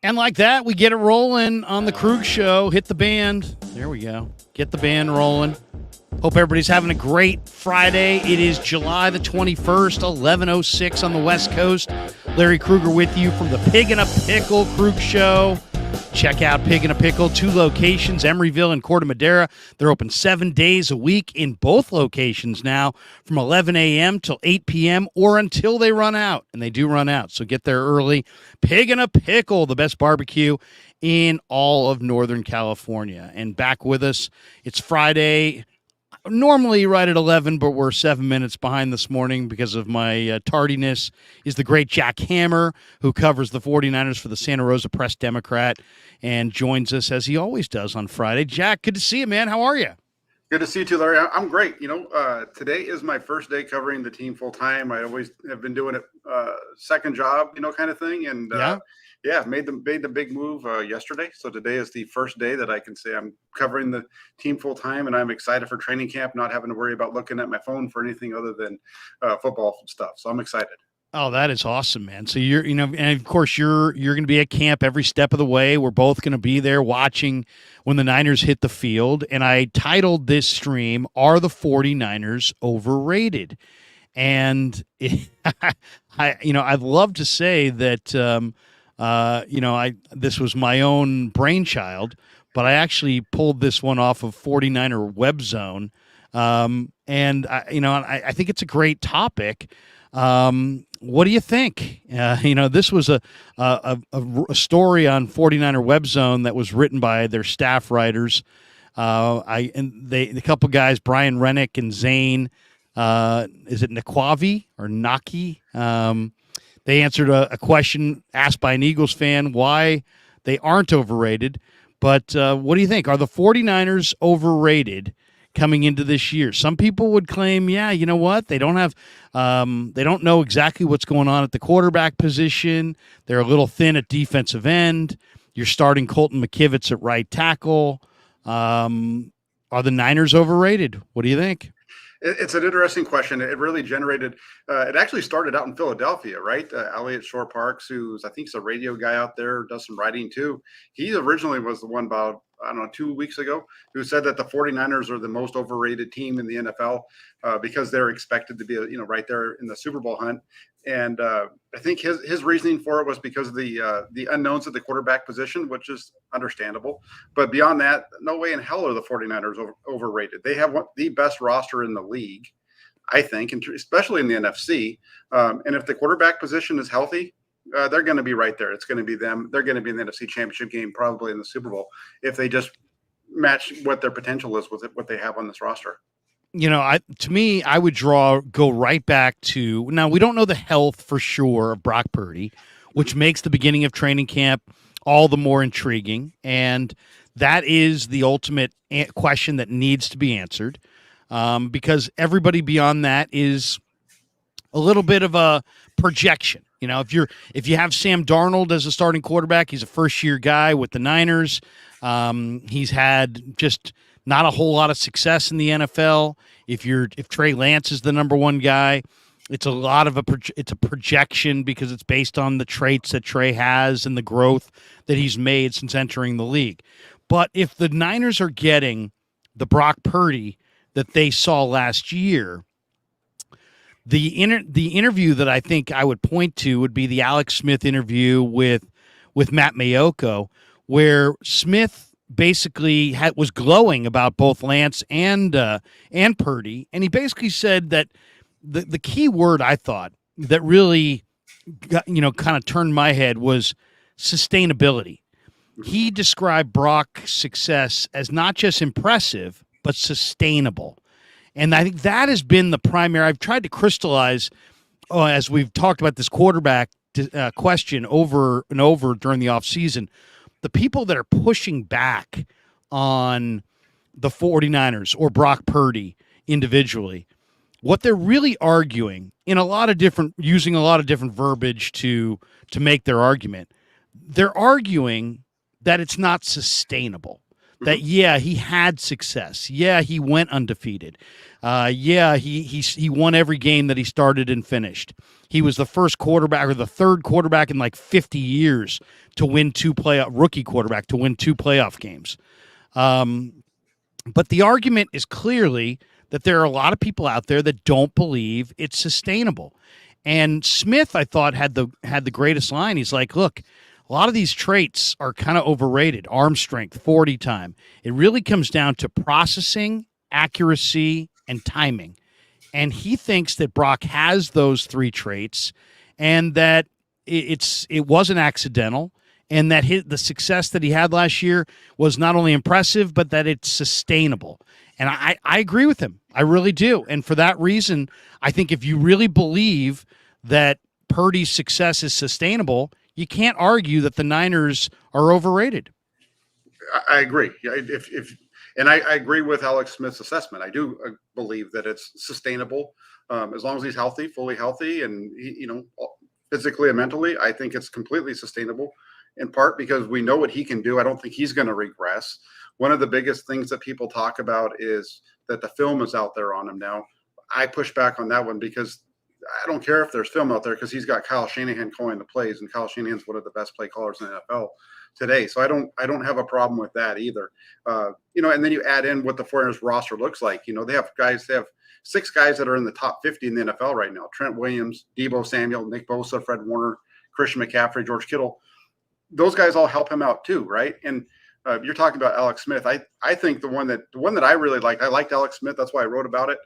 And like that, we get it rolling on the Krueg Show. Hit the band. There we go. Get the band rolling. Hope everybody's having a great Friday. It is July the 21st, 11:06 on the West Coast. Larry Krueger with you from the Pig and a Pickle Krueg Show. Check out Pig and a Pickle, 2 locations, Emeryville and Corte Madera. They're open 7 days a week in both locations now from 11 a.m. till 8 p.m. or until they run out, and they do run out, so get there early. Pig and a Pickle, the best barbecue in all of Northern California. And back with us, it's Friday, normally right at 11, but we're 7 minutes behind this morning because of my tardiness, is the great Jack Hammer, who covers the 49ers for the Santa Rosa Press-Democrat and joins us as he always does on Friday. Jack, good to see you, man. How are you? Good to see you too, Larry. I'm great. Today is my first day covering the team full time. I always have been doing it second job, kind of thing. And made the big move yesterday. So today is the first day that I can say I'm covering the team full time, and I'm excited for training camp, not having to worry about looking at my phone for anything other than football stuff. So I'm excited. Oh, that is awesome, man. So and of course you're going to be at camp every step of the way. We're both going to be there watching when the Niners hit the field. And I titled this stream, "Are the 49ers Overrated?" And I'd love to say that, this was my own brainchild, but I actually pulled this one off of 49er Web Zone. I think it's a great topic. What do you think? This was a story on 49er Web Zone that was written by their staff writers. The couple guys, Brian Rennick and Zane, is it Nakwavi or Naki? They answered a question asked by an Eagles fan why they aren't overrated. But what do you think? Are the 49ers overrated coming into this year? Some people would claim, yeah, you know what? They don't have, they don't know exactly what's going on at the quarterback position. They're a little thin at defensive end. You're starting Colton McKivitz at right tackle. Are the Niners overrated? What do you think? It's an interesting question. It really generated. It actually started out in Philadelphia, right? Elliot Shore Parks, who's I think is a radio guy out there, does some writing too. He originally was the one about 2 weeks ago, who said that the 49ers are the most overrated team in the NFL because they're expected to be, right there in the Super Bowl hunt. And I think his reasoning for it was because of the unknowns at the quarterback position, which is understandable. But beyond that, no way in hell are the 49ers overrated. They have the best roster in the league, I think, and especially in the NFC. And if the quarterback position is healthy, they're going to be right there. It's going to be them. They're going to be in the NFC Championship game, probably in the Super Bowl, if they just match what their potential is with what they have on this roster. To me, I would go right back to, now we don't know the health for sure of Brock Purdy, which makes the beginning of training camp all the more intriguing. And that is the ultimate question that needs to be answered because everybody beyond that is a little bit of a projection. If you have Sam Darnold as a starting quarterback, he's a first-year guy with the Niners. He's had just not a whole lot of success in the NFL. If Trey Lance is the number one guy, it's a projection because it's based on the traits that Trey has and the growth that he's made since entering the league. But if the Niners are getting the Brock Purdy that they saw last year, the interview that I think I would point to would be the Alex Smith interview with Matt Mayoko, where Smith basically was glowing about both Lance and Purdy, and he basically said that the key word I thought that really kind of turned my head was sustainability. He described Brock's success as not just impressive but sustainable. And I think that has been the primary. I've tried to crystallize, as we've talked about this quarterback question over and over during the offseason, the people that are pushing back on the 49ers or Brock Purdy individually, what they're really arguing using a lot of different verbiage to make their argument, they're arguing that it's not sustainable. that, yeah, he had success. Yeah, he went undefeated. Yeah, he won every game that he started and finished. He was the first quarterback or the third quarterback in like 50 years to win rookie quarterback to win 2 playoff games. But the argument is clearly that there are a lot of people out there that don't believe it's sustainable. And Smith, I thought, had the greatest line. He's like, look, a lot of these traits are kind of overrated. Arm strength, 40 time. It really comes down to processing, accuracy, and timing. And he thinks that Brock has those 3 traits and that it wasn't accidental, and that the success that he had last year was not only impressive, but that it's sustainable. And I agree with him. I really do. And for that reason, I think if you really believe that Purdy's success is sustainable, you can't argue that the Niners are overrated. I agree. And I agree with Alex Smith's assessment. I do believe that it's sustainable as long as he's healthy, fully healthy, and physically and mentally. I think it's completely sustainable. In part because we know what he can do. I don't think he's going to regress. One of the biggest things that people talk about is that the film is out there on him now. I push back on that one because I don't care if there's film out there because he's got Kyle Shanahan calling the plays, and Kyle Shanahan's one of the best play callers in the NFL today. So I don't have a problem with that either. And then you add in what the 49ers roster looks like. They have 6 guys that are in the top 50 in the NFL right now. Trent Williams, Deebo Samuel, Nick Bosa, Fred Warner, Christian McCaffrey, George Kittle. Those guys all help him out too, right? And you're talking about Alex Smith. I think the one that I really liked. I liked Alex Smith. That's why I wrote about it,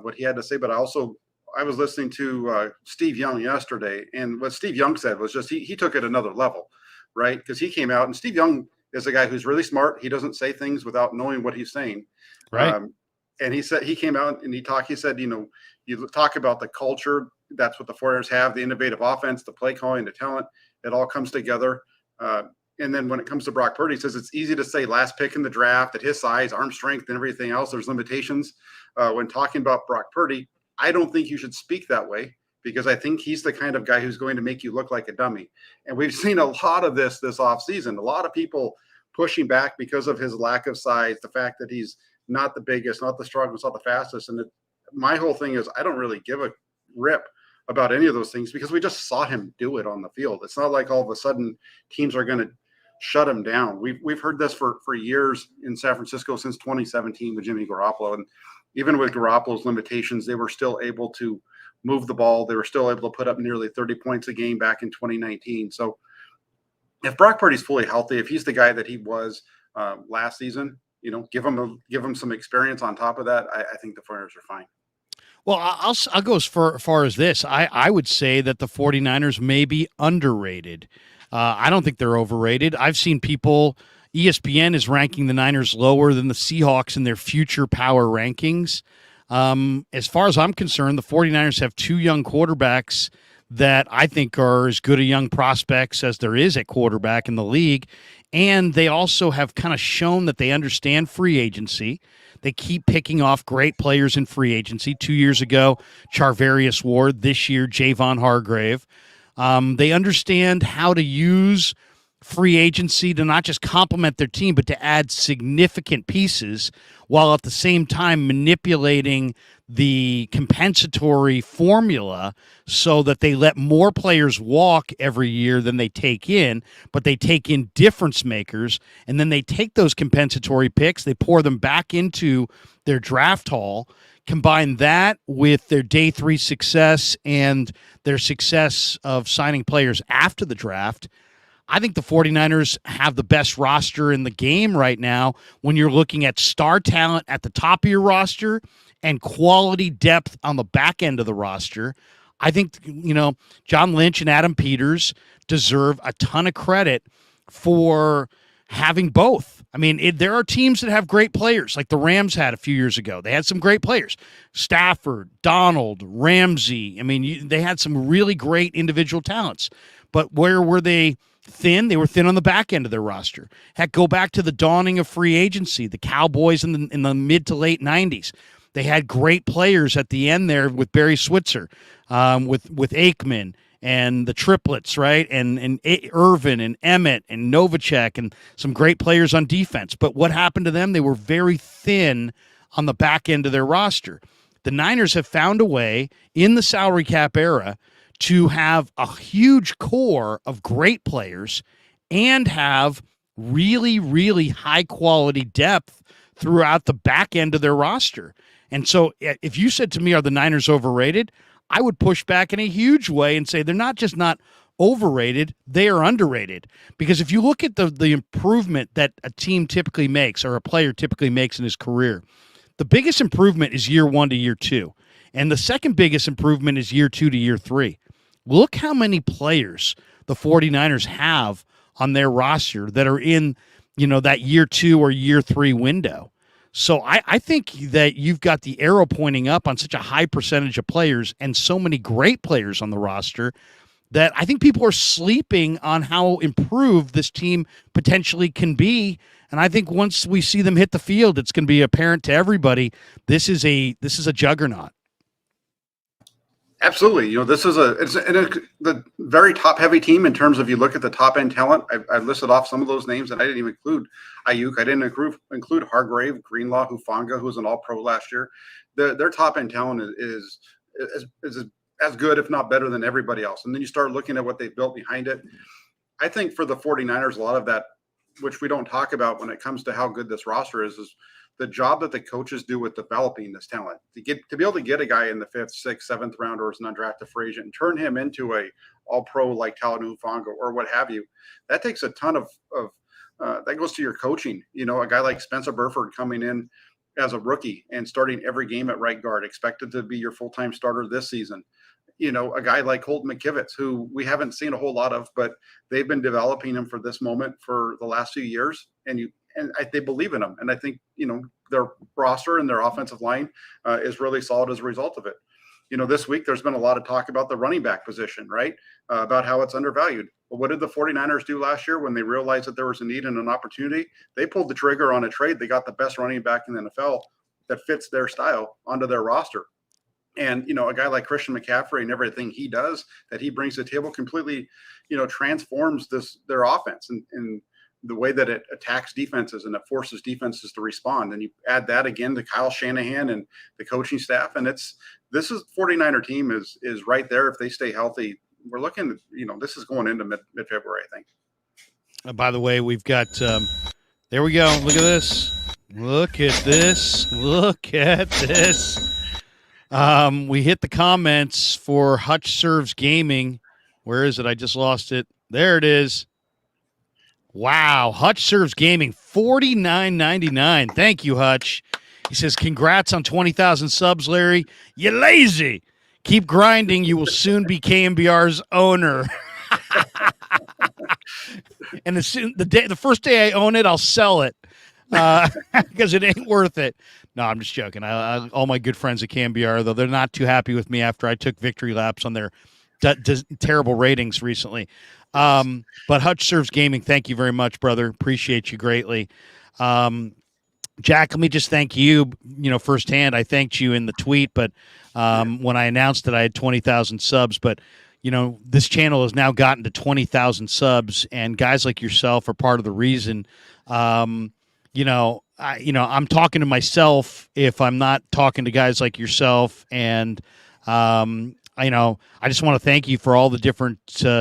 what he had to say. But I was listening to Steve Young yesterday, and what Steve Young said was just he took it another level, right? Because he came out, and Steve Young is a guy who's really smart. He doesn't say things without knowing what he's saying, right? And he said he came out and he talked. He said, you talk about the culture. That's what the 49ers have: the innovative offense, the play calling, the talent. It all comes together. And then when it comes to Brock Purdy, he says it's easy to say last pick in the draft at his size, arm strength, and everything else. There's limitations. When talking about Brock Purdy, I don't think you should speak that way because I think he's the kind of guy who's going to make you look like a dummy. And we've seen a lot of this offseason. A lot of people pushing back because of his lack of size, the fact that he's not the biggest, not the strongest, not the fastest. And my whole thing is I don't really give a rip about any of those things because we just saw him do it on the field. It's not like all of a sudden teams are going to shut him down. We've heard this for years in San Francisco since 2017 with Jimmy Garoppolo. And even with Garoppolo's limitations, they were still able to move the ball. They were still able to put up nearly 30 points a game back in 2019. So if Brock Purdy's fully healthy, if he's the guy that he was last season, give him some experience on top of that. I think the 49ers are fine. Well, I'll go as far as this. I would say that the 49ers may be underrated. I don't think they're overrated. I've seen people, ESPN is ranking the Niners lower than the Seahawks in their future power rankings. As far as I'm concerned, the 49ers have 2 young quarterbacks that I think are as good a young prospects as there is at quarterback in the league. And they also have kind of shown that they understand free agency. They keep picking off great players in free agency. 2 years ago, Charvarius Ward. This year, Javon Hargrave. They understand how to use free agency to not just complement their team, but to add significant pieces while at the same time manipulating the compensatory formula so that they let more players walk every year than they take in, but they take in difference makers, and then they take those compensatory picks, they pour them back into their draft haul, combine that with their day 3 success and their success of signing players after the draft. I think the 49ers have the best roster in the game right now when you're looking at star talent at the top of your roster and quality depth on the back end of the roster. I think, John Lynch and Adam Peters deserve a ton of credit for having both. I mean, there are teams that have great players, like the Rams had a few years ago. They had some great players. Stafford, Donald, Ramsey. I mean, they had some really great individual talents. But where were they thin? They were thin on the back end of their roster. Heck, go back to the dawning of free agency, the Cowboys in the mid to late 90s. They had great players at the end there with Barry Switzer, with Aikman and the triplets, right? And Irvin and Emmett and Novacek and some great players on defense. But what happened to them? They were very thin on the back end of their roster. The Niners have found a way in the salary cap era to have a huge core of great players and have really, really high quality depth throughout the back end of their roster. And so if you said to me, are the Niners overrated? I would push back in a huge way and say they're not just not overrated, they are underrated. Because if you look at the improvement that a team typically makes or a player typically makes in his career, the biggest improvement is year 1 to year 2. And the second biggest improvement is year 2 to year 3. Look how many players the 49ers have on their roster that are in, that year 2 or year 3 window. So I think that you've got the arrow pointing up on such a high percentage of players and so many great players on the roster that I think people are sleeping on how improved this team potentially can be. And I think once we see them hit the field, it's going to be apparent to everybody this is a juggernaut. Absolutely. This is the very top heavy team in terms of you look at the top end talent. I listed off some of those names, and I didn't even include Ayuk. I didn't include Hargrave, Greenlaw, Hufanga, who was an all pro last year. Their top end talent is as good, if not better, than everybody else. And then you start looking at what they built behind it. I think for the 49ers, a lot of that, which we don't talk about when it comes to how good this roster is the job that the coaches do with developing this talent. To be able to get a guy in the 5th, 6th, 7th round or as an undrafted free agent and turn him into a all-pro like Talanoa Hufanga or what have you, that takes a ton of that goes to your coaching. A guy like Spencer Burford coming in as a rookie and starting every game at right guard, expected to be your full-time starter this season. A guy like Colton McKivitz, who we haven't seen a whole lot of, but they've been developing him for this moment for the last few years. And they believe in him. And I think, their roster and their offensive line is really solid as a result of it. This week there's been a lot of talk about the running back position, right? About how it's undervalued. Well, what did the 49ers do last year when they realized that there was a need and an opportunity? They pulled the trigger on a trade. They got the best running back in the NFL that fits their style onto their roster. And, a guy like Christian McCaffrey and everything he does that he brings to the table completely, transforms their offense and the way that it attacks defenses and it forces defenses to respond. And you add that again to Kyle Shanahan and the coaching staff. And this is 49er team is right there. If they stay healthy, we're looking, this is going into mid-February, I think. By the way, we've got, there we go. Look at this. Look at this. Look at this. We hit the comments for Hutch Serves Gaming. Where is it? I just lost it. There it is. Wow. Hutch Serves Gaming, $49.99. Thank you, Hutch. He says, congrats on 20,000 subs, Larry. You lazy. Keep grinding. You will soon be KMBR's owner. And the first day I own it, I'll sell it because it ain't worth it. No, I'm just joking. All my good friends at KMBR, though, they're not too happy with me after I took victory laps on their terrible ratings recently. But Hutch Serves Gaming, thank you very much, brother. Appreciate you greatly. Jack, let me just thank you, firsthand. I thanked you in the tweet, but when I announced that I had 20,000 subs, but this channel has now gotten to 20,000 subs, and guys like yourself are part of the reason. I'm talking to myself if I'm not talking to guys like yourself, and I just want to thank you for all the different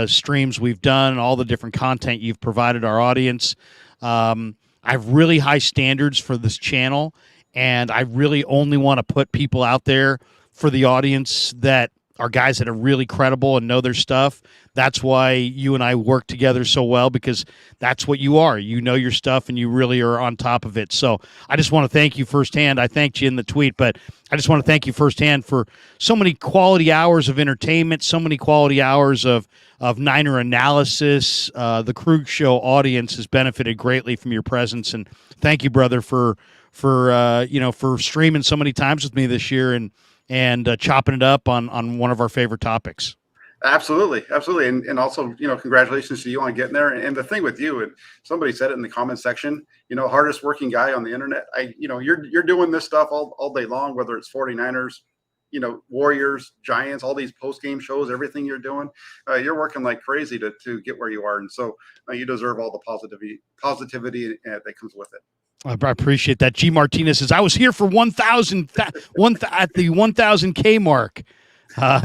streams we've done, all the different content you've provided our audience. I have really high standards for this channel, and I really only want to put people out there for the audience that are guys that are really credible and know their stuff. That's why you and I work together so well, because that's what you are. You know your stuff, and you really are on top of it. So I just want to thank you firsthand. I thanked you in the tweet, but I just want to thank you firsthand for so many quality hours of entertainment, so many quality hours of Niner analysis. The Krueg Show audience has benefited greatly from your presence, and thank you, brother, for streaming so many times with me this year and chopping it up on one of our favorite topics. Absolutely. And also, congratulations to you on getting there. And the thing with you, and somebody said it in the comment section, hardest working guy on the internet. You're doing this stuff all day long, whether it's 49ers, Warriors, Giants, all these post game shows, everything you're doing, you're working like crazy to get where you are, and so you deserve all the positivity that comes with it. I appreciate that. G. Martinez says, I was here for 1,000 at the 1,000K mark.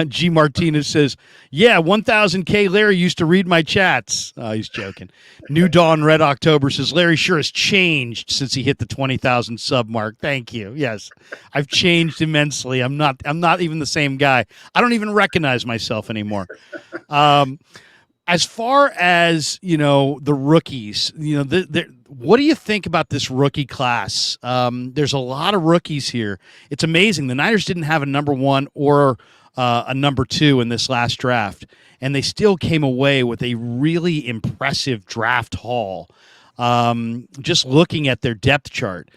G. Martinez says, yeah, 1,000K Larry used to read my chats. He's joking. New Dawn Red October says, Larry sure has changed since he hit the 20,000 sub mark. Thank you. Yes, I've changed immensely. I'm not even the same guy. I don't even recognize myself anymore. As far as, the rookies, what do you think about this rookie class? There's a lot of rookies here. It's amazing. The Niners didn't have a number one or a number two in this last draft, and they still came away with a really impressive draft haul. Just looking at their depth chart,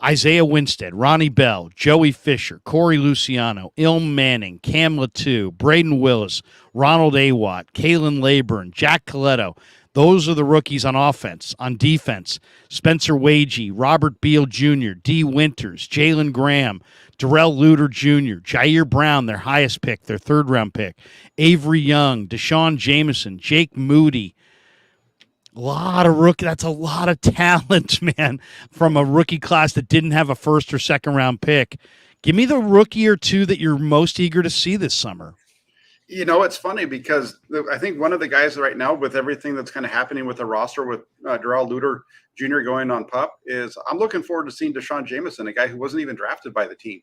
Isaiah Winstead, Ronnie Bell, Joey Fisher, Corey Luciano, Ilm Manning, Cam Latu, Braden Willis, Ronald Awatt, Kalen Laburn, Jack Coletto. Those are the rookies on offense. On defense, Spencer Wagee, Robert Beal Jr., D. Winters, Jalen Graham, Darrell Luter Jr., Jair Brown, their highest pick, their third-round pick, Avery Young, Deshaun Jameson, Jake Moody. That's a lot of talent, man, from a rookie class that didn't have a first or second round pick. Give me the rookie or two that you're most eager to see this summer. It's funny because I think one of the guys right now, with everything that's kind of happening with the roster with Darrell Luter Jr. going on PUP, is I'm looking forward to seeing Deshaun Jameson, a guy who wasn't even drafted by the team.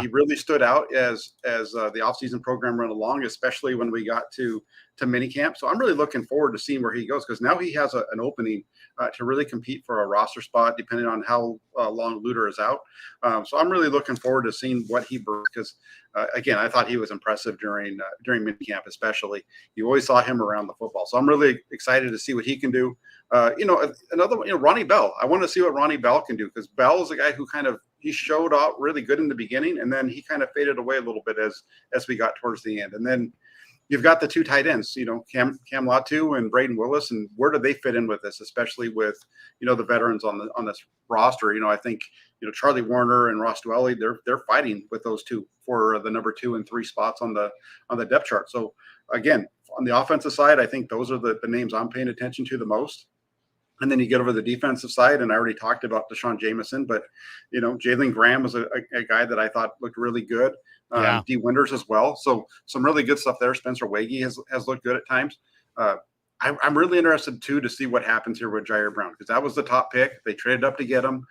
He really stood out as the offseason program went along, especially when we got to minicamp. So I'm really looking forward to seeing where he goes, because now he has an opening to really compete for a roster spot, depending on how long Luter is out. So I'm really looking forward to seeing what he brings, because again, I thought he was impressive during minicamp, especially. You always saw him around the football. So I'm really excited to see what he can do. Another one, Ronnie Bell. I want to see what Ronnie Bell can do, because Bell is a guy who he showed out really good in the beginning, and then he kind of faded away a little bit as we got towards the end. And then you've got the two tight ends, Cam Latu and Braden Willis, and where do they fit in with this, especially with, the veterans on this roster? I think, Charlie Warner and Ross Dwelly, they're fighting with those two for the number 2 and 3 spots on the depth chart. So again, on the offensive side, I think those are the names I'm paying attention to the most. And then you get over the defensive side, and I already talked about Deshaun Jameson, but, Jalen Graham was a guy that I thought looked really good. D. Winters as well. So some really good stuff there. Spencer Wagee has looked good at times. I'm really interested, too, to see what happens here with Jair Brown, because that was the top pick. They traded up to get him.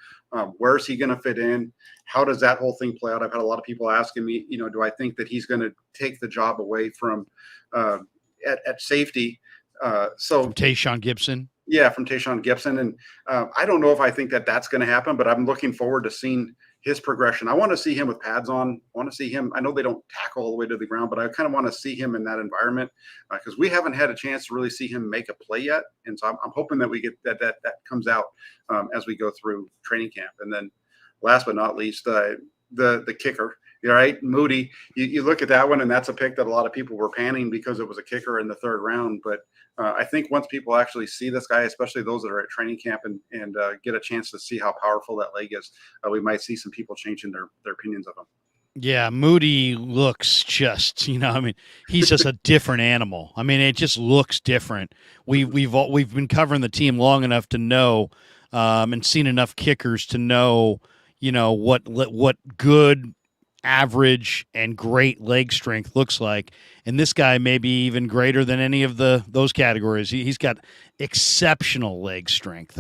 Where's he going to fit in? How does that whole thing play out? I've had a lot of people asking me, do I think that he's going to take the job away from at safety? From Tayshaun Gibson? Yeah, from Tayshaun Gibson. And I don't know if I think that that's going to happen, but I'm looking forward to seeing his progression. I want to see him with pads on. I want to see him. I know they don't tackle all the way to the ground, but I kind of want to see him in that environment, because we haven't had a chance to really see him make a play yet. And so I'm hoping that we get that comes out as we go through training camp. And then last but not least, the kicker. All right, Moody, you look at that one, and that's a pick that a lot of people were panning because it was a kicker in the 3rd round. But I think once people actually see this guy, especially those that are at training camp and get a chance to see how powerful that leg is, we might see some people changing their opinions of him. Yeah, Moody looks just, he's just a different animal. It just looks different. We've been covering the team long enough to know and seen enough kickers to know, what good, average, and great leg strength looks like, and this guy may be even greater than any of those categories. He's got exceptional leg strength.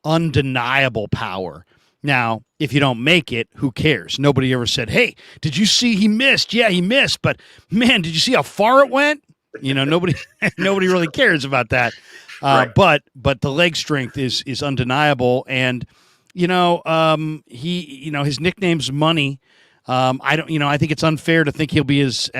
Undeniable power. Now, if you don't make it, who cares? Nobody ever said, "Hey, did you see he missed?" Yeah, he missed, but man, did you see how far it went? Nobody really cares about that. Right. But the leg strength is undeniable, and his nickname's Money. I think it's unfair to think he'll be as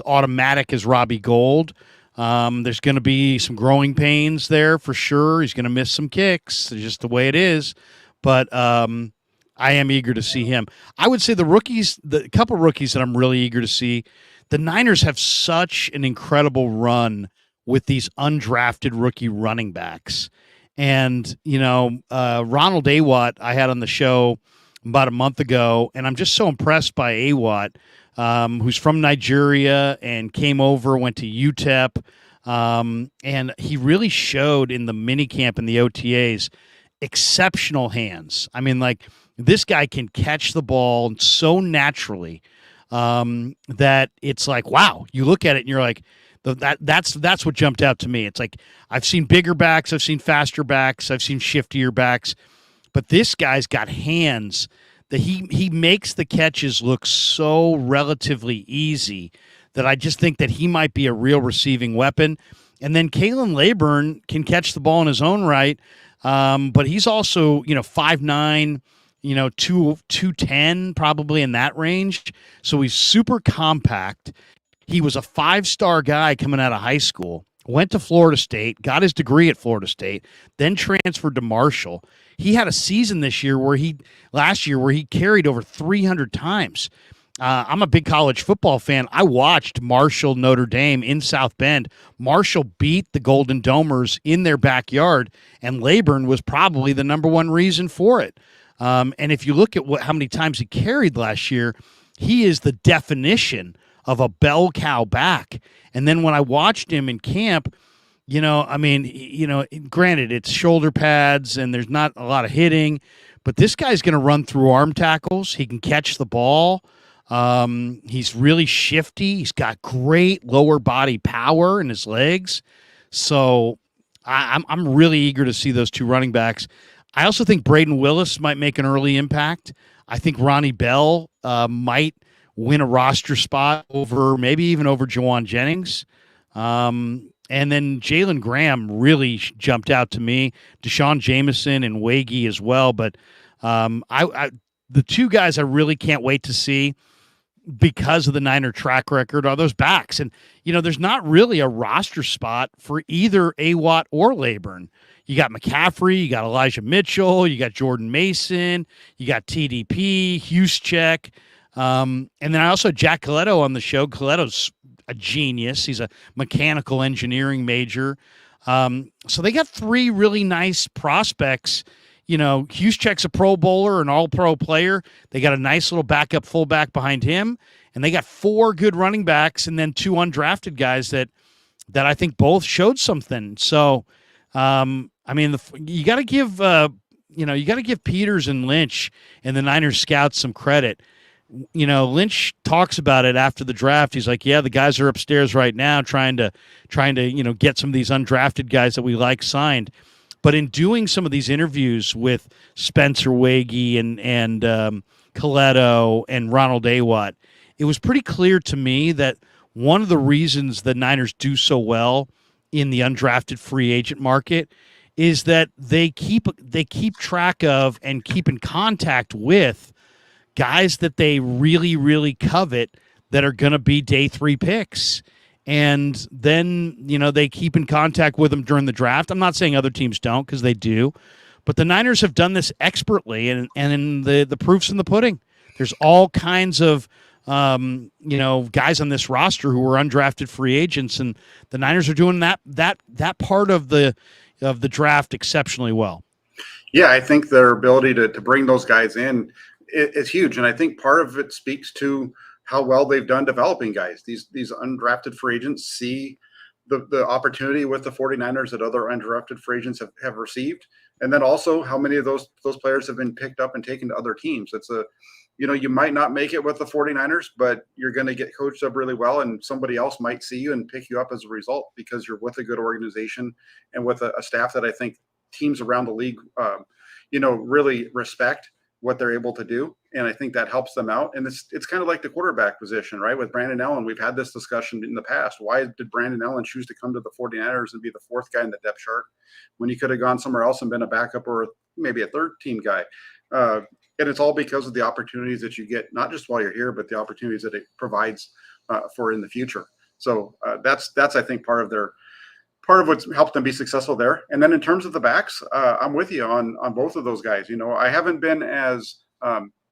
automatic as Robbie Gould. There's going to be some growing pains there for sure. He's going to miss some kicks. It's just the way it is. But I am eager to see him. I would say the couple rookies that I'm really eager to see, the Niners have such an incredible run with these undrafted rookie running backs. And, Ronald Awatt I had on the show about a month ago, and I'm just so impressed by Awat, who's from Nigeria and came over, went to UTEP, and he really showed in the minicamp and the OTAs exceptional hands. I mean, like, this guy can catch the ball so naturally that it's like, wow. You look at it and you're like, that's what jumped out to me. It's like, I've seen bigger backs, I've seen faster backs, I've seen shiftier backs, but this guy's got hands that he makes the catches look so relatively easy that I just think that he might be a real receiving weapon. And then Kalen Laburn can catch the ball in his own right, but he's also 5'9", 210, probably in that range. So he's super compact. He was a 5-star guy coming out of high school, went to Florida State, got his degree at Florida State, then transferred to Marshall. He had a season last year where he carried over 300 times. I'm a big college football fan. I watched Marshall Notre Dame in South Bend. Marshall beat the Golden Domers in their backyard, and Laburn was probably the number one reason for it. And if you look at how many times he carried last year, he is the definition of a bell cow back. And then when I watched him in camp, granted, it's shoulder pads and there's not a lot of hitting, but this guy's going to run through arm tackles. He can catch the ball. He's really shifty. He's got great lower body power in his legs. So I'm really eager to see those two running backs. I also think Braden Willis might make an early impact. I think Ronnie Bell might win a roster spot maybe even over Jawan Jennings. And then Jalen Graham really jumped out to me. Deshaun Jameson and Wagee as well. But the two guys I really can't wait to see because of the Niner track record are those backs. And, there's not really a roster spot for either Awat or Laburn. You got McCaffrey, you got Elijah Mitchell, you got Jordan Mason, you got TDP, Juszczyk. And then I also had Jack Coletto on the show. Coletto's a genius. He's a mechanical engineering major. So they got three really nice prospects. Juszczyk's a Pro Bowler, an all-pro player. They got a nice little backup fullback behind him. And they got 4 good running backs and then 2 undrafted guys that I think both showed something. So, you got to give Peters and Lynch and the Niners scouts some credit. Lynch talks about it after the draft. He's like, yeah, the guys are upstairs right now trying to get some of these undrafted guys that we like signed. But in doing some of these interviews with Spencer Wagee and Coletto and Ronald Awat, it was pretty clear to me that one of the reasons the Niners do so well in the undrafted free agent market is that they keep track of and keep in contact with guys that they really, really covet that are going to be day 3 picks. And then, they keep in contact with them during the draft. I'm not saying other teams don't, because they do. But the Niners have done this expertly, and the proof's in the pudding. There's all kinds of guys on this roster who are undrafted free agents, and the Niners are doing that part of the draft exceptionally well. Yeah, I think their ability to bring those guys in is huge, and I think part of it speaks to how well they've done developing guys. These undrafted free agents see the opportunity with the 49ers that other undrafted free agents have received, and then also how many of those players have been picked up and taken to other teams. It's you might not make it with the 49ers, but you're going to get coached up really well, and somebody else might see you and pick you up as a result because you're with a good organization and with a staff that I think teams around the league, really respect what they're able to do. And I think that helps them out. And it's kind of like the quarterback position, right? With Brandon Allen, we've had this discussion in the past. Why did Brandon Allen choose to come to the 49ers and be the 4th guy in the depth chart when he could have gone somewhere else and been a backup or maybe a 3rd team guy? And it's all because of the opportunities that you get, not just while you're here, but the opportunities that it provides for in the future. So that's I think part of what's helped them be successful there. And then in terms of the backs, I'm with you on both of those guys. I haven't been as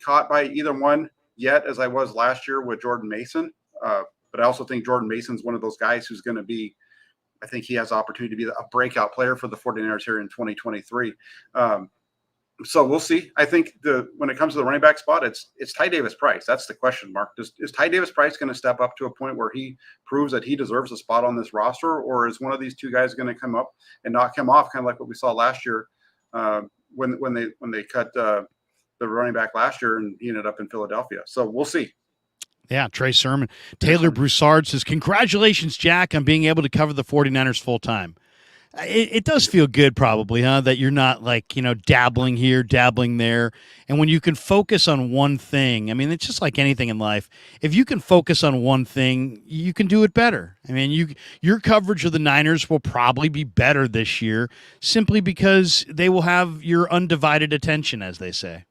caught by either one yet as I was last year with Jordan Mason. But I also think Jordan Mason's one of those guys who's going to be, I think he has the opportunity to be a breakout player for the 49ers here in 2023. So we'll see. I think when it comes to the running back spot, it's Ty Davis Price. That's the question mark. Is Ty Davis Price going to step up to a point where he proves that he deserves a spot on this roster, or is one of these two guys going to come up and knock him off, kind of like what we saw last year when they cut the running back last year and he ended up in Philadelphia? So we'll see. Yeah, Trey Sermon. Taylor Broussard says, congratulations, Jack, on being able to cover the 49ers full time. It does feel good, probably, huh? That you're not dabbling here, dabbling there. And when you can focus on one thing, I mean, it's just like anything in life. If you can focus on one thing, you can do it better. I mean, your coverage of the Niners will probably be better this year simply because they will have your undivided attention, as they say.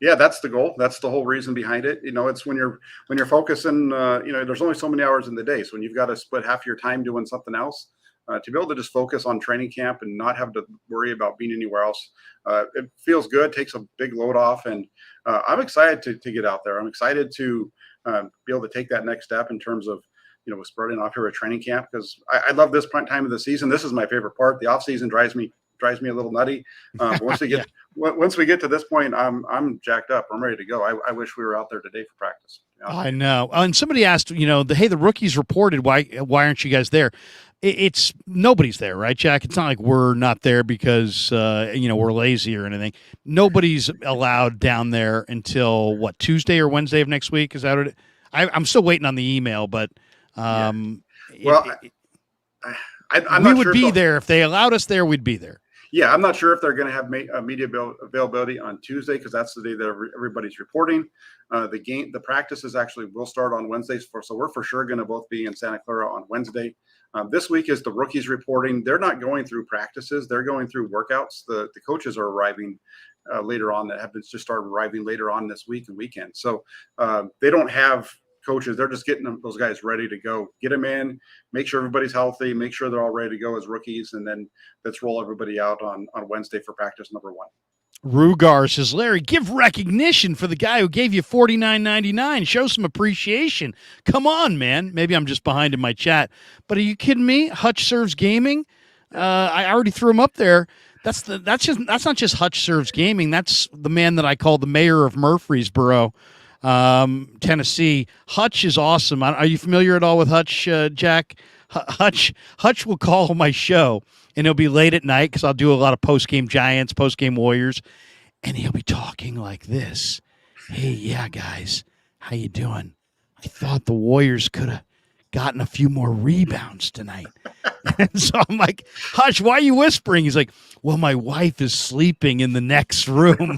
Yeah, that's the goal. That's the whole reason behind it. It's when you're focusing, there's only so many hours in the day. So when you've got to split half your time doing something else, to be able to just focus on training camp and not have to worry about being anywhere else, it feels good, takes a big load off. And I'm excited to get out there. I'm excited to be able to take that next step in terms of, spreading off here at training camp, because I love this time of the season. This is my favorite part. The off season drives me a little nutty. But once we get once we get to this point, I'm jacked up. I'm ready to go. I wish we were out there today for practice. I know. And somebody asked, the rookies reported. Why aren't you guys there? It's nobody's there, right, Jack? It's not like we're not there because we're lazy or anything. Nobody's allowed down there until Tuesday or Wednesday of next week. Is that what I'm still waiting on the email, but I'm we not would sure be there if they allowed us there. We'd be there. Yeah, I'm not sure if they're going to have media availability on Tuesday, because that's the day that everybody's reporting. The practices actually will start on Wednesdays, so we're for sure going to both be in Santa Clara on Wednesday. This week is the rookies reporting. They're not going through practices; they're going through workouts. The coaches are arriving later on, that have just started arriving later on this week and weekend. So they don't have coaches. They're just getting those guys ready to go, get them in, make sure everybody's healthy, make sure they're all ready to go as rookies, and then let's roll everybody out on Wednesday for practice number 1. Rugar says, Larry, give recognition for the guy who gave you $49.99. Show some appreciation. Come on, man. Maybe I'm just behind in my chat, but are you kidding me? Hutch Serves Gaming. I already threw him up there. That's not just Hutch Serves Gaming. That's the man that I call the mayor of Murfreesboro, Tennessee. Hutch is awesome. Are you familiar at all with Hutch, Jack? Hutch will call my show, and it'll be late at night because I'll do a lot of post-game Giants, post-game Warriors, and he'll be talking like this. Hey, yeah, guys, how you doing? I thought the Warriors could have gotten a few more rebounds tonight. And so I'm like, Hutch, why are you whispering? He's like, well, my wife is sleeping in the next room.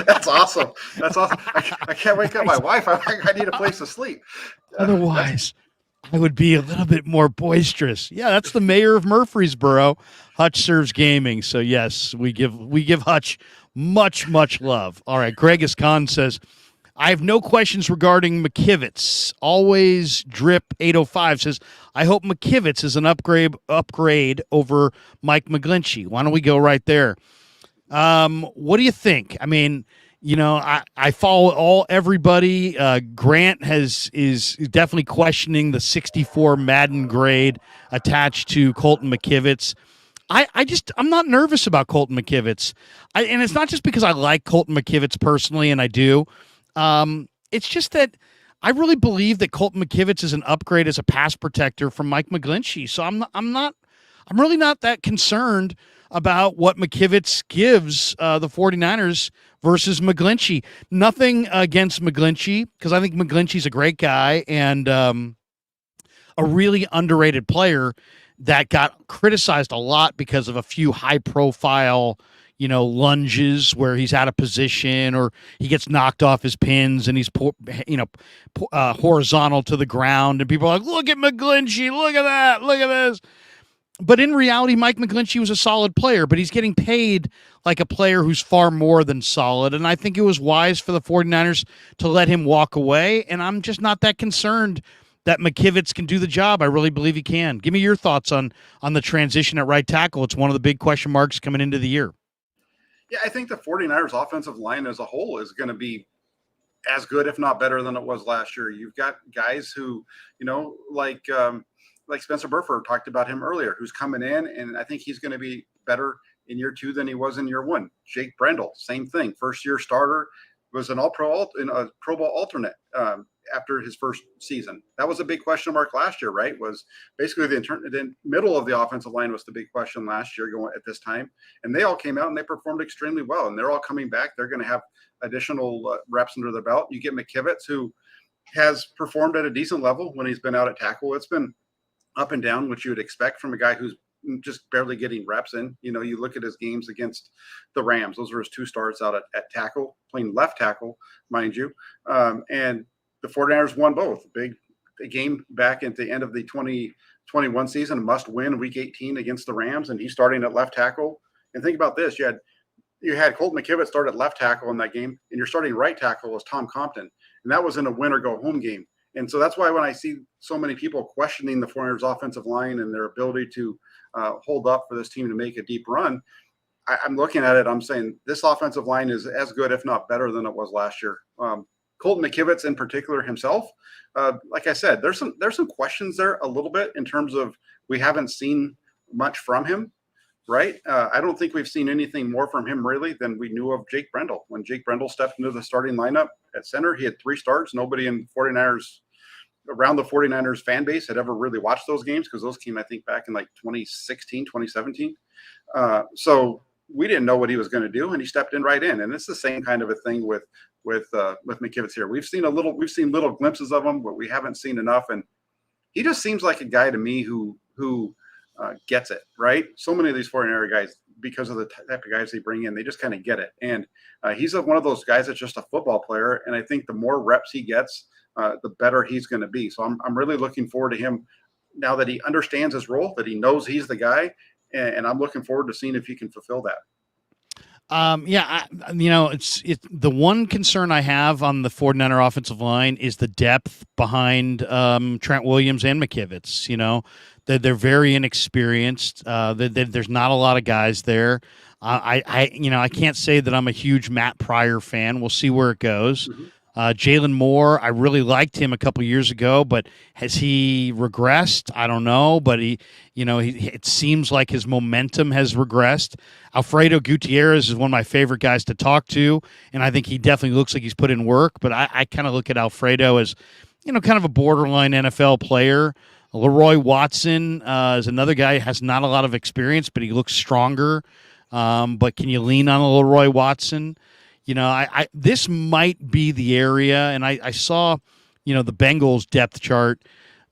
That's awesome. That's awesome. I can't wake up my wife. I need a place to sleep. Otherwise, I would be a little bit more boisterous. Yeah, that's the mayor of Murfreesboro. Hutch Serves Gaming. So yes, we give Hutch much love. All right, Greg Khan says, I have no questions regarding McKivitz. Always Drip 805 says, I hope McKivitz is an upgrade over Mike McGlinchey. Why don't we go right there? What do you think? I mean, I follow everybody. Grant is definitely questioning the 64 Madden grade attached to Colton McKivitz. I'm not nervous about Colton McKivitz. And it's not just because I like Colton McKivitz personally, and I do. It's just that I really believe that Colton McKivitz is an upgrade as a pass protector from Mike McGlinchey. So I'm really not that concerned about what McKivitz gives the 49ers versus McGlinchey. Nothing against McGlinchey, because I think McGlinchey's a great guy and a really underrated player that got criticized a lot because of a few high-profile, lunges where he's out of position or he gets knocked off his pins and he's, horizontal to the ground. And people are like, look at McGlinchey, look at that, look at this. But in reality, Mike McGlinchey was a solid player, but he's getting paid like a player who's far more than solid. And I think it was wise for the 49ers to let him walk away. And I'm just not that concerned that McKivitz can do the job. I really believe he can. Give me your thoughts on the transition at right tackle. It's one of the big question marks coming into the year. Yeah, I think the 49ers offensive line as a whole is going to be as good, if not better, than it was last year. You've got guys who, like Spencer Burford talked about him earlier, who's coming in, and I think he's going to be better in year 2 than he was in year 1. Jake Brendel, same thing. First-year starter, was an All-Pro in a Pro Bowl alternate after his first season. That was a big question mark last year, right? Was basically the middle of the offensive line was the big question last year going at this time. And they all came out and they performed extremely well. And they're all coming back. They're going to have additional reps under their belt. You get McKivitz, who has performed at a decent level when he's been out at tackle. It's been up and down, which you would expect from a guy who's just barely getting reps in. You know, you look at his games against the Rams. Those were his 2 starts out at tackle, playing left tackle, mind you. And the 49ers won both. A game back at the end of the 2021 season, must win week 18 against the Rams, and he's starting at left tackle. And think about this. You had Colt McKivitz start at left tackle in that game, and your starting right tackle was Tom Compton. And that was in a win or go home game. And so that's why when I see so many people questioning the 49ers offensive line and their ability to hold up for this team to make a deep run, I'm looking at it, I'm saying this offensive line is as good, if not better, than it was last year. Colton McKivitz in particular himself, like I said, there's some questions there a little bit in terms of we haven't seen much from him, right? I don't think we've seen anything more from him really than we knew of Jake Brendel. When Jake Brendel stepped into the starting lineup at center, he had 3 starts. Nobody in 49ers around the 49ers fan base had ever really watched those games because those came, I think, back in like 2016, 2017. So we didn't know what he was going to do, and he stepped in right in. And it's the same kind of a thing with McKivitz here. We've seen little glimpses of him, but we haven't seen enough. And he just seems like a guy to me who gets it, right? So many of these 49er guys, because of the type of guys they bring in, they just kind of get it. And he's one of those guys that's just a football player. And I think the more reps he gets, the better he's going to be. So I'm really looking forward to him now that he understands his role, that he knows he's the guy, and I'm looking forward to seeing if he can fulfill that. It's the one concern I have on the 49er offensive line is the depth behind Trent Williams and McKivitz. You know, they're very inexperienced. There's not a lot of guys there. I can't say that I'm a huge Matt Pryor fan. We'll see where it goes. Mm-hmm. Jalen Moore, I really liked him a couple years ago, but has he regressed? I don't know, but it seems like his momentum has regressed. Alfredo Gutierrez is one of my favorite guys to talk to, and I think he definitely looks like he's put in work, but I kind of look at Alfredo as, kind of a borderline NFL player. Leroy Watson is another guy who has not a lot of experience, but he looks stronger. But can you lean on a Leroy Watson? This might be the area, and I saw, the Bengals depth chart.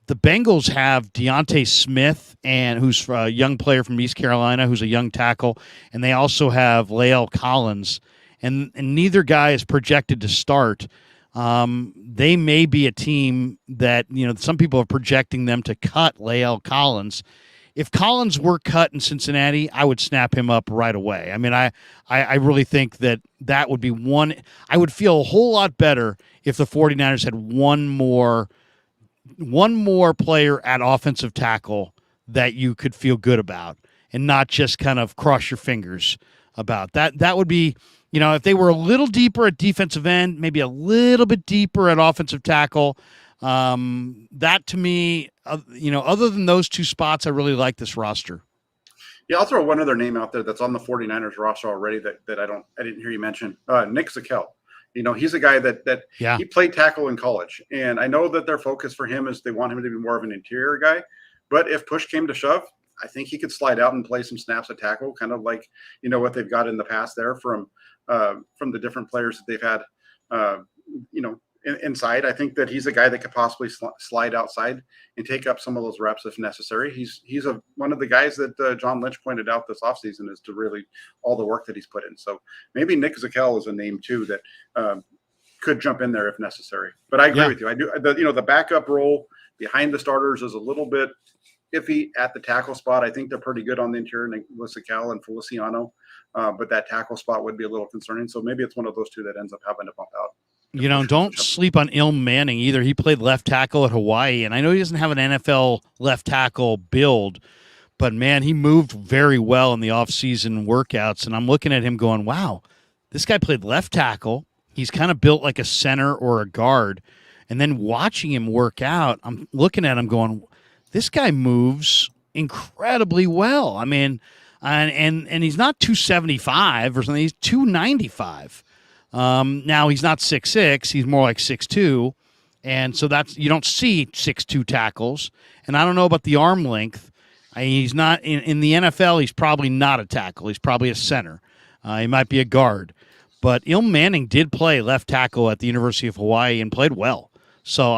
The Bengals have Deontay Smith, who's a young player from East Carolina, who's a young tackle, and they also have Lael Collins, and neither guy is projected to start. They may be a team that, some people are projecting them to cut Lael Collins. If Collins were cut in Cincinnati, I would snap him up right away. I mean, I really think that would be one. I would feel a whole lot better if the 49ers had one more player at offensive tackle that you could feel good about and not just kind of cross your fingers about. That would be, if they were a little deeper at defensive end, maybe a little bit deeper at offensive tackle. That to me, other than those 2 spots, I really like this roster. Yeah, I'll throw one other name out there that's on the 49ers roster already that I didn't hear you mention. Nick Zakelj. He's a guy that he played tackle in college, and I know that their focus for him is they want him to be more of an interior guy. But if push came to shove, I think he could slide out and play some snaps at tackle, kind of like what they've got in the past there from the different players that they've had. Inside, I think that he's a guy that could possibly slide outside and take up some of those reps if necessary. He's one of the guys that John Lynch pointed out this offseason as to really all the work that he's put in. So maybe Nick Zakelj is a name too that could jump in there if necessary. But I agree with you. I do. The backup role behind the starters is a little bit iffy at the tackle spot. I think they're pretty good on the interior with Zakelj and Feliciano, but that tackle spot would be a little concerning. So maybe it's one of those 2 that ends up having to bump out. Don't sleep on Ilm Manning either. He played left tackle at Hawaii, and I know he doesn't have an NFL left tackle build, but, man, he moved very well in the offseason workouts, and I'm looking at him going, wow, this guy played left tackle. He's kind of built like a center or a guard, and then watching him work out, I'm looking at him going, this guy moves incredibly well. I mean, and he's not 275 or something. He's 295. Now he's not 6'6". He's more like 6'2". And so you don't see 6'2" tackles. And I don't know about the arm length. He's not in the NFL. He's probably not a tackle. He's probably a center. He might be a guard. But Ilm Manning did play left tackle at the University of Hawaii and played well. So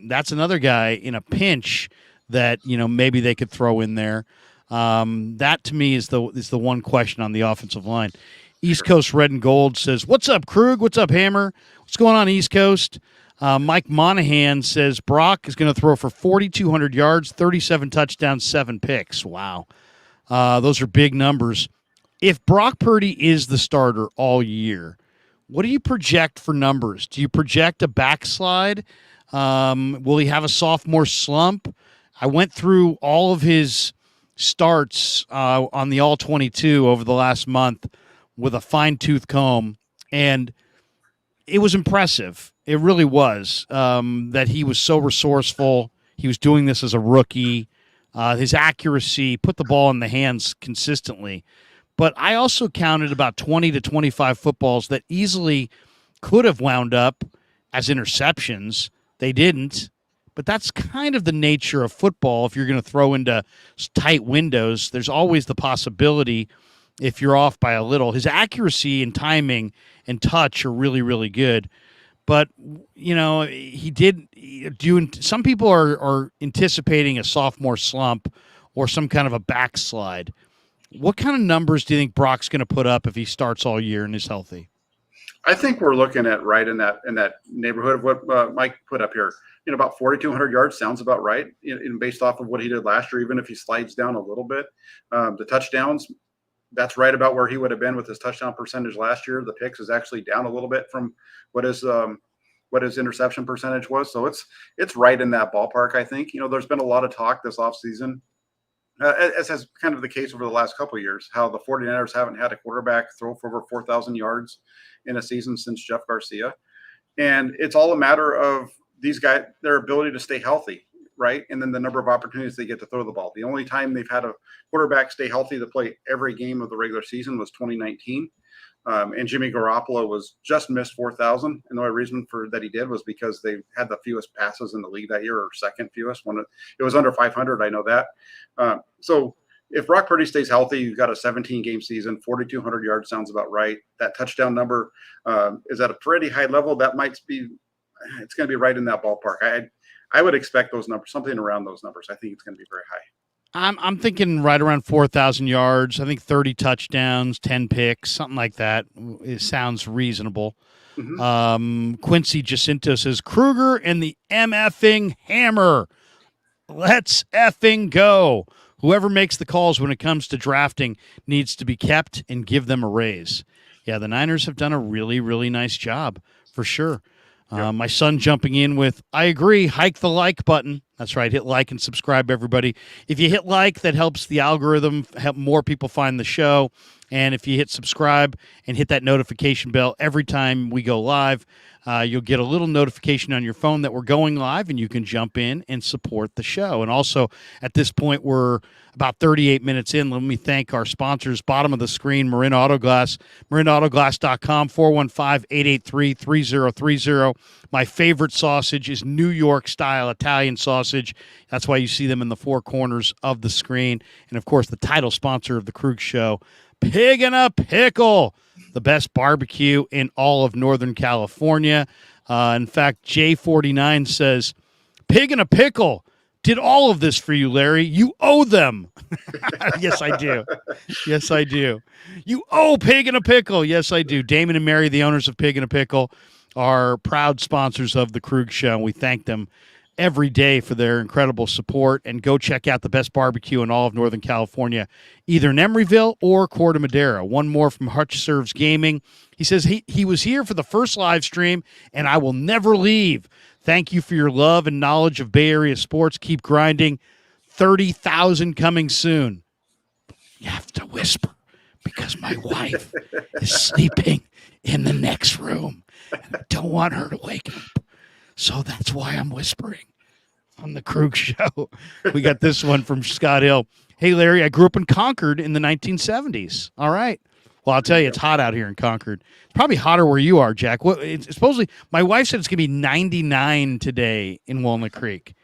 that's another guy in a pinch that maybe they could throw in there. That to me is the one question on the offensive line. East Coast Red and Gold says, "What's up, Krug? What's up, Hammer? What's going on, East Coast?" Mike Monahan says Brock is going to throw for 4,200 yards, 37 touchdowns, 7 picks. Wow, those are big numbers. If Brock Purdy is the starter all year, what do you project for numbers? Do you project a backslide? Will he have a sophomore slump? I went through all of his starts on the All-22 over the last month with a fine-tooth comb, and it was impressive. It really was, that he was so resourceful. He was doing this as a rookie. His accuracy, put the ball in the hands consistently. But I also counted about 20 to 25 footballs that easily could have wound up as interceptions. They didn't. But that's kind of the nature of football. If you're going to throw into tight windows, there's always the possibility if you're off by a little. His accuracy and timing and touch are really, really good. But, he did do. Some people are anticipating a sophomore slump or some kind of a backslide. What kind of numbers do you think Brock's going to put up if he starts all year and is healthy? I think we're looking at right in that neighborhood of what Mike put up here. About 4,200 yards sounds about right, based off of what he did last year. Even if he slides down a little bit, the touchdowns, that's right about where he would have been with his touchdown percentage last year. The picks is actually down a little bit from what his interception percentage was. So it's right in that ballpark. I think there's been a lot of talk this offseason. As has kind of the case over the last couple of years, how the 49ers haven't had a quarterback throw for over 4,000 yards in a season since Jeff Garcia. And it's all a matter of these guys, their ability to stay healthy, right? And then the number of opportunities they get to throw the ball. The only time they've had a quarterback stay healthy to play every game of the regular season was 2019. And Jimmy Garoppolo was just missed 4,000. And the only reason for that he did was because they had the fewest passes in the league that year, or second fewest. It was under 500. I know that. So if Brock Purdy stays healthy, you've got a 17-game season, 4,200 yards sounds about right. That touchdown number is at a pretty high level. That might be, it's going to be right in that ballpark. I would expect those numbers, something around those numbers. I think it's going to be very high. I'm thinking right around 4,000 yards. I think 30 touchdowns, 10 picks, something like that. It sounds reasonable. Mm-hmm. Quincy Jacinto says, Krueger and the MFing hammer. Let's effing go. Whoever makes the calls when it comes to drafting needs to be kept and give them a raise. Yeah, the Niners have done a really, really nice job, for sure. Yep. My son jumping in with, I agree, hike the like button. That's right, hit like and subscribe, everybody. If you hit like, that helps the algorithm, help more people find the show. And if you hit subscribe and hit that notification bell every time we go live, you'll get a little notification on your phone that we're going live, and you can jump in and support the show. And also, at this point, we're about 38 minutes in. Let me thank our sponsors. Bottom of the screen, Marin Autoglass, marinautoglass.com, 415-883-3030. My favorite sausage is New York-style Italian sausage. That's why you see them in the four corners of the screen. And, of course, the title sponsor of the Krueg Show, Pig in a Pickle, the best barbecue in all of Northern California. In fact, J49 says, Pig in a Pickle did all of this for you, Larry. You owe them. Yes, I do. Yes, I do. You owe Pig in a Pickle. Yes, I do. Damon and Mary, the owners of Pig in a Pickle, are proud sponsors of the Krueg Show, and we thank them every day for their incredible support. And go check out the best barbecue in all of Northern California, either in Emeryville or Corte Madera. One more from Hutch Serves Gaming. He says he was here for the first live stream, and I will never leave. Thank you for your love and knowledge of Bay Area sports. Keep grinding. 30,000 coming soon. You have to whisper because my wife is sleeping in the next room, and I don't want her to wake up. So that's why I'm whispering. on the Krug show. We got this one from Scott Hill. Hey, Larry, I grew up in Concord in the 1970s. All right. Well, I'll tell you, it's hot out here in Concord. It's probably hotter where you are, Jack. It's supposedly, my wife said it's going to be 99 today in Walnut Creek.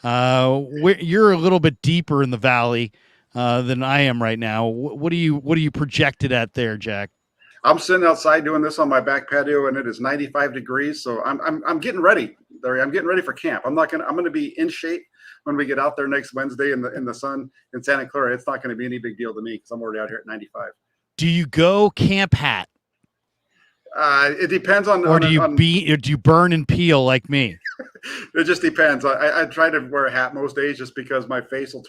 You're a little bit deeper in the valley than I am right now. What do you projected at there, Jack? I'm sitting outside doing this on my back patio, and it is 95 degrees. So I'm getting ready, Larry. I'm getting ready for camp. I'm going to be in shape when we get out there next Wednesday in the sun in Santa Clara. It's not going to be any big deal to me because I'm already out here at 95. Do you go camp hat? It depends on. Or do you burn and peel like me? It just depends. I try to wear a hat most days just because my face will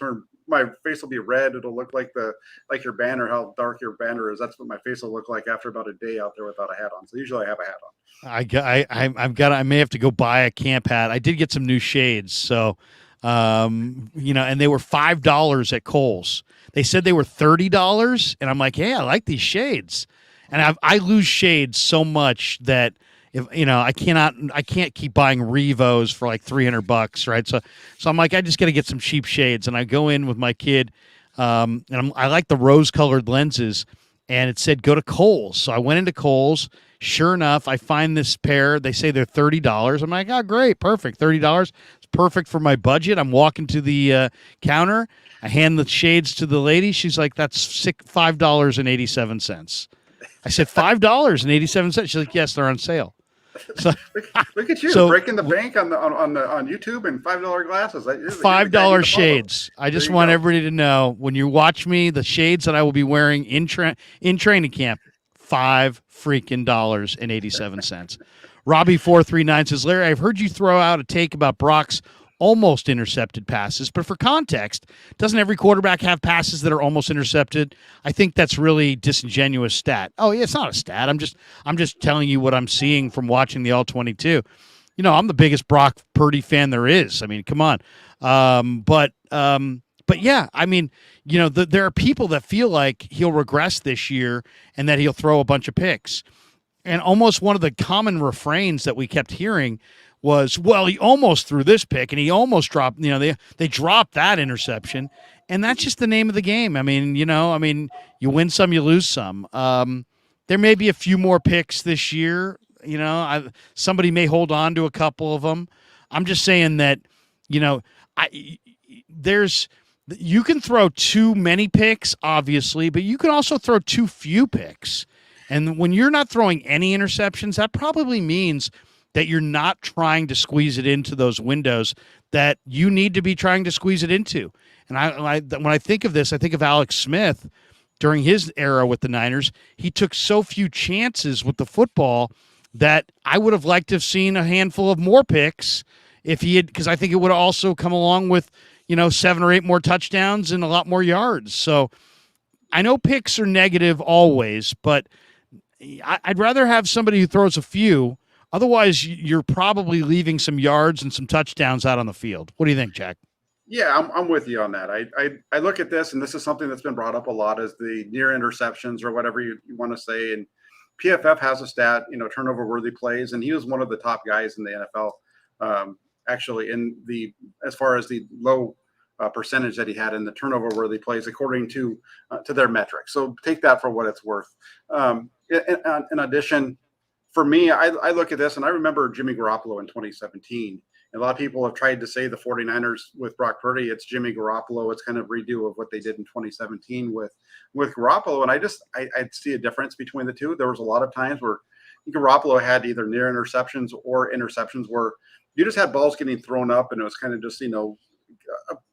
be red. It'll look like your banner, how dark your banner is. That's what my face will look like after about a day out there without a hat on. So usually I have a hat on. I may have to go buy a camp hat. I did get some new shades, so and they were $5 at Kohl's. They said they were $30, and I'm like, hey, I like these shades. And I lose shades so much that if I can't keep buying Revos for like $300, right? So I'm like, I just got to get some cheap shades, and I go in with my kid, and I like the rose-colored lenses, and it said go to Kohl's. So I went into Kohl's. Sure enough, I find this pair. They say they're $30. I'm like, oh, great, perfect, $30. It's perfect for my budget. I'm walking to the counter. I hand the shades to the lady. She's like, that's $5.87. I said $5.87. She's like, yes, they're on sale. So look at you breaking the bank on YouTube and $5 glasses. $5 shades. I just want everybody to know when you watch me, the shades that I will be wearing in training camp, $5.87. Robbie439 says, Larry, I've heard you throw out a take about Brock's almost intercepted passes, but for context, doesn't every quarterback have passes that are almost intercepted? I think that's really disingenuous stat. Oh yeah, it's not a stat. I'm just telling you what I'm seeing from watching the All-22. I'm the biggest Brock Purdy fan there is. I mean, come on. But yeah, I mean, there are people that feel like he'll regress this year and that he'll throw a bunch of picks. And almost one of the common refrains that we kept hearing was, well, he almost threw this pick and he almost dropped, they dropped that interception. And that's just the name of the game. I mean, you win some, you lose some. There may be a few more picks this year. Somebody may hold on to a couple of them. I'm just saying that, you can throw too many picks, obviously, but you can also throw too few picks. And when you're not throwing any interceptions, that probably means that you're not trying to squeeze it into those windows that you need to be trying to squeeze it into. And when I think of this, I think of Alex Smith during his era with the Niners. He took so few chances with the football that I would have liked to have seen a handful of more picks if he had, because I think it would have also come along with, 7 or 8 more touchdowns and a lot more yards. So I know picks are negative always, but I'd rather have somebody who throws a few. Otherwise, you're probably leaving some yards and some touchdowns out on the field. What do you think, Jack? Yeah, I'm with you on that. I look at this, and this is something that's been brought up a lot as the near interceptions or whatever you want to say. And PFF has a stat, turnover worthy plays, and he was one of the top guys in the NFL, actually, as far as the low percentage that he had in the turnover worthy plays, according to their metrics. So take that for what it's worth. In addition, for me, I look at this, and I remember Jimmy Garoppolo in 2017. And a lot of people have tried to say the 49ers with Brock Purdy, it's Jimmy Garoppolo. It's kind of redo of what they did in 2017 with Garoppolo. And I see a difference between the two. There was a lot of times where Garoppolo had either near interceptions or interceptions where you just had balls getting thrown up, and it was kind of just, a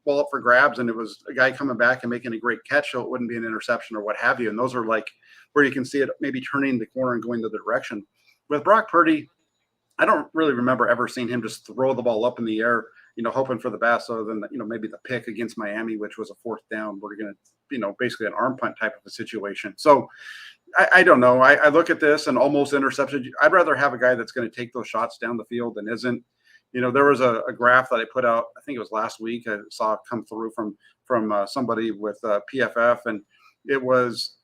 ball up for grabs, and it was a guy coming back and making a great catch, so it wouldn't be an interception or what have you. And those are like where you can see it maybe turning the corner and going the other direction. With Brock Purdy, I don't really remember ever seeing him just throw the ball up in the air, hoping for the best, other than, maybe the pick against Miami, which was a 4th down. We're going to, basically an arm punt type of a situation. So I don't know. I look at this and almost interception. I'd rather have a guy that's going to take those shots down the field than isn't. There was a graph that I put out, I think it was last week. I saw it come through from somebody with PFF, and it was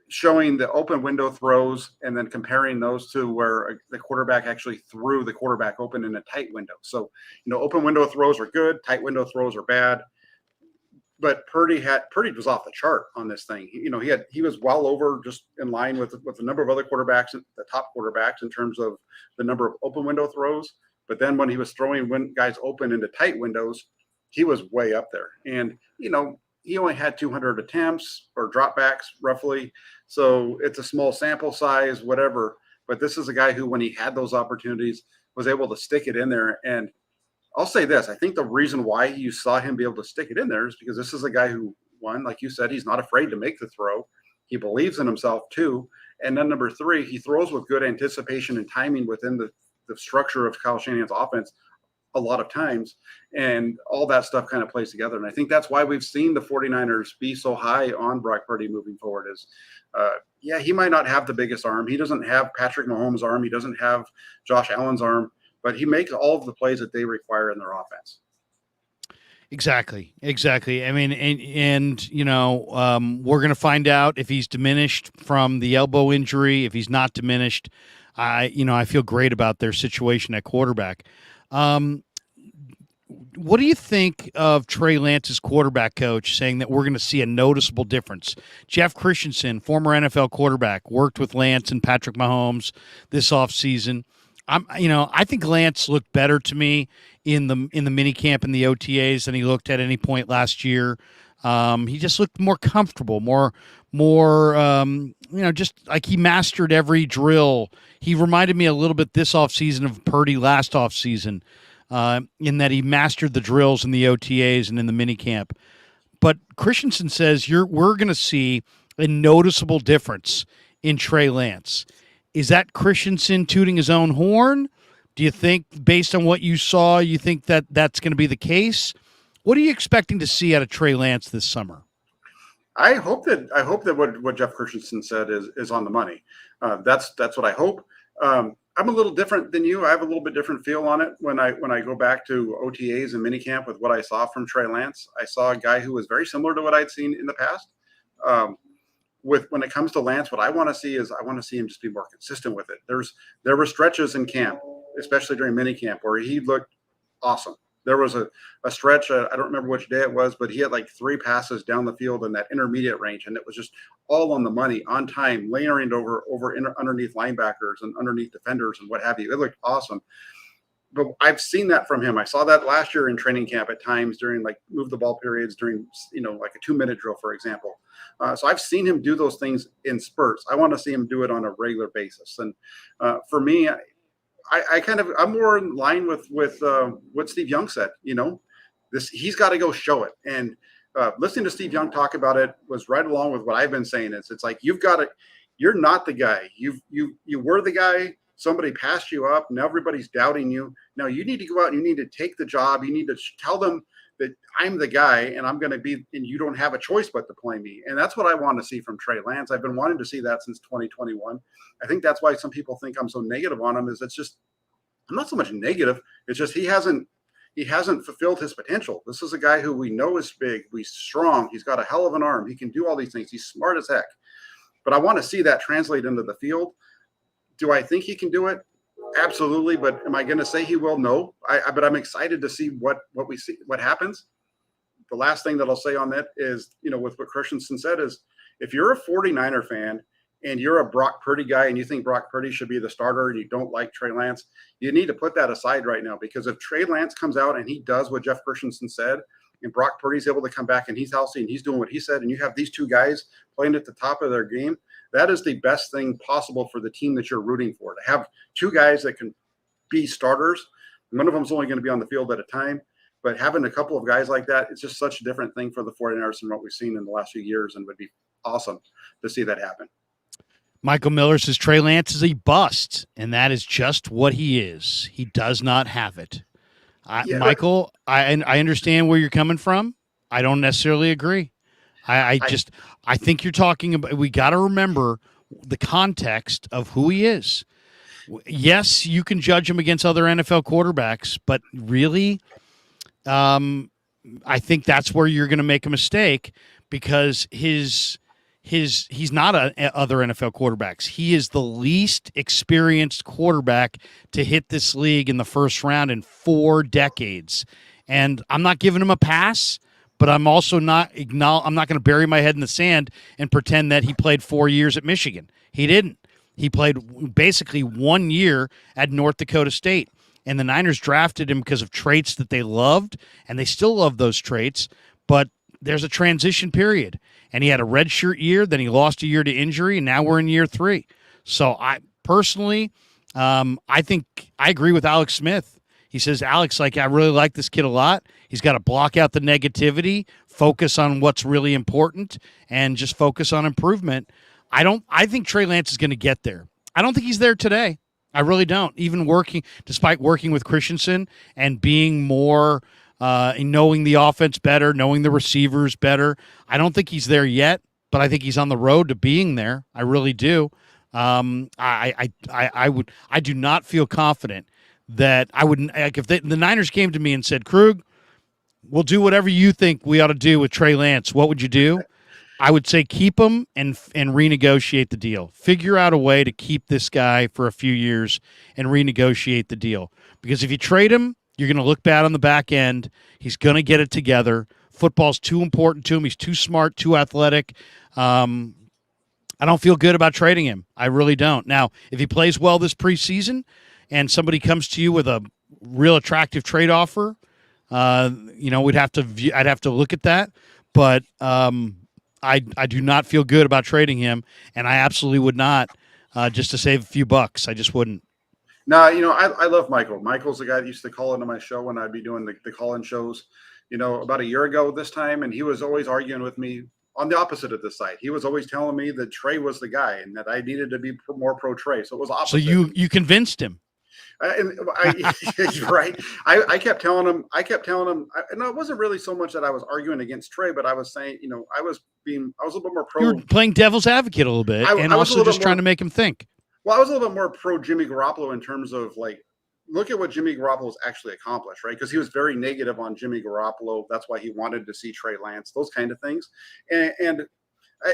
showing the open window throws and then comparing those to where the quarterback actually threw the quarterback open in a tight window. So, open window throws are good, tight window throws are bad. But Purdy was off the chart on this thing. He was well over, just in line with a number of other quarterbacks, the top quarterbacks, in terms of the number of open window throws. But then when he was throwing guys open into tight windows, he was way up there. And he only had 200 attempts or dropbacks roughly, so it's a small sample size, whatever. But this is a guy who, when he had those opportunities, was able to stick it in there. And I'll say this: I think the reason why you saw him be able to stick it in there is because this is a guy who, one, like you said, he's not afraid to make the throw. He believes in himself too. And then number three, he throws with good anticipation and timing within the structure of Kyle Shanahan's offense a lot of times. And all that stuff kind of plays together. And I think that's why we've seen the 49ers be so high on Brock Purdy moving forward is, he might not have the biggest arm. He doesn't have Patrick Mahomes' arm. He doesn't have Josh Allen's arm. But he makes all of the plays that they require in their offense. Exactly. I mean, we're going to find out if he's diminished from the elbow injury. If he's not diminished, I feel great about their situation at quarterback. What do you think of Trey Lance's quarterback coach saying that we're going to see a noticeable difference? Jeff Christensen, former NFL quarterback, worked with Lance and Patrick Mahomes this offseason. I think Lance looked better to me in the mini camp and the OTAs than he looked at any point last year. He just looked more comfortable, more just like he mastered every drill. He reminded me a little bit this offseason of Purdy last offseason, in that he mastered the drills in the OTAs and in the mini camp. But Christensen says we're going to see a noticeable difference in Trey Lance. Is that Christensen tooting his own horn? Do you think, based on what you saw, you think that that's going to be the case? What are you expecting to see out of Trey Lance this summer? I hope that what Jeff Christensen said is on the money. That's what I hope. I'm a little different than you. I have a little bit different feel on it when I go back to OTAs and minicamp with what I saw from Trey Lance. I saw a guy who was very similar to what I'd seen in the past. When it comes to Lance, what I want to see is him just be more consistent with it. There were stretches in camp, especially during minicamp, where he looked awesome. There was a stretch, I don't remember which day it was, but he had like 3 passes down the field in that intermediate range, and it was just all on the money, on time, layering underneath linebackers and underneath defenders and what have you. It looked awesome. But I've seen that from him. I saw that last year in training camp at times during like move the ball periods, during like a 2-minute drill, for example. So I've seen him do those things in spurts. I want to see him do it on a regular basis. And for me, I'm more in line with what Steve Young said. He's got to go show it. And listening to Steve Young talk about it was right along with what I've been saying. It's like you're not the guy. You were the guy. Somebody passed you up. Now everybody's doubting you. Now you need to go out and you need to take the job. You need to tell them that I'm the guy and I'm going to be, and you don't have a choice but to play me. And that's what I want to see from Trey Lance. I've been wanting to see that since 2021. I think that's why some people think I'm so negative on him. I'm not so much negative. It's just he hasn't fulfilled his potential. This is a guy who we know is big. He's strong. He's got a hell of an arm. He can do all these things. He's smart as heck. But I want to see that translate into the field. Do I think he can do it? Absolutely. But am I going to say he will? No. But I'm excited to see what we see, what happens. The last thing that I'll say on that is, with what Christensen said is, if you're a 49er fan and you're a Brock Purdy guy and you think Brock Purdy should be the starter and you don't like Trey Lance, you need to put that aside right now, because if Trey Lance comes out and he does what Jeff Christensen said, and Brock Purdy's able to come back and he's healthy and he's doing what he said, and you have these two guys playing at the top of their game, that is the best thing possible for the team that you're rooting for. To have two guys that can be starters, one of them's only going to be on the field at a time, but having a couple of guys like that, it's just such a different thing for the 49ers than what we've seen in the last few years, and would be awesome to see that happen. Michael Miller says Trey Lance is a bust, and that is just what he is. He does not have it. Michael, I understand where you're coming from. I don't necessarily agree. I think you're talking about, we got to remember the context of who he is. Yes, you can judge him against other NFL quarterbacks, but really, I think that's where you're going to make a mistake, because his he's not other NFL quarterbacks. He is the least experienced quarterback to hit this league in the first round in 4 decades. And I'm not giving him a pass, but I'm also not I'm not going to bury my head in the sand and pretend that he played 4 years at Michigan. He didn't. He played basically 1 year at North Dakota State. And the Niners drafted him because of traits that they loved, and they still love those traits, but there's a transition period. And he had a redshirt year, then he lost a year to injury, and now we're in year 3. So I personally, I think I agree with Alex Smith. He says, Alex, I really like this kid a lot. He's got to block out the negativity, focus on what's really important, and just focus on improvement. I think Trey Lance is going to get there. I don't think he's there today. I really don't. Even despite working with Christensen and being more knowing the offense better, knowing the receivers better, I don't think he's there yet, but I think he's on the road to being there. I really do. I do not feel confident that I wouldn't, like, if the Niners came to me and said, Krug, we'll do whatever you think we ought to do with Trey Lance, what would you do? I would say keep him and renegotiate the deal. Figure out a way to keep this guy for a few years and renegotiate the deal. Because if you trade him, you're going to look bad on the back end. He's going to get it together. Football's too important to him. He's too smart, too athletic. I don't feel good about trading him. I really don't. Now, if he plays well this preseason and somebody comes to you with a real attractive trade offer, I'd have to look at that. But I do not feel good about trading him, and I absolutely would not just to save a few bucks. I just wouldn't. No, I love Michael. Michael's the guy that used to call into my show when I'd be doing the call-in shows, about a year ago this time, and he was always arguing with me on the opposite of this side. He was always telling me that Trey was the guy and that I needed to be more pro Trey. So it was opposite. So you convinced him. Right. I kept telling him, and it wasn't really so much that I was arguing against Trey, but I was saying, I was a little bit more pro. You were playing devil's advocate a little bit, and also just trying to make him think. Well, I was a little bit more pro Jimmy Garoppolo in terms of, like, look at what Jimmy Garoppolo's actually accomplished, right? Because he was very negative on Jimmy Garoppolo. That's why he wanted to see Trey Lance, those kind of things. And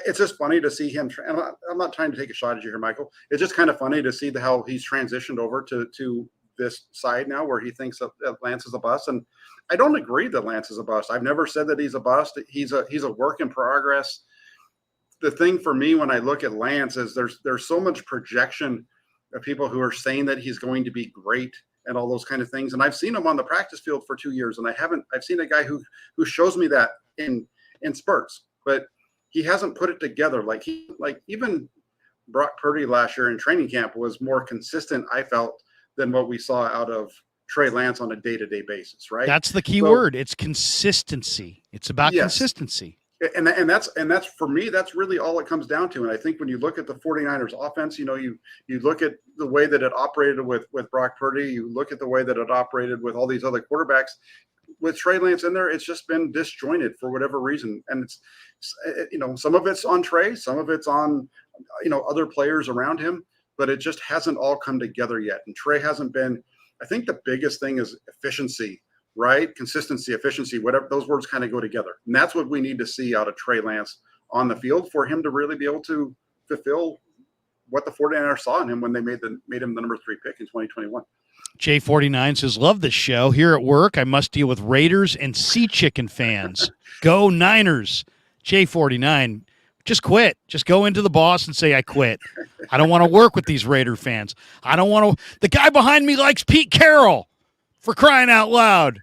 it's just funny to see him. And I'm not trying to take a shot at you here, Michael. It's just kind of funny to see how he's transitioned over to this side now, where he thinks that Lance is a bust. And I don't agree that Lance is a bust. I've never said that he's a bust. He's a work in progress. The thing for me when I look at Lance is there's so much projection of people who are saying that he's going to be great and all those kind of things. And I've seen him on the practice field for 2 years, and I've seen a guy who shows me that in spurts, but he hasn't put it together. Like even Brock Purdy last year in training camp was more consistent, I felt, than what we saw out of Trey Lance on a day-to-day basis, right? That's the key word. It's consistency. It's about consistency. And that's for me, that's really all it comes down to. And I think when you look at the 49ers offense, you look at the way that it operated with Brock Purdy, you look at the way that it operated with all these other quarterbacks. With Trey Lance in there, it's just been disjointed for whatever reason. And it's, some of it's on Trey, some of it's on, other players around him, but it just hasn't all come together yet. And Trey hasn't been, I think the biggest thing is efficiency, right? Consistency, efficiency, whatever, those words kind of go together. And that's what we need to see out of Trey Lance on the field for him to really be able to fulfill what the 49ers saw in him when they made him the number 3 pick in 2021. J49 says, love this show. Here at work, I must deal with Raiders and Sea Chicken fans. Go Niners. J49, just quit. Just go into the boss and say, I quit. I don't want to work with these Raider fans. I don't want to. The guy behind me likes Pete Carroll, for crying out loud.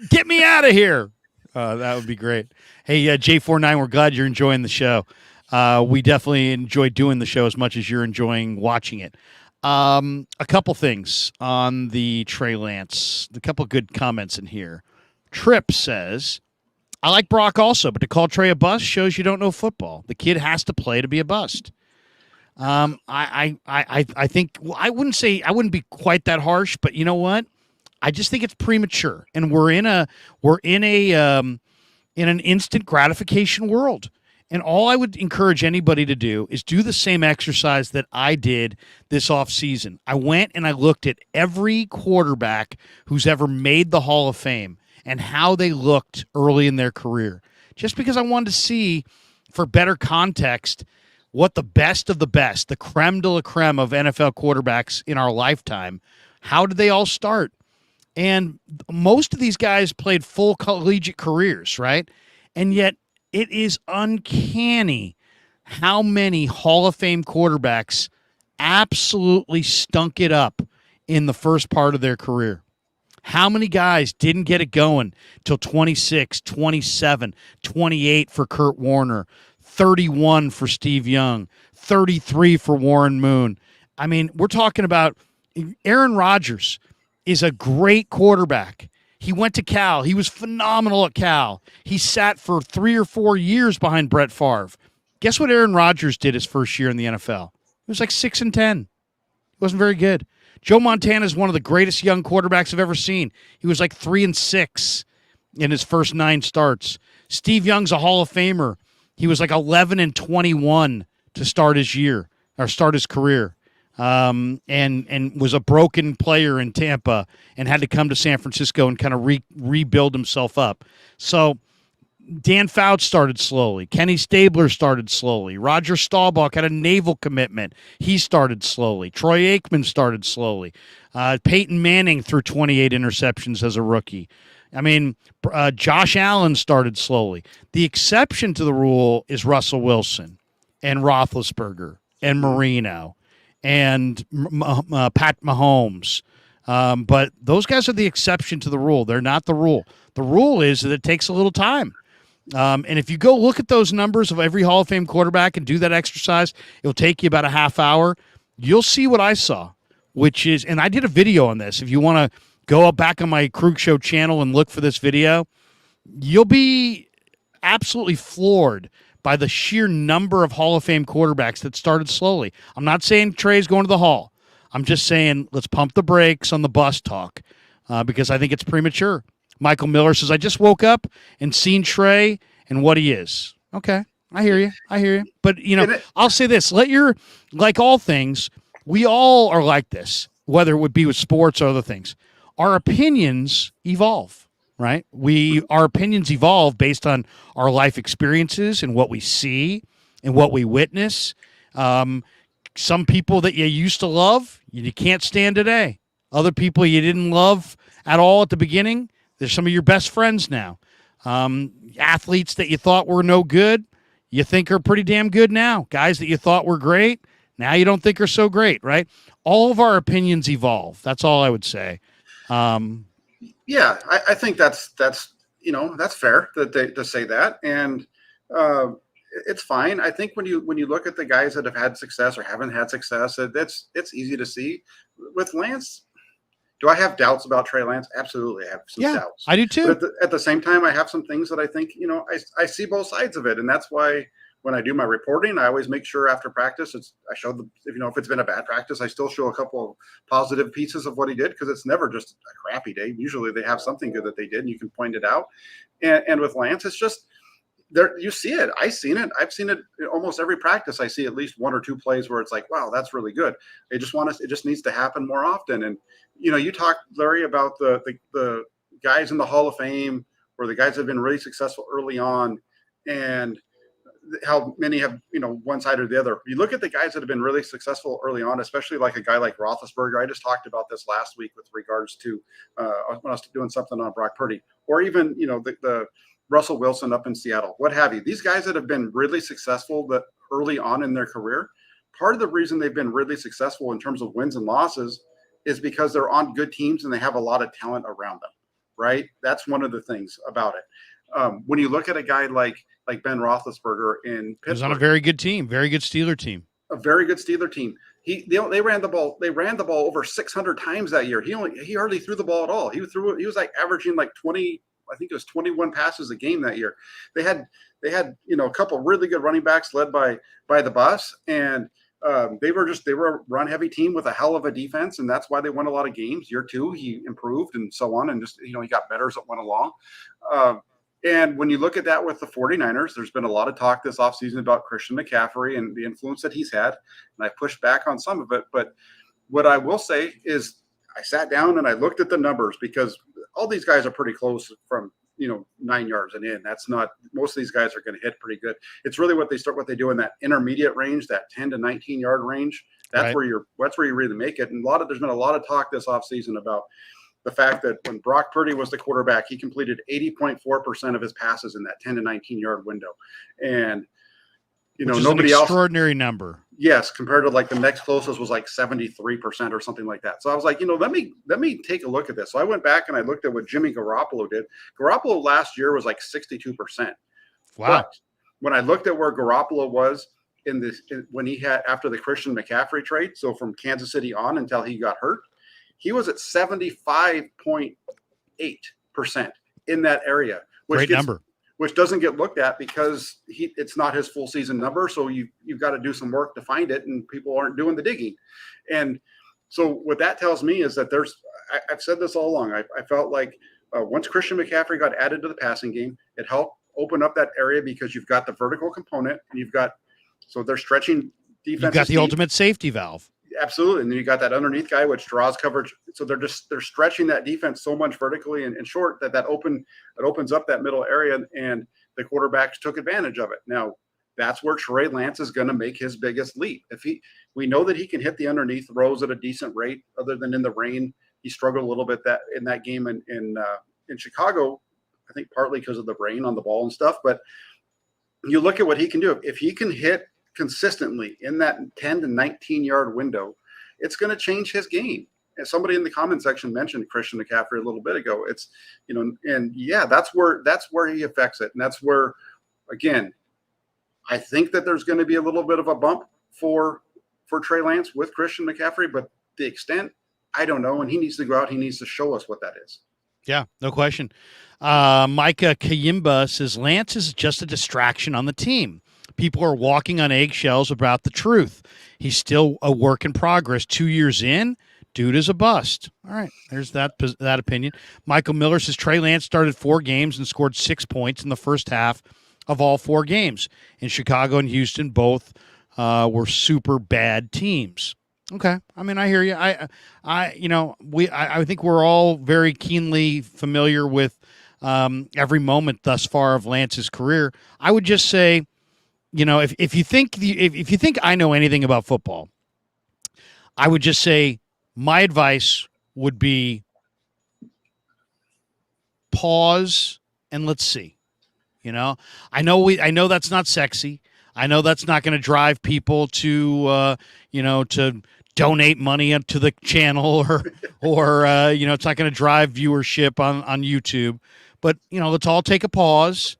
Get me out of here. That would be great. Hey, J49, we're glad you're enjoying the show. We definitely enjoy doing the show as much as you're enjoying watching it. A couple things on the Trey Lance. A couple good comments in here. Tripp says, I like Brock also, but to call Trey a bust shows you don't know football. The kid has to play to be a bust. I think, well, I wouldn't be quite that harsh, but you know what? I just think it's premature, and we're in an instant gratification world. And all I would encourage anybody to do is do the same exercise that I did this offseason. I went and I looked at every quarterback who's ever made the Hall of Fame and how they looked early in their career. Just because I wanted to see for better context, what the best of the best, the creme de la creme of NFL quarterbacks in our lifetime, how did they all start? And most of these guys played full collegiate careers, right? And yet it is uncanny how many Hall of Fame quarterbacks absolutely stunk it up in the first part of their career. How many guys didn't get it going till 26, 27, 28 for Kurt Warner, 31 for Steve Young, 33 for Warren Moon? I mean, we're talking about Aaron Rodgers is a great quarterback. He went to Cal. He was phenomenal at Cal. He sat for 3 or 4 years behind Brett Favre. Guess what Aaron Rodgers did his first year in the NFL? It was like 6-10. It wasn't very good. Joe Montana is one of the greatest young quarterbacks I've ever seen. He was like 3-6 in his first 9 starts. Steve Young's a Hall of Famer. He was like 11-21 to start his year or start his career. And was a broken player in Tampa and had to come to San Francisco and kind of rebuild himself up. So Dan Fouts started slowly. Kenny Stabler started slowly. Roger Staubach had a naval commitment. He started slowly. Troy Aikman started slowly. Peyton Manning threw 28 interceptions as a rookie. I mean, Josh Allen started slowly. The exception to the rule is Russell Wilson and Roethlisberger and Marino and Pat Mahomes. But those guys are the exception to the rule. They're not the rule. The rule is that it takes a little time. And if you go look at those numbers of every Hall of Fame quarterback and do that exercise, it'll take you about a half hour. You'll see what I saw, which is, and I did a video on this. If you want to go back on my Krueg Show channel and look for this video, you'll be absolutely floored by the sheer number of Hall of Fame quarterbacks that started slowly. I'm not saying Trey's going to the Hall. I'm just saying let's pump the brakes on the bus talk because I think it's premature. Michael Miller says, I just woke up and seen Trey and what he is. Okay, I hear you. But, I'll say this. Like all things, we all are like this, whether it would be with sports or other things. Our opinions evolve, right? Our opinions evolve based on our life experiences and what we see and what we witness. Some people that you used to love, you can't stand today. Other people you didn't love at all at the beginning, they're some of your best friends now. Athletes that you thought were no good, you think are pretty damn good now. Guys that you thought were great, now you don't think are so great, right? All of our opinions evolve. That's all I would say. Yeah, I think that's fair to say that, and it's fine. I think when you look at the guys that have had success or haven't had success, it's easy to see. With Lance, do I have doubts about Trey Lance? Absolutely, I have some doubts. I do too. But at the same time, I have some things that I think I see both sides of it, and that's why when I do my reporting, I always make sure after practice I show if it's been a bad practice, I still show a couple of positive pieces of what he did because it's never just a crappy day. Usually they have something good that they did, and you can point it out. And with Lance, it's just there. You see it. I've seen it. I've seen it almost every practice. I see at least 1 or 2 plays where it's like, wow, that's really good. It just needs to happen more often. And you talked, Larry, about the guys in the Hall of Fame or the guys that have been really successful early on, and how many have one side or the other. You look at the guys that have been really successful early on, especially like a guy like Roethlisberger. I just talked about this last week with regards to when I was doing something on Brock Purdy, or even the Russell Wilson up in Seattle, what have you. These guys that have been really successful that early on in their career, part of the reason they've been really successful in terms of wins and losses is because they're on good teams and they have a lot of talent around them, right? That's one of the things about it. When you look at a guy like Ben Roethlisberger in Pittsburgh, he was on a very good team, very good Steeler team. A very good Steeler team. They ran the ball. They ran the ball over 600 times that year. He hardly threw the ball at all. He was like averaging like 20. I think it was 21 passes a game that year. They had a couple really good running backs led by the bus, and they were a run heavy team with a hell of a defense, and that's why they won a lot of games. Year 2, he improved and so on, and just he got better as it went along. And when you look at that with the 49ers, there's been a lot of talk this offseason about Christian McCaffrey and the influence that he's had, and I pushed back on some of it. But what I will say is I sat down and I looked at the numbers because all these guys are pretty close from 9 yards and in. That's not, most of these guys are going to hit pretty good. It's really what they do in that intermediate range, that 10 to 19 yard range. That's Right. where you really make it. And there's been a lot of talk this offseason about the fact that when Brock Purdy was the quarterback, he completed 80.4% of his passes in that 10 to 19 yard window. And, Which is nobody an else. Extraordinary number. Yes, compared to like the next closest was like 73% or something like that. So I was like, let me take a look at this. So I went back and I looked at what Jimmy Garoppolo did. Garoppolo last year was like 62%. Wow. But when I looked at where Garoppolo was when he had after the Christian McCaffrey trade, so from Kansas City on until he got hurt, he was at 75.8% in that area. Great number. Which doesn't get looked at because it's not his full season number. So you've got to do some work to find it, and people aren't doing the digging. And so what that tells me is that I've said this all along. I felt like once Christian McCaffrey got added to the passing game, it helped open up that area because you've got the vertical component and so they're stretching defense. You've got the ultimate safety valve. Absolutely. And then you got that underneath guy, which draws coverage. So they're stretching that defense so much vertically and short that opens up that middle area, and the quarterbacks took advantage of it. Now that's where Trey Lance is going to make his biggest leap. We know that he can hit the underneath throws at a decent rate, other than in the rain. He struggled a little bit in that game in Chicago, I think partly because of the rain on the ball and stuff. But you look at what he can do. If he can hit consistently in that 10 to 19 yard window, it's going to change his game. And somebody in the comment section mentioned Christian McCaffrey a little bit ago. It's, and yeah, that's where he affects it. And that's where, again, I think that there's going to be a little bit of a bump for Trey Lance with Christian McCaffrey, but the extent, I don't know. And he needs to go out. He needs to show us what that is. Yeah, no question. Micah Kayimba says Lance is just a distraction on the team. People are walking on eggshells about the truth. He's still a work in progress. 2 years in, dude is a bust. All right, there's that opinion. Michael Miller says Trey Lance started 4 games and scored 6 points in the first half of all 4 games. In Chicago and Houston, both were super bad teams. Okay, I mean, I hear you. I think we're all very keenly familiar with every moment thus far of Lance's career. I would just say, if you think I know anything about football, I would just say my advice would be pause and let's see. I know that's not sexy. I know that's not going to drive people to to donate money to the channel or it's not going to drive viewership on YouTube. But let's all take a pause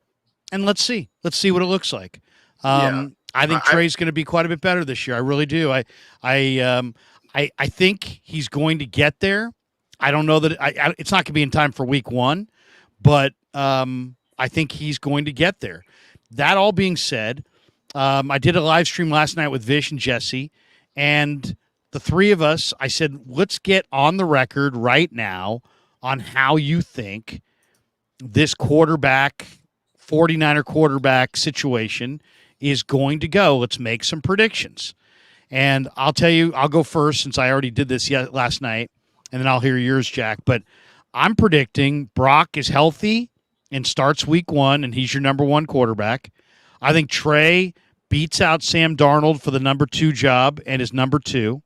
and let's see what it looks like. I think Trey's going to be quite a bit better this year. I really do. I think he's going to get there. I don't know that it's not going to be in time for week 1, but I think he's going to get there. That all being said, I did a live stream last night with Vish and Jesse, and the 3 of us, I said, let's get on the record right now on how you think this 49er quarterback situation is going to go. Let's make some predictions. And I'll tell you, I'll go first since I already did this last night, and then I'll hear yours, Jack. But I'm predicting Brock is healthy and starts week 1, and he's your number 1 quarterback. I think Trey beats out Sam Darnold for the number 2 job and is number 2.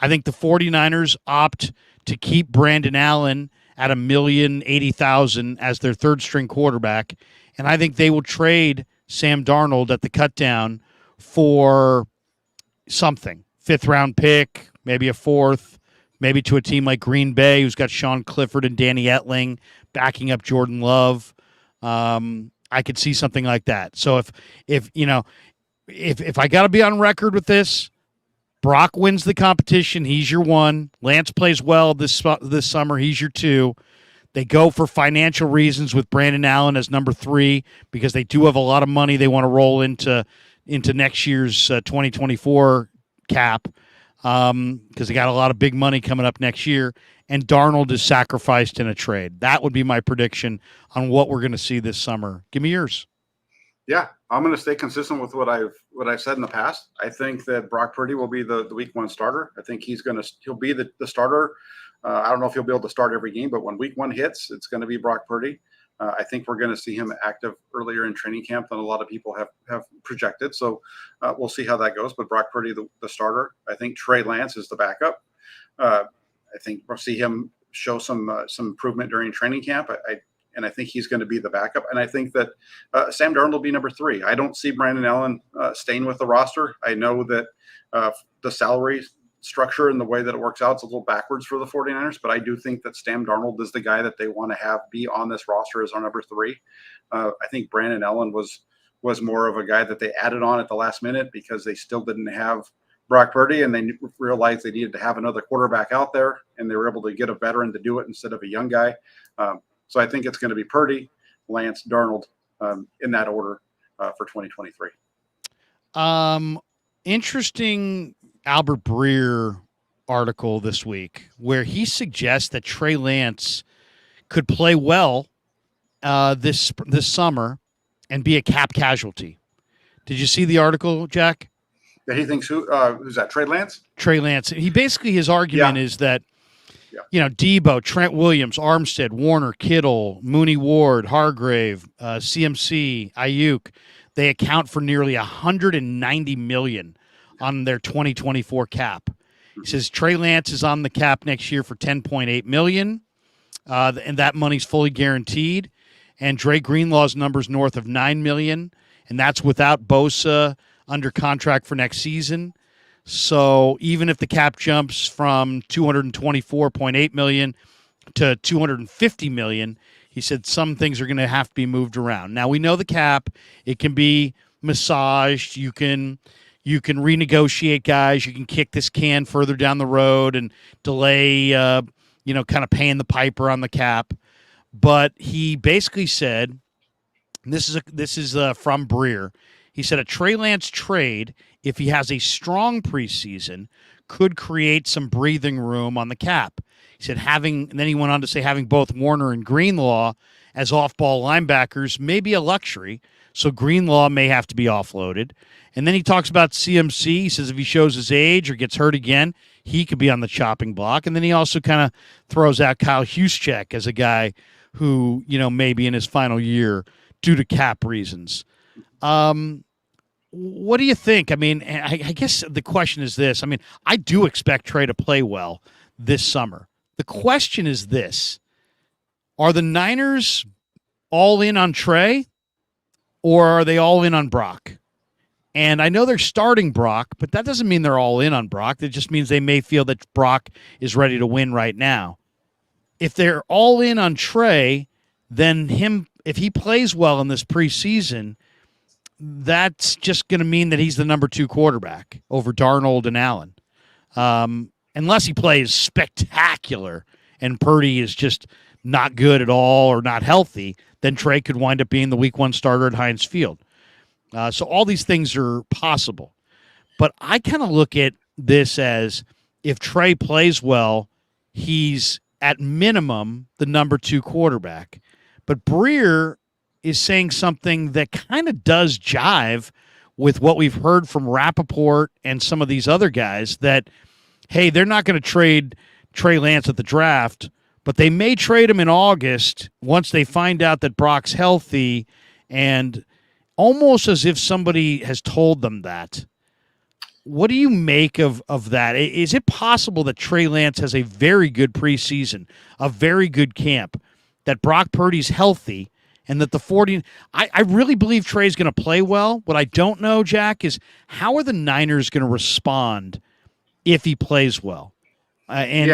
I think the 49ers opt to keep Brandon Allen at $1,080,000 as their 3rd string quarterback, and I think they will trade Sam Darnold at the cutdown for something, 5th round pick, maybe a 4th, maybe to a team like Green Bay who's got Sean Clifford and Danny Etling backing up Jordan Love. I could see something like that. So if I got to be on record with this, Brock wins the competition. He's your 1. Lance plays well this summer. He's your 2. They go for financial reasons with Brandon Allen as number 3 because they do have a lot of money they want to roll into next year's 2024 cap because they got a lot of big money coming up next year. And Darnold is sacrificed in a trade. That would be my prediction on what we're going to see this summer. Give me yours. Yeah, I'm going to stay consistent with what I've said in the past. I think that Brock Purdy will be the week 1 starter. I think he'll be the starter. I don't know if he'll be able to start every game, but when week 1 hits, it's going to be Brock Purdy. I think we're going to see him active earlier in training camp than a lot of people have projected. So we'll see how that goes. But Brock Purdy, the starter. I think Trey Lance is the backup. I think we'll see him show some improvement during training camp. I think he's going to be the backup. And I think that Sam Darnold will be number 3. I don't see Brandon Allen staying with the roster. I know that the salary structure and the way that it works out, it's a little backwards for the 49ers, but I do think that Sam Darnold is the guy that they want to have be on this roster as our number 3. I think Brandon Allen was more of a guy that they added on at the last minute because they still didn't have Brock Purdy, and they realized they needed to have another quarterback out there, and they were able to get a veteran to do it instead of a young guy. So I think it's going to be Purdy, Lance, Darnold in that order for 2023. Interesting Albert Breer article this week where he suggests that Trey Lance could play well this summer and be a cap casualty. Did you see the article, Jack? That he thinks who's that? Trey Lance? Trey Lance. He basically, his argument is that, Debo, Trent Williams, Armstead, Warner, Kittle, Mooney Ward, Hargrave, CMC, Ayuk, they account for nearly $190 million on their 2024 cap. He says Trey Lance is on the cap next year for $10.8 million, and that money's fully guaranteed. And Dre Greenlaw's number's north of $9 million, and that's without Bosa under contract for next season. So even if the cap jumps from $224.8 million to $250 million, he said some things are going to have to be moved around. Now, we know the cap. It can be massaged. You can renegotiate guys. You can kick this can further down the road and delay, kind of paying the piper on the cap. But he basically said, and this is from Breer, he said a Trey Lance trade, if he has a strong preseason, could create some breathing room on the cap. He said and then he went on to say having both Warner and Greenlaw as off-ball linebackers may be a luxury, so Greenlaw may have to be offloaded. And then he talks about CMC. He says if he shows his age or gets hurt again, he could be on the chopping block. And then he also kind of throws out Kyle Juszczyk as a guy who, may be in his final year due to cap reasons. What do you think? I mean, I guess the question is this. I mean, I do expect Trey to play well this summer. The question is this. Are the Niners all in on Trey, or are they all in on Brock? And I know they're starting Brock, but that doesn't mean they're all in on Brock. That just means they may feel that Brock is ready to win right now. If they're all in on Trey, then if he plays well in this preseason, that's just going to mean that he's the number 2 quarterback over Darnold and Allen. Unless he plays spectacular and Purdy is just not good at all or not healthy, then Trey could wind up being the week 1 starter at Heinz Field. So all these things are possible. But I kind of look at this as if Trey plays well, he's at minimum the number 2 quarterback. But Breer is saying something that kind of does jive with what we've heard from Rappaport and some of these other guys that, hey, they're not going to trade Trey Lance at the draft, but they may trade him in August once they find out that Brock's healthy, and almost as if somebody has told them that. What do you make of that? Is it possible that Trey Lance has a very good preseason, a very good camp, that Brock Purdy's healthy, and that the 40 – I really believe Trey's going to play well. What I don't know, Jack, is how are the Niners going to respond if he plays well? And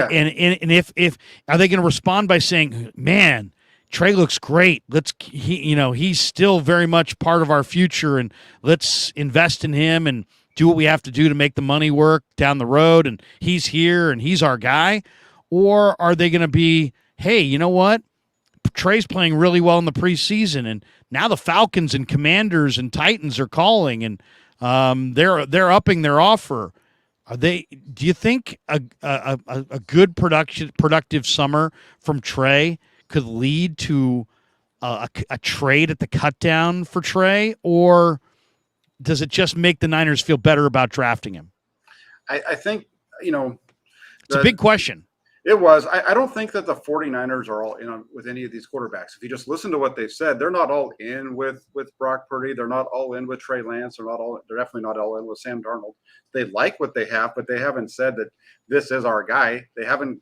if are they going to respond by saying, man, Trey looks great. He's still very much part of our future, and let's invest in him and do what we have to do to make the money work down the road, and he's here and he's our guy? Or are they going to be, hey, you know what? Trey's playing really well in the preseason, and now the Falcons and Commanders and Titans are calling, and they're upping their offer. Do you think a good productive summer from Trey could lead to a trade at the cut down for Trey, or does it just make the Niners feel better about drafting him? I think it's a big question. It was. I don't think that the 49ers are all in on, with any of these quarterbacks. If you just listen to what they've said, they're not all in with Brock Purdy. They're not all in with Trey Lance. They're definitely not all in with Sam Darnold. They like what they have, but they haven't said that this is our guy. They haven't,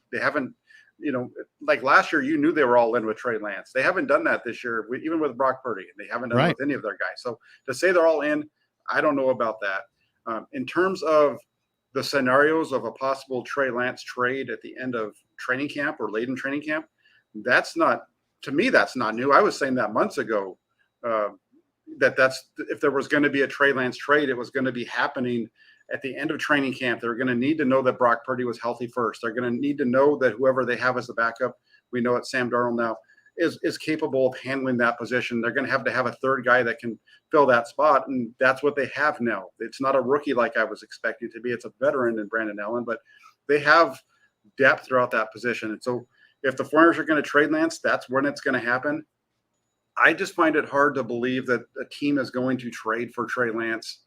like last year, you knew they were all in with Trey Lance. They haven't done that this year, even with Brock Purdy. They haven't done it with any of their guys. So to say they're all in, I don't know about that. In terms of the scenarios of a possible Trey Lance trade at the end of training camp or late in training camp, that's not new. I was saying that months ago, that's if there was going to be a Trey Lance trade, it was going to be happening at the end of training camp. They're going to need to know that Brock Purdy was healthy first. They're going to need to know that whoever they have as the backup, we know it's Sam Darnold now, is capable of handling that position. They're going to have a third guy that can fill that spot, and that's what they have now. It's not a rookie like I was expecting it to be. It's a veteran in Brandon Allen, but they have depth throughout that position. And so if the 49ers are going to trade Lance, that's when it's going to happen. I just find it hard to believe that a team is going to trade for Trey Lance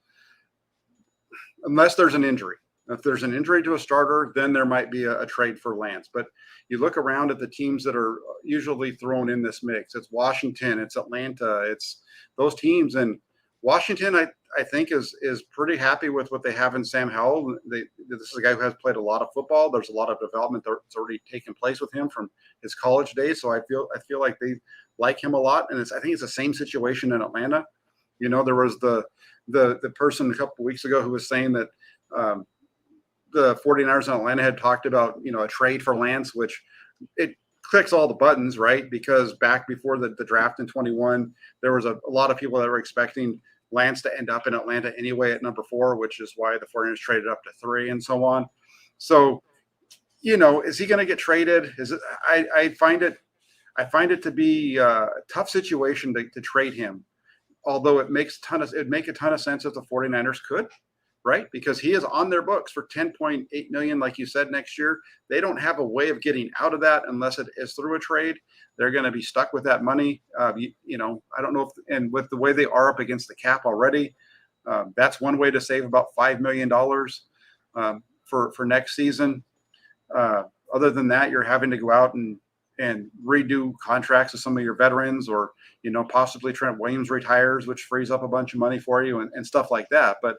unless there's an injury. If there's an injury to a starter, then there might be a trade for Lance. But you look around at the teams that are usually thrown in this mix. It's Washington, it's Atlanta, it's those teams. And Washington, I think, is pretty happy with what they have in Sam Howell. This is a guy who has played a lot of football. There's a lot of development that's already taken place with him from his college days. So I feel like they like him a lot. And I think it's the same situation in Atlanta. There was the person a couple of weeks ago who was saying that the 49ers in Atlanta had talked about, a trade for Lance, which it clicks all the buttons, right? Because back before the draft in 21, there was a lot of people that were expecting Lance to end up in Atlanta anyway at number 4, which is why the 49ers traded up to 3 and so on. So, is he going to get traded? I find it to be a tough situation to trade him. Although it'd make a ton of sense if the 49ers could, right? Because he is on their books for $10.8 million, like you said, next year. They don't have a way of getting out of that unless it is through a trade. They're going to be stuck with that money. I don't know and with the way they are up against the cap already, that's one way to save about $5 million for next season. Other than that, you're having to go out and redo contracts with some of your veterans, or possibly Trent Williams retires, which frees up a bunch of money for you and stuff like that. But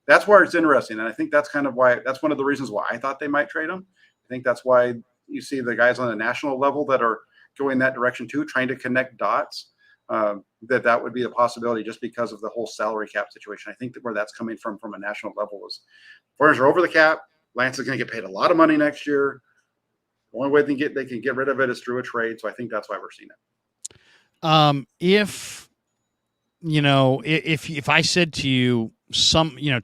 that's where it's interesting, and I think that's kind of why. That's one of the reasons why I thought they might trade him. I think that's why you see the guys on the national level that are going that direction too, trying to connect dots. That would be a possibility just because of the whole salary cap situation. I think that where that's coming from a national level is 49ers are over the cap. Lance is going to get paid a lot of money next year. The only way they can get rid of it is through a trade. So I think that's why we're seeing it. If I said to you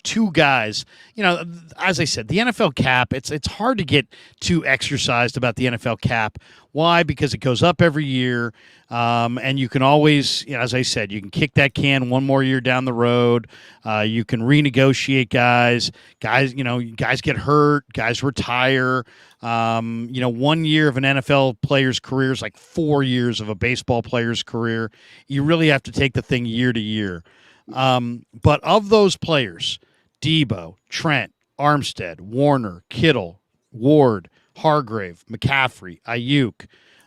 two guys, as I said, the NFL cap, it's hard to get too exercised about the NFL cap. Why? Because it goes up every year. And you can always, as I said, you can kick that can one more year down the road. You can renegotiate guys get hurt, guys retire. 1 year of an NFL player's career is like 4 years of a baseball player's career. You really have to take the thing year to year. But of those players, Debo, Trent, Armstead, Warner, Kittle, Ward, Hargrave, McCaffrey, Ayuk,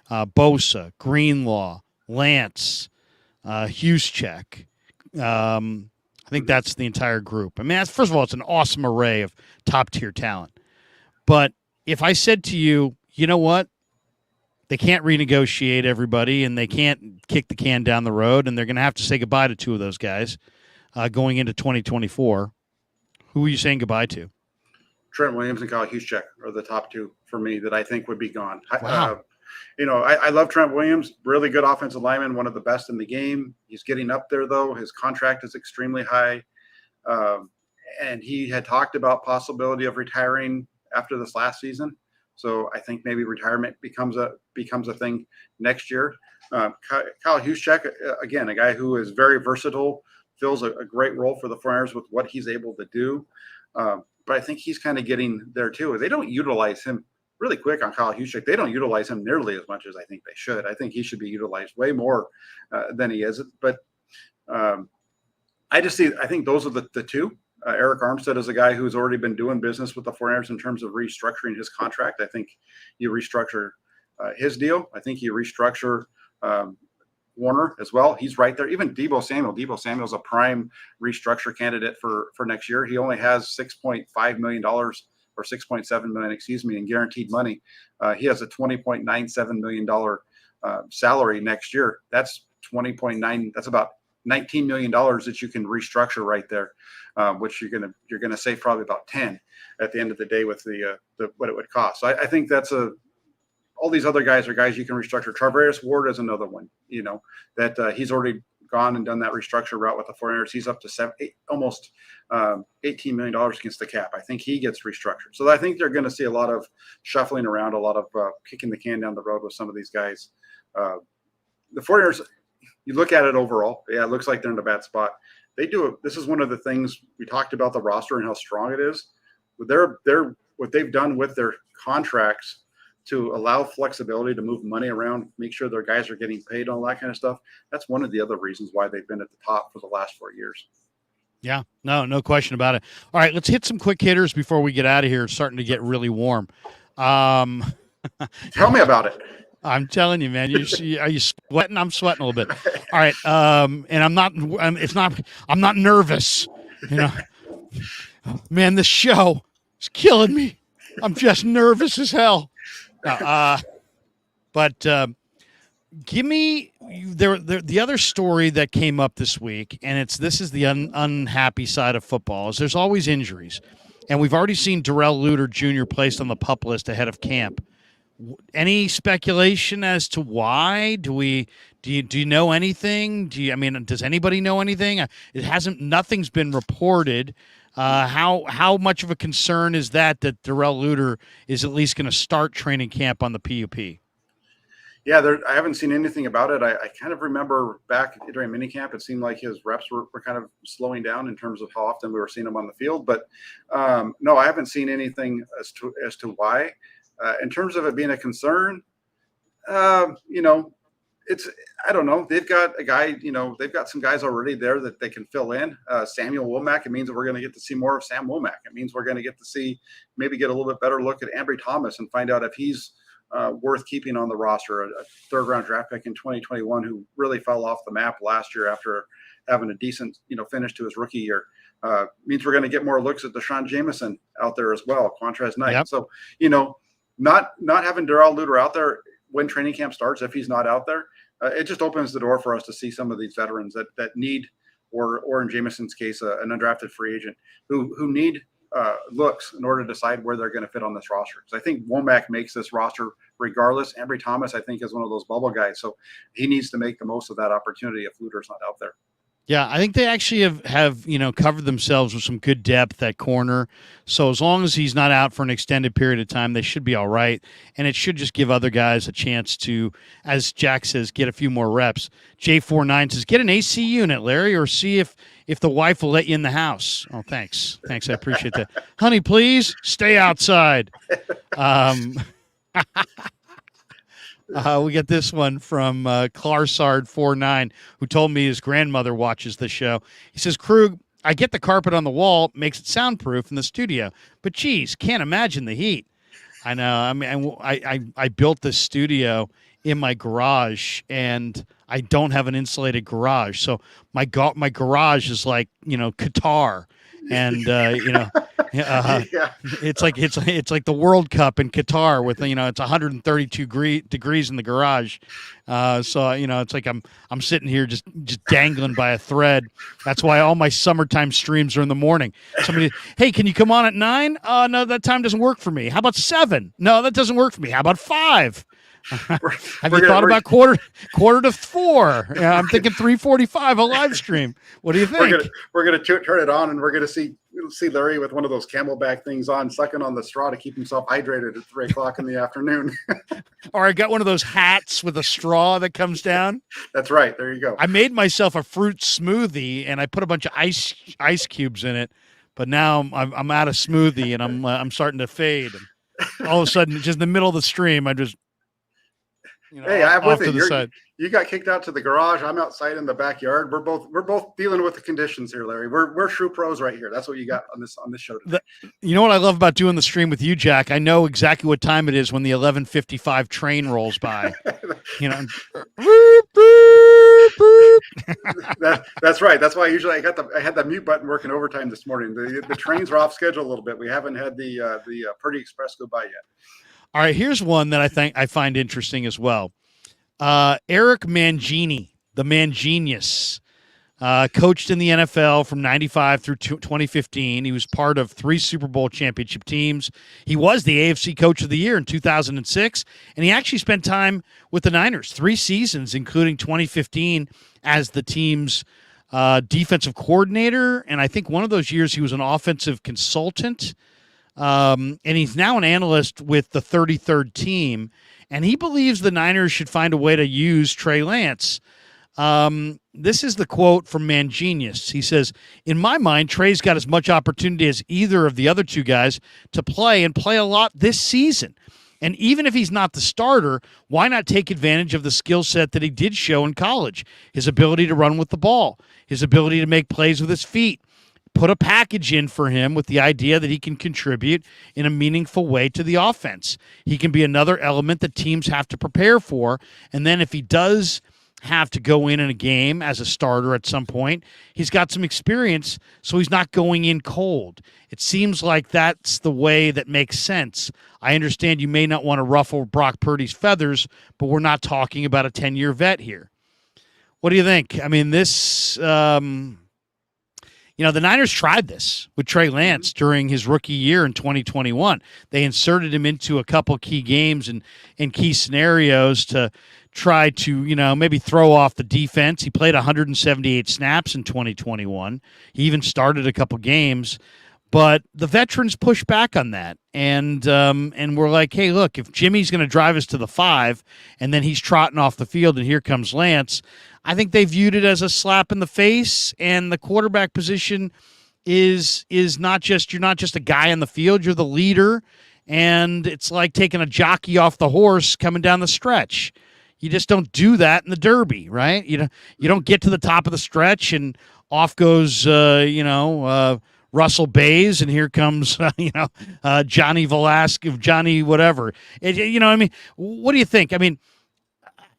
Bosa, Greenlaw, Lance, Juszczyk. I think that's the entire group. I mean, first of all, it's an awesome array of top-tier talent. But if I said to you, you know what? They can't renegotiate everybody, and they can't kick the can down the road, and they're going to have to say goodbye to 2 of those guys going into 2024. Who are you saying goodbye to? Trent Williams and Kyle Juszczyk are the top 2 for me that I think would be gone. Wow. I love Trent Williams, really good offensive lineman, one of the best in the game. He's getting up there, though. His contract is extremely high. And he had talked about possibility of retiring after this last season. So I think maybe retirement becomes a thing next year. Kyle Juszczyk, again, a guy who is very versatile, fills a great role for the 49ers with what he's able to do. But I think he's kind of getting there too. They don't utilize him really quick on Kyle Juszczyk. They don't utilize him nearly as much as I think they should. I think he should be utilized way more than he is. But I think those are the 2 Eric Armstead is a guy who's already been doing business with the 49ers in terms of restructuring his contract. I think you restructure his deal. I think you restructure Warner as well. He's right there. Even Deebo Samuel. Deebo Samuel's a prime restructure candidate for next year. He only has $6.5 million or $6.7 million, in guaranteed money. He has a $20.97 million salary next year. That's 20.9. That's about $19 million that you can restructure right there, which you're gonna save probably about 10 at the end of the day with the what it would cost. So I think that's all these other guys are guys you can restructure. Travaris Ward is another one, that he's already gone and done that restructure route with the 49ers. He's up to almost $18 million against the cap. I think he gets restructured. So I think they're going to see a lot of shuffling around, a lot of kicking the can down the road with some of these guys. The 49ers, you look at it overall, yeah, it looks like they're in a bad spot. This is one of the things we talked about the roster and how strong it is. They're what they've done with their contracts to allow flexibility to move money around, make sure their guys are getting paid, all that kind of stuff. That's one of the other reasons why they've been at the top for the last 4 years. Yeah, no question about it. All right, let's hit some quick hitters before we get out of here. It's starting to get really warm. Tell me about it. I'm telling you, man. Are you sweating? I'm sweating a little bit. All right, and I'm not nervous. Man, this show is killing me. I'm just nervous as hell. But give me the other story that came up this week, and this is the unhappy side of football. Is there's always injuries, and we've already seen Darrell Luter Jr. placed on the PUP list ahead of camp. Any speculation as to why? Do you know anything? Does anybody know anything? Nothing's been reported. How much of a concern is that Darrell Luter is at least going to start training camp on the PUP? Yeah, I haven't seen anything about it. I kind of remember back during minicamp, it seemed like his reps were kind of slowing down in terms of how often we were seeing him on the field. But no, I haven't seen anything as to why. In terms of it being a concern, I don't know. They've got a guy, they've got some guys already there that they can fill in. Samuel Womack, it means that we're going to get to see more of Sam Womack. It means we're going to get to maybe get a little bit better look at Ambry Thomas and find out if he's worth keeping on the roster, a third-round draft pick in 2021 who really fell off the map last year after having a decent, finish to his rookie year. Means we're going to get more looks at Deshaun Jameson out there as well, Quantrez Knight. Yep. So, not having Darrell Luter out there when training camp starts, if he's not out there, it just opens the door for us to see some of these veterans that need, or in Jameson's case, an undrafted free agent who need looks in order to decide where they're going to fit on this roster. Because I think Womack makes this roster regardless. Ambry Thomas, I think, is one of those bubble guys, so he needs to make the most of that opportunity if Luter's not out there. Yeah, I think they actually have covered themselves with some good depth at corner. So as long as he's not out for an extended period of time, they should be all right. And it should just give other guys a chance to, as Jack says, get a few more reps. J49 says, get an AC unit, Larry, or see if the wife will let you in the house. Oh, thanks. I appreciate that. Honey, please stay outside. We get this one from Clarsard49, who told me his grandmother watches the show. He says, Krug, I get the carpet on the wall, makes it soundproof in the studio, but geez, can't imagine the heat. I know. I mean, I built this studio in my garage, and I don't have an insulated garage. So my garage is like, Qatar. And it's like the World Cup in Qatar with it's 132 degrees in the garage, so it's like I'm sitting here just dangling by a thread. That's why all my summertime streams are in the morning. Somebody, hey, can you come on at 9? No, that time doesn't work for me. How about 7? No, that doesn't work for me. How about 5? Have you thought about quarter to 4? I'm thinking 3:45 a live stream. What do you think? We're gonna turn it on, and we're gonna see Larry with one of those Camelback things on, sucking on the straw to keep himself hydrated at 3:00 in the afternoon. Or I got one of those hats with a straw that comes down. That's right. There you go. I made myself a fruit smoothie, and I put a bunch of ice cubes in it. But now I'm out of smoothie, and I'm starting to fade. And all of a sudden, just in the middle of the stream, I just. Hey, I'm off with to it. the side. You got kicked out to the garage. I'm outside in the backyard. We're both dealing with the conditions here, Larry. We're true pros right here. That's what you got on this show today. You know what I love about doing the stream with you, Jack? I know exactly what time it is when the 11:55 train rolls by. Boop, boop, boop. That's right. That's why usually I had the mute button working overtime this morning. The trains are off schedule a little bit. We haven't had the Purdy Express go by yet. All right, here's one that I find interesting as well. Eric Mangini, the Mangenius, coached in the NFL from 95 through 2015. He was part of 3 Super Bowl championship teams. He was the AFC Coach of the Year in 2006, and he actually spent time with the Niners, 3 seasons, including 2015 as the team's defensive coordinator. And I think one of those years he was an offensive consultant. And he's now an analyst with the 33rd team, and he believes the Niners should find a way to use Trey Lance. This is the quote from Mangenius. He says, "In my mind, Trey's got as much opportunity as either of the other 2 guys to play and play a lot this season. And even if he's not the starter, why not take advantage of the skill set that he did show in college? His ability to run with the ball, his ability to make plays with his feet. Put a package in for him with the idea that he can contribute in a meaningful way to the offense. He can be another element that teams have to prepare for. And then if he does have to go in a game as a starter at some point, he's got some experience, so he's not going in cold. It seems like that's the way that makes sense. I understand you may not want to ruffle Brock Purdy's feathers, but we're not talking about a 10-year vet here." What do you think? I mean, this... the Niners tried this with Trey Lance during his rookie year in 2021. They inserted him into a couple key games and key scenarios to try to, maybe throw off the defense. He played 178 snaps in 2021. He even started a couple games. But the veterans pushed back on that, and we're like, hey, look, if Jimmy's going to drive us to the 5, and then he's trotting off the field, and here comes Lance, I think they viewed it as a slap in the face. And the quarterback position is not just, you're not just a guy on the field, you're the leader, and it's like taking a jockey off the horse coming down the stretch. You just don't do that in the Derby, right? You don't get to the top of the stretch and off goes Russell Bays, and here comes, Johnny Velasquez, Johnny whatever. What do you think? I mean,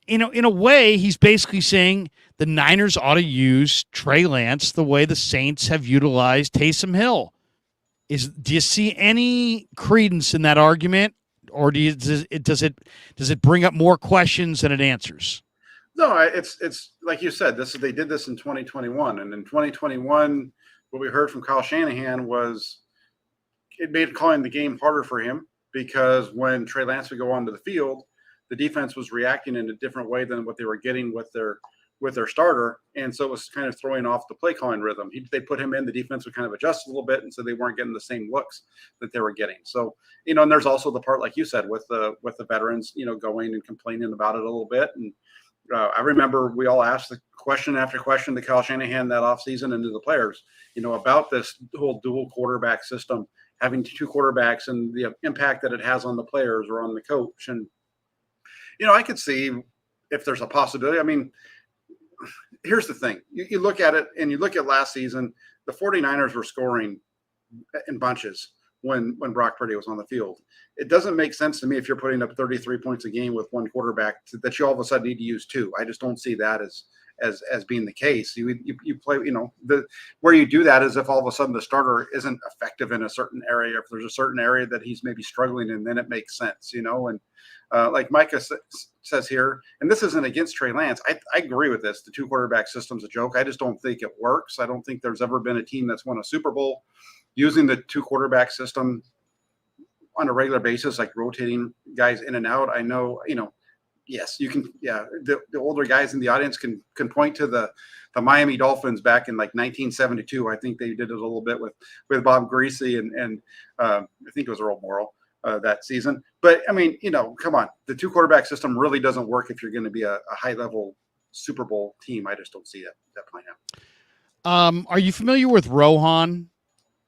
in a way, he's basically saying the Niners ought to use Trey Lance the way the Saints have utilized Taysom Hill. Do you see any credence in that argument, or does it bring up more questions than it answers? No, it's like you said. They did this in 2021, and in 2021. What we heard from Kyle Shanahan was it made calling the game harder for him, because when Trey Lance would go onto the field, the defense was reacting in a different way than what they were getting with their starter. And so it was kind of throwing off the play calling rhythm. They put him in, the defense would kind of adjust a little bit, and so they weren't getting the same looks that they were getting. So, and there's also the part, like you said, with the veterans, going and complaining about it a little bit. And I remember we all asked the question after question to Kyle Shanahan that offseason and to the players, about this whole dual quarterback system, having 2 quarterbacks and the impact that it has on the players or on the coach. And, I could see if there's a possibility. I mean, here's the thing. You look at it, and you look at last season, the 49ers were scoring in bunches when Brock Purdy was on the field. It doesn't make sense to me if you're putting up 33 points a game with 1 quarterback that you all of a sudden need to use 2. I just don't see that as being the case. You play, where you do that is if all of a sudden the starter isn't effective in a certain area, if there's a certain area that he's maybe struggling in, then it makes sense, and like Micah says here, and this isn't against Trey Lance. I agree with this. The 2 quarterback system's a joke. I just don't think it works. I don't think there's ever been a team that's won a Super Bowl using the 2 quarterback system on a regular basis, like rotating guys in and out. I know, yes, you can. Yeah, the older guys in the audience can point to the Miami Dolphins back in like 1972. I think they did it a little bit with Bob Greasy and I think it was Earl Morrall that season. But I mean, come on, the 2 quarterback system really doesn't work if you're going to be a high level Super Bowl team. I just don't see that playing out. Are you familiar with Rohan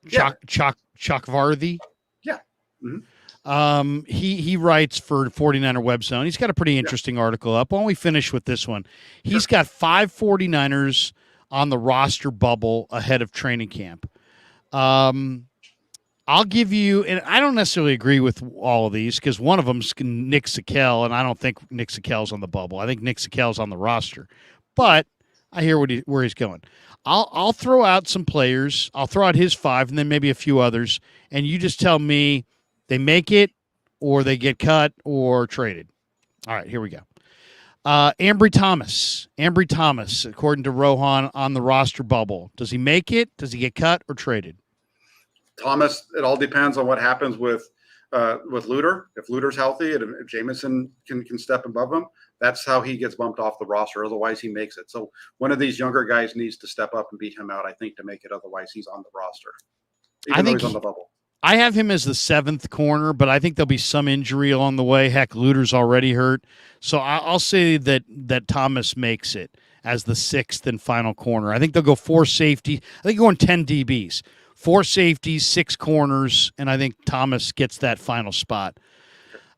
Yeah. Chakvarthi? Yeah. Mm-hmm. He writes for 49er Web Zone. He's got a pretty interesting article up. Why don't we finish with this one? He's got 5 49ers on the roster bubble ahead of training camp. I'll give you, and I don't necessarily agree with all of these because one of them's Nick Sakel, and I don't think Nick Sakel's on the bubble. I think Nick Sakel's on the roster, but I hear where he's going. I'll throw out some players. I'll throw out his 5, and then maybe a few others, and you just tell me they make it, or they get cut, or traded. All right, here we go. Ambry Thomas, according to Rohan, on the roster bubble. Does he make it? Does he get cut or traded? Thomas, it all depends on what happens with Luter. If Luter's healthy and if Jameson can step above him, that's how he gets bumped off the roster. Otherwise, he makes it. So one of these younger guys needs to step up and beat him out, I think, to make it. Otherwise, he's on the roster, even though he's on the bubble. I have him as the 7th corner, but I think there'll be some injury along the way. Heck, Luter's already hurt. So I'll say that Thomas makes it as the 6th and final corner. I think they'll go 4 safety. I think going 10 DBs. 4 safeties, 6 corners, and I think Thomas gets that final spot.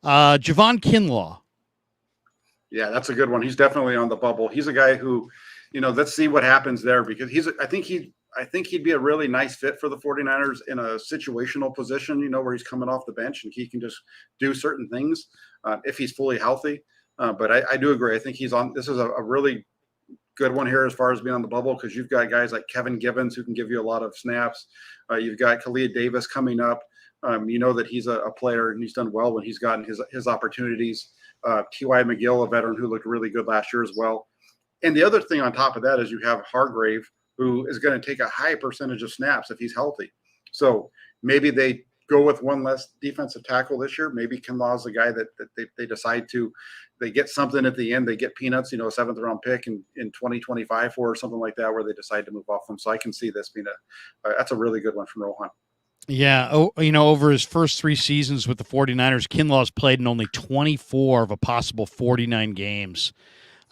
Javon Kinlaw. Yeah, that's a good one. He's definitely on the bubble. He's a guy who, let's see what happens there because I think he'd be a really nice fit for the 49ers in a situational position, where he's coming off the bench and he can just do certain things if he's fully healthy. But I do agree. I think this is a really good one here as far as being on the bubble because you've got guys like Kevin Givens who can give you a lot of snaps. You've got Khalid Davis coming up. That he's a player and he's done well when he's gotten his opportunities. T.Y. McGill, a veteran who looked really good last year as well. And the other thing on top of that is you have Hargrave, who is going to take a high percentage of snaps if he's healthy. So maybe they go with one less defensive tackle this year. Maybe Kinlaw's the guy that they decide to – they get something at the end. They get peanuts, a 7th-round pick in 2025 or something like that where they decide to move off them. So I can see this being that's a really good one from Rohan. Yeah. Over his first 3 seasons with the 49ers, Kinlaw's played in only 24 of a possible 49 games.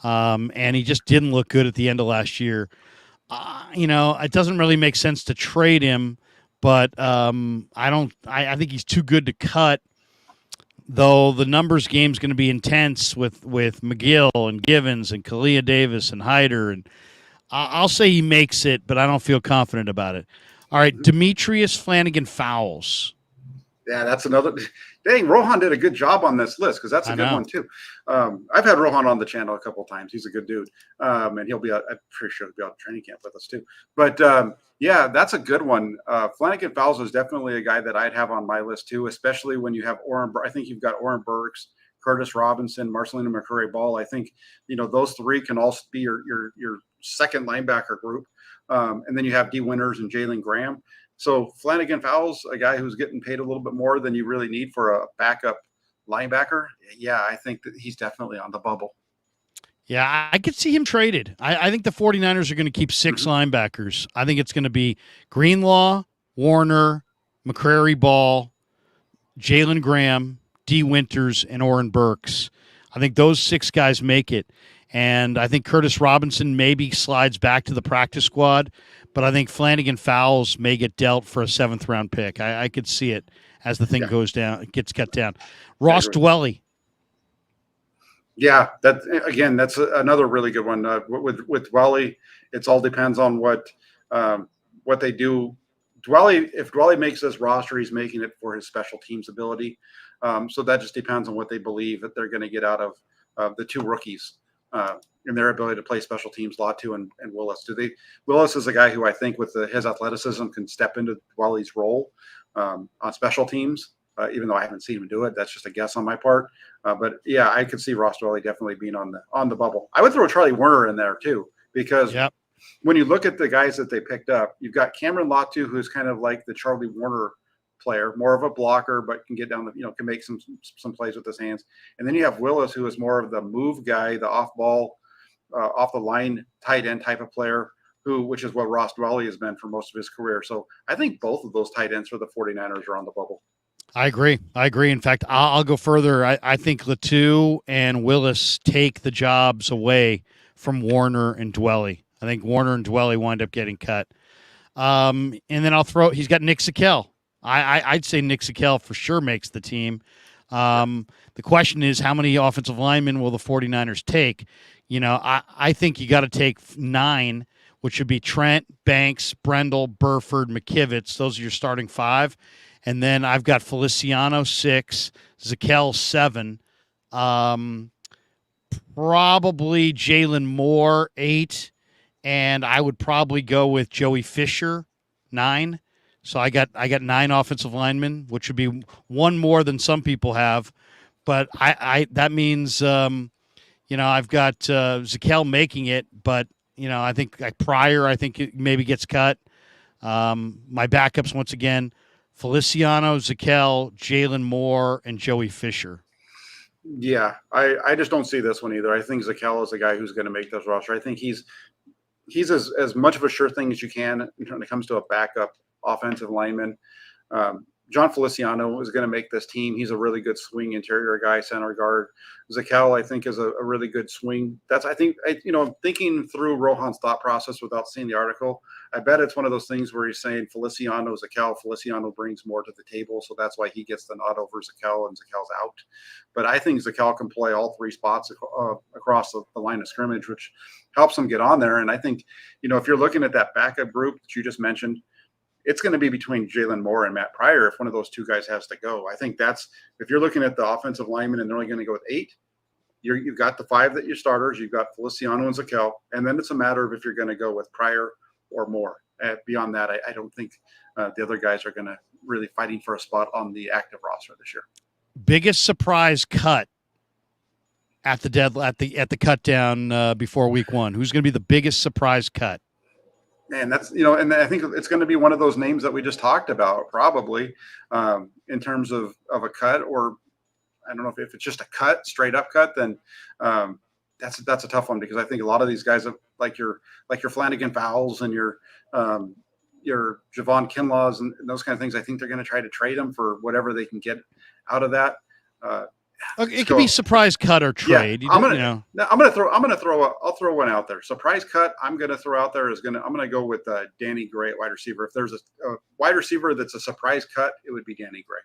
And he just didn't look good at the end of last year. It doesn't really make sense to trade him, but I think he's too good to cut. Though the numbers game's going to be intense with McGill and Givens and Kalia Davis and Hyder, and I'll say he makes it, but I don't feel confident about it. All right, Demetrius Flannigan-Fowles. Yeah, that's another. Dang, Rohan did a good job on this list because that's a good one too. I've had Rohan on the channel a couple of times. He's a good dude, and he'll be. I'm pretty sure he'll be on training camp with us too. But yeah, that's a good one. Flannigan-Fowles is definitely a guy that I'd have on my list too, especially when you have I think you've got Oren Burks, Curtis Robinson, Marcelino McCurry-Ball. I think those 3 can also be your second linebacker group, and then you have D. Winters and Jalen Graham. So Flannigan-Fowles, a guy who's getting paid a little bit more than you really need for a backup linebacker. Yeah, I think that he's definitely on the bubble. Yeah, I could see him traded. I think the 49ers are going to keep 6 linebackers. I think it's going to be Greenlaw, Warner, McCrary-Ball, Jalen Graham, D. Winters, and Oren Burks. I think those 6 guys make it. And I think Curtis Robinson maybe slides back to the practice squad, but I think Flannigan-Fowles may get dealt for a 7th-round pick. I could see it as the thing goes down, gets cut down. Ross Dwelley. Yeah, that's another really good one. With Dwelley, it all depends on what they do. If Dwelley makes this roster, he's making it for his special teams ability. So that just depends on what they believe that they're going to get out of the 2 rookies. In their ability to play special teams, Latu and Willis. Willis is a guy who I think with his athleticism can step into Dwelley's role on special teams, even though I haven't seen him do it. That's just a guess on my part. But yeah, I could see Ross Dwelley definitely being on the bubble. I would throw Charlie Werner in there too, because when you look at the guys that they picked up, you've got Cameron Latu, who's kind of like the Charlie Werner player, more of a blocker, but can get down can make some plays with his hands. And then you have Willis, who is more of the move guy, the off ball, off the line tight end type of player, which is what Ross Dwelley has been for most of his career. So I think both of those tight ends for the 49ers are on the bubble. I agree. In fact, I'll go further. I think Latu and Willis take the jobs away from Warner and Dwelley. I think Warner and Dwelley wind up getting cut. And then he's got Nick Sakel. I'd say Nick Zakelj for sure makes the team. The question is, how many offensive linemen will the 49ers take? I think you got to take 9, which would be Trent, Banks, Brendel, Burford, McKivitz. Those are your starting 5. And then I've got Feliciano 6, Zakelj 7, probably Jalen Moore 8, and I would probably go with Joey Fisher 9. So I got 9 offensive linemen, which would be one more than some people have. But I that means I've got Zakelj making it, but I think Pryor it maybe gets cut. My backups once again: Feliciano, Zakelj, Jalen Moore, and Joey Fisher. Yeah, I just don't see this one either. I think Zakelj is the guy who's going to make this roster. I think he's as much of a sure thing as you can when it comes to a backup offensive lineman. John Feliciano is going to make this team. He's a really good swing interior guy, center guard. Zakelj, I think, is a really good swing. Thinking through Rohan's thought process without seeing the article, I bet it's one of those things where he's saying Feliciano, Zakelj. Feliciano brings more to the table, so that's why he gets the nod over Zakelj, and Zakelj's out. But I think Zakelj can play all 3 spots across the line of scrimmage, which helps him get on there. And I think, if you're looking at that backup group that you just mentioned, it's going to be between Jalen Moore and Matt Pryor if one of those 2 guys has to go. I think that's – if you're looking at the offensive linemen and they're only going to go with 8, you've got the 5 that you're starters. You've got Feliciano and Zakelj, and then it's a matter of if you're going to go with Pryor or Moore. Beyond that, I don't think the other guys are going to really fighting for a spot on the active roster this year. Biggest surprise cut at the cut down before week 1. Who's going to be the biggest surprise cut? Man, that's and I think it's going to be one of those names that we just talked about, probably in terms of a cut, or I don't know if it's just a cut, straight up cut. Then that's a tough one, because I think a lot of these guys, like your Flanagan Fowles and your Javon Kinlaws and those kind of things, I think they're going to try to trade them for whatever they can get out of that. It could be surprise cut or trade. Yeah, I'll throw one out there. Surprise cut. I'm gonna throw out there I'm gonna go with Danny Gray at wide receiver. If there's a wide receiver that's a surprise cut, it would be Danny Gray,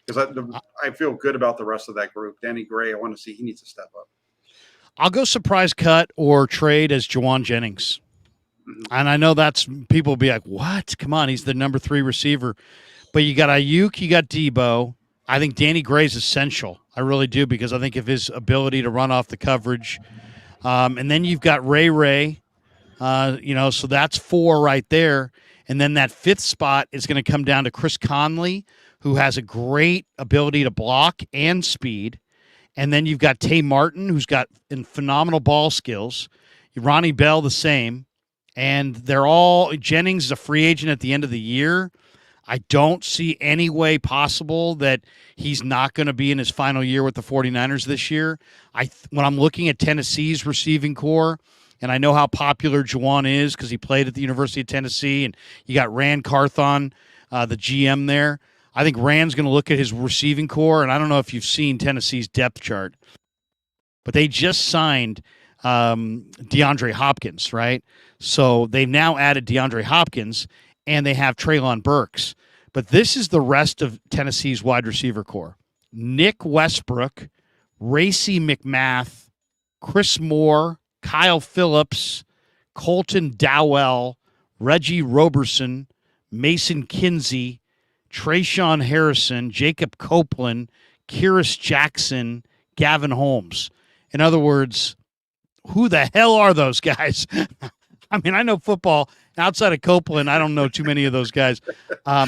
because I feel good about the rest of that group. Danny Gray, I want to see, he needs to step up. I'll go surprise cut or trade as Juwan Jennings. And I know that's people will be like, what? Come on, he's the number 3 receiver. But you got Ayuk, you got Debo. I think Danny Gray's essential. I really do, because I think of his ability to run off the coverage. And then you've got Ray. So that's 4 right there. And then that 5th spot is going to come down to Chris Conley, who has a great ability to block and speed. And then you've got Tay Martin, who's got phenomenal ball skills. Ronnie Bell, the same. And Jennings is a free agent at the end of the year. I don't see any way possible that he's not going to be in his final year with the 49ers this year. When I'm looking at Tennessee's receiving core, and I know how popular Juwan is because he played at the University of Tennessee, and you got Rand Carthon, the GM there. I think Rand's going to look at his receiving core, and I don't know if you've seen Tennessee's depth chart, but they just signed DeAndre Hopkins, right? So they've now added DeAndre Hopkins, and they have Treylon Burks. But this is the rest of Tennessee's wide receiver core. Nick Westbrook, Racey McMath, Chris Moore, Kyle Phillips, Colton Dowell, Reggie Roberson, Mason Kinsey, Trayshawn Harrison, Jacob Copeland, Kyrus Jackson, Gavin Holmes. In other words, who the hell are those guys? I mean, I know football. Outside of Copeland, I don't know too many of those guys. I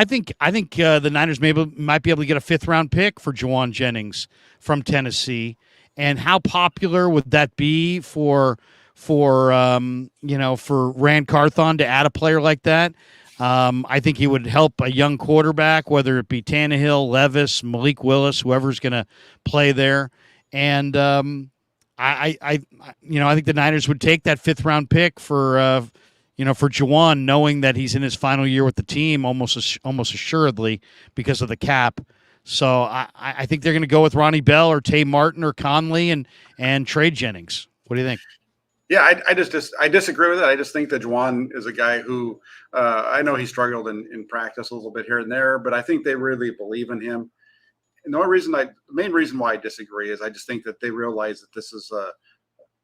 think the Niners might be able to get a 5th-round pick for Juwan Jennings from Tennessee. And how popular would that be for Rand Carthon to add a player like that? I think he would help a young quarterback, whether it be Tannehill, Levis, Malik Willis, whoever's going to play there. And I think the Niners would take that 5th-round pick for Juwan, knowing that he's in his final year with the team almost assuredly because of the cap. So I think they're going to go with Ronnie Bell or Tay Martin or Conley and trade Jennings. What do you think? Yeah, I disagree with it. I just think that Juwan is a guy who I know he struggled in practice a little bit here and there, but I think they really believe in him. And the main reason why I disagree is I just think that they realize that this is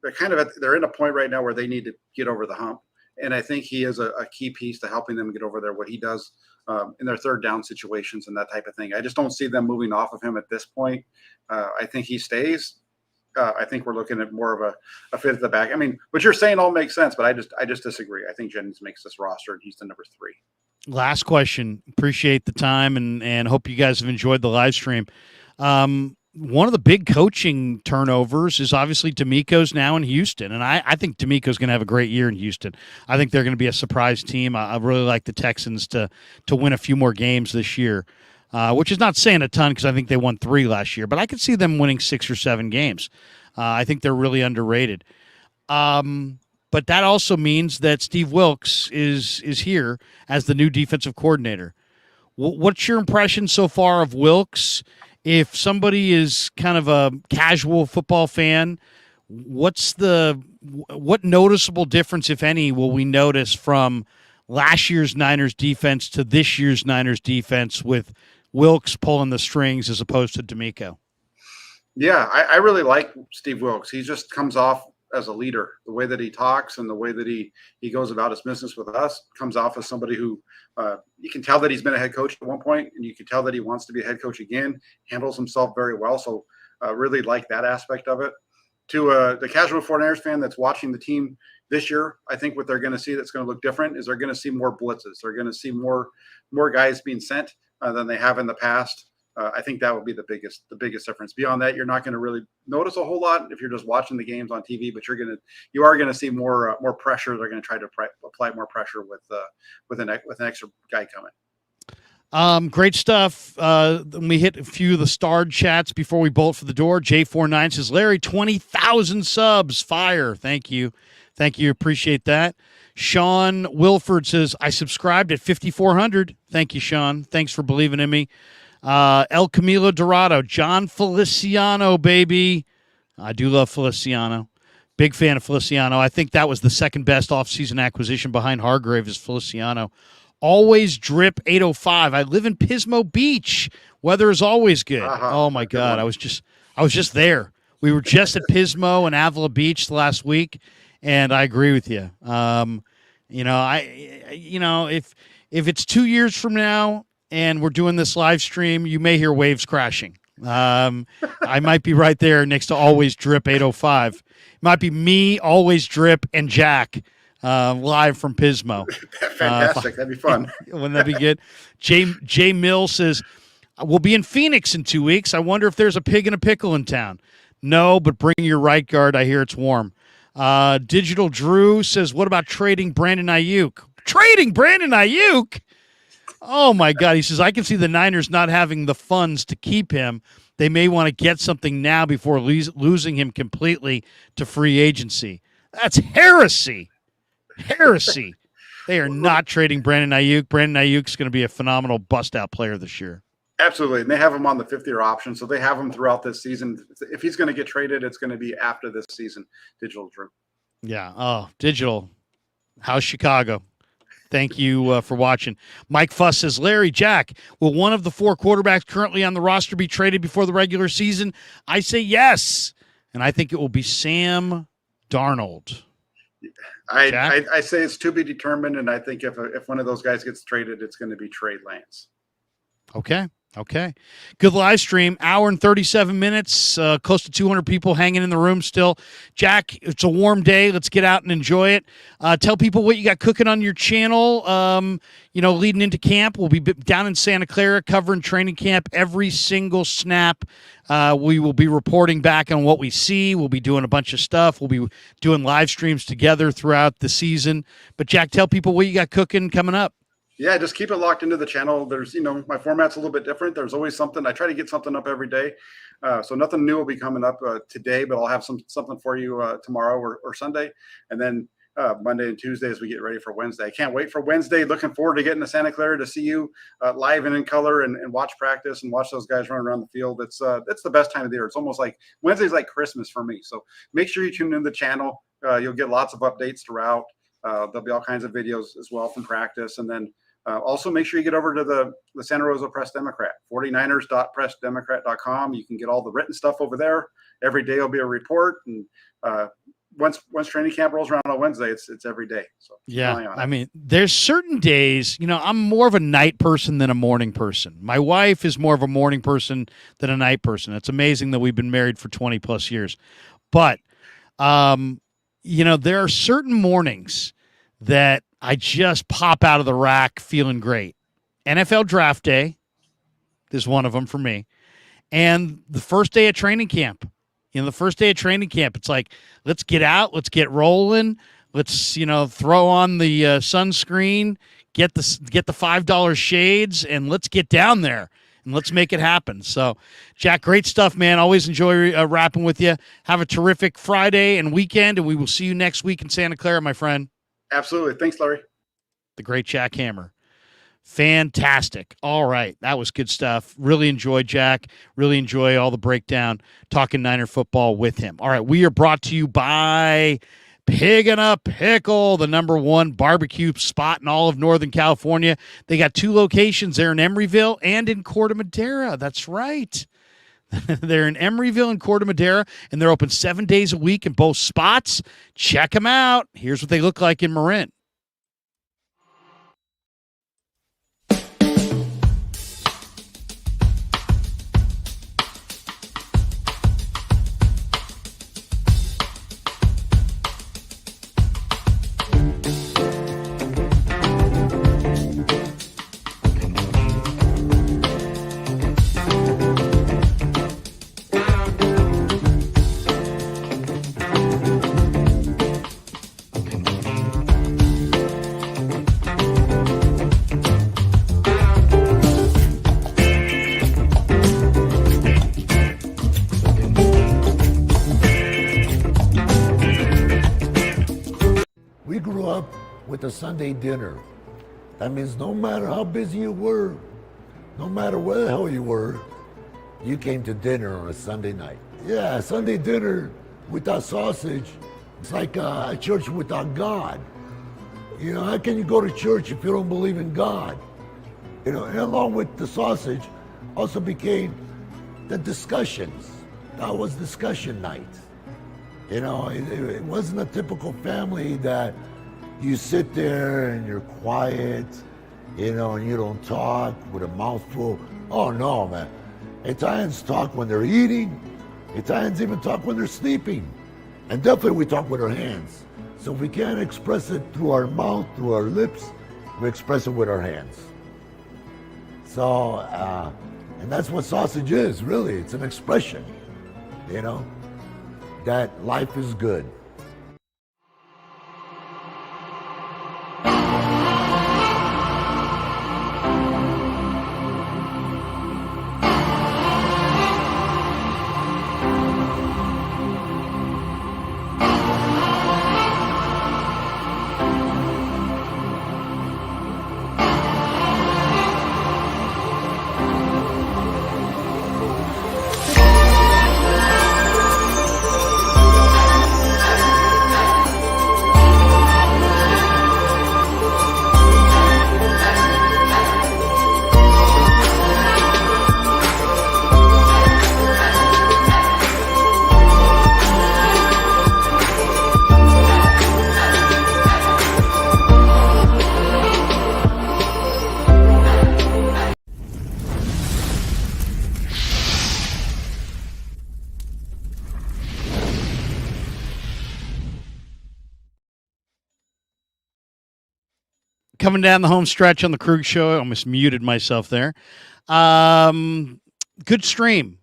they're in a point right now where they need to get over the hump, and I think he is a key piece to helping them get over there. What he does in their third down situations and that type of thing. I just don't see them moving off of him at this point. I think he stays. I think we're looking at more of a fit at the back. I mean, what you're saying all makes sense, but I just disagree. I think Jennings makes this roster, and he's the number 3. Last question. Appreciate the time and hope you guys have enjoyed the live stream. One of the big coaching turnovers is obviously D'Amico's now in Houston, and I think D'Amico's going to have a great year in Houston. I think they're going to be a surprise team. I really like the Texans to win a few more games this year, which is not saying a ton because I think they won 3 last year, but I could see them winning 6 or 7 games. I think they're really underrated. But that also means that Steve Wilks is here as the new defensive coordinator. What's your impression so far of Wilks? If somebody is kind of a casual football fan, what noticeable difference, if any, will we notice from last year's Niners defense to this year's Niners defense with Wilks pulling the strings as opposed to D'Amico? Yeah, I really like Steve Wilks. He just comes off as a leader. The way that he talks and the way that he goes about his business with us comes off as somebody who you can tell that he's been a head coach at one point, and you can tell that he wants to be a head coach again, handles himself very well. So really like that aspect of it. To the casual 49ers fan that's watching the team this year, I think what they're going to see that's going to look different is they're going to see more blitzes. They're going to see more guys being sent than they have in the past. I think that would be the biggest difference. Beyond that, you're not going to really notice a whole lot if you're just watching the games on TV. But you are going to see more pressure. They're going to try to apply more pressure with an extra guy coming. Great stuff. We hit a few of the starred chats before we bolt for the door. J49 says, Larry, 20,000 subs. Fire. Thank you. Appreciate that. Sean Wilford says, I subscribed at 5,400. Thank you, Sean. Thanks for believing in me. El Camilo Dorado, John Feliciano, baby. I do love Feliciano. Big fan of Feliciano. I think that was the second best offseason acquisition behind Hargrave is Feliciano. Always drip 805. I live in Pismo Beach. Weather is always good. Oh my God. I was just there. We were just at Pismo and Avila Beach last week, and I agree with you. If it's 2 years from now and we're doing this live stream, you may hear waves crashing. I might be right there next to Always Drip 805. It might be me, Always Drip, and Jack live from Pismo. Fantastic. That'd be fun. Wouldn't that be good? Jay Mill says, we'll be in Phoenix in 2 weeks. I wonder if there's a pig and a pickle in town. No, but bring your right guard. I hear it's warm. Digital Drew says, what about trading Brandon Ayuk? Trading Brandon Ayuk? Oh, my God. He says, I can see the Niners not having the funds to keep him. They may want to get something now before losing him completely to free agency. That's heresy. Heresy. They are not trading Brandon Ayuk. Brandon Ayuk's going to be a phenomenal bust-out player this year. Absolutely. And they have him on the 5th-year option, so they have him throughout this season. If he's going to get traded, it's going to be after this season. Digital Drew. Yeah. Oh, Digital. How's Chicago? Thank you for watching. Mike Fuss says, Larry, Jack, will one of the 4 quarterbacks currently on the roster be traded before the regular season? I say yes, and I think it will be Sam Darnold. I say it's to be determined, and I think if one of those guys gets traded, it's going to be Trey Lance. Okay. Good live stream. Hour and 37 minutes. Close to 200 people hanging in the room still. Jack, it's a warm day. Let's get out and enjoy it. Tell people what you got cooking on your channel. Leading into camp. We'll be down in Santa Clara covering training camp every single snap. We will be reporting back on what we see. We'll be doing a bunch of stuff. We'll be doing live streams together throughout the season. But, Jack, tell people what you got cooking coming up. Yeah, just keep it locked into the channel. There's, my format's a little bit different. There's always something. I try to get something up every day. So nothing new will be coming up today, but I'll have something for you tomorrow or Sunday. And then Monday and Tuesday as we get ready for Wednesday. I can't wait for Wednesday. Looking forward to getting to Santa Clara to see you live and in color and watch practice and watch those guys run around the field. It's the best time of the year. It's almost like Wednesday's like Christmas for me. So make sure you tune in the channel. You'll get lots of updates throughout. There'll be all kinds of videos as well from practice. And then also make sure you get over to the Santa Rosa Press Democrat, 49ers.pressdemocrat.com. You can get all the written stuff over there. Every day will be a report. And once training camp rolls around on Wednesday, it's every day. So yeah, I mean, there's certain days, I'm more of a night person than a morning person. My wife is more of a morning person than a night person. It's amazing that we've been married for 20 plus years. But, there are certain mornings that I just pop out of the rack feeling great. NFL Draft Day is one of them for me. And the first day of training camp. The first day of training camp, it's like, let's get out, let's get rolling, let's, throw on the sunscreen, get the $5 shades, and let's get down there and let's make it happen. So, Jack, great stuff, man. Always enjoy rapping with you. Have a terrific Friday and weekend, and we will see you next week in Santa Clara, my friend. Absolutely. Thanks, Larry. The great Jack Hammer. Fantastic. All right. That was good stuff. Really enjoyed Jack. Really enjoy all the breakdown, talking Niner football with him. All right. We are brought to you by Pig and a Pickle, the #1 barbecue spot in all of Northern California. They got 2 locations there in Emeryville and in Corte Madera. That's right. They're in Emeryville and Corte Madera, and they're open 7 days a week in both spots. Check them out. Here's what they look like in Marin. The Sunday dinner. That means no matter how busy you were, no matter where the hell you were, you came to dinner on a Sunday night. Yeah, Sunday dinner without sausage, it's like a church without God. How can you go to church if you don't believe in God? And along with the sausage also became the discussions. That was discussion night. It wasn't a typical family that you sit there and you're quiet, and you don't talk with a mouthful. Oh no, man. Italians talk when they're eating. Italians even talk when they're sleeping. And definitely we talk with our hands. So if we can't express it through our mouth, through our lips, we express it with our hands. So, and that's what sausage is, really. It's an expression, that life is good. Coming down the home stretch on the Krueg Show. I almost muted myself there. Good stream.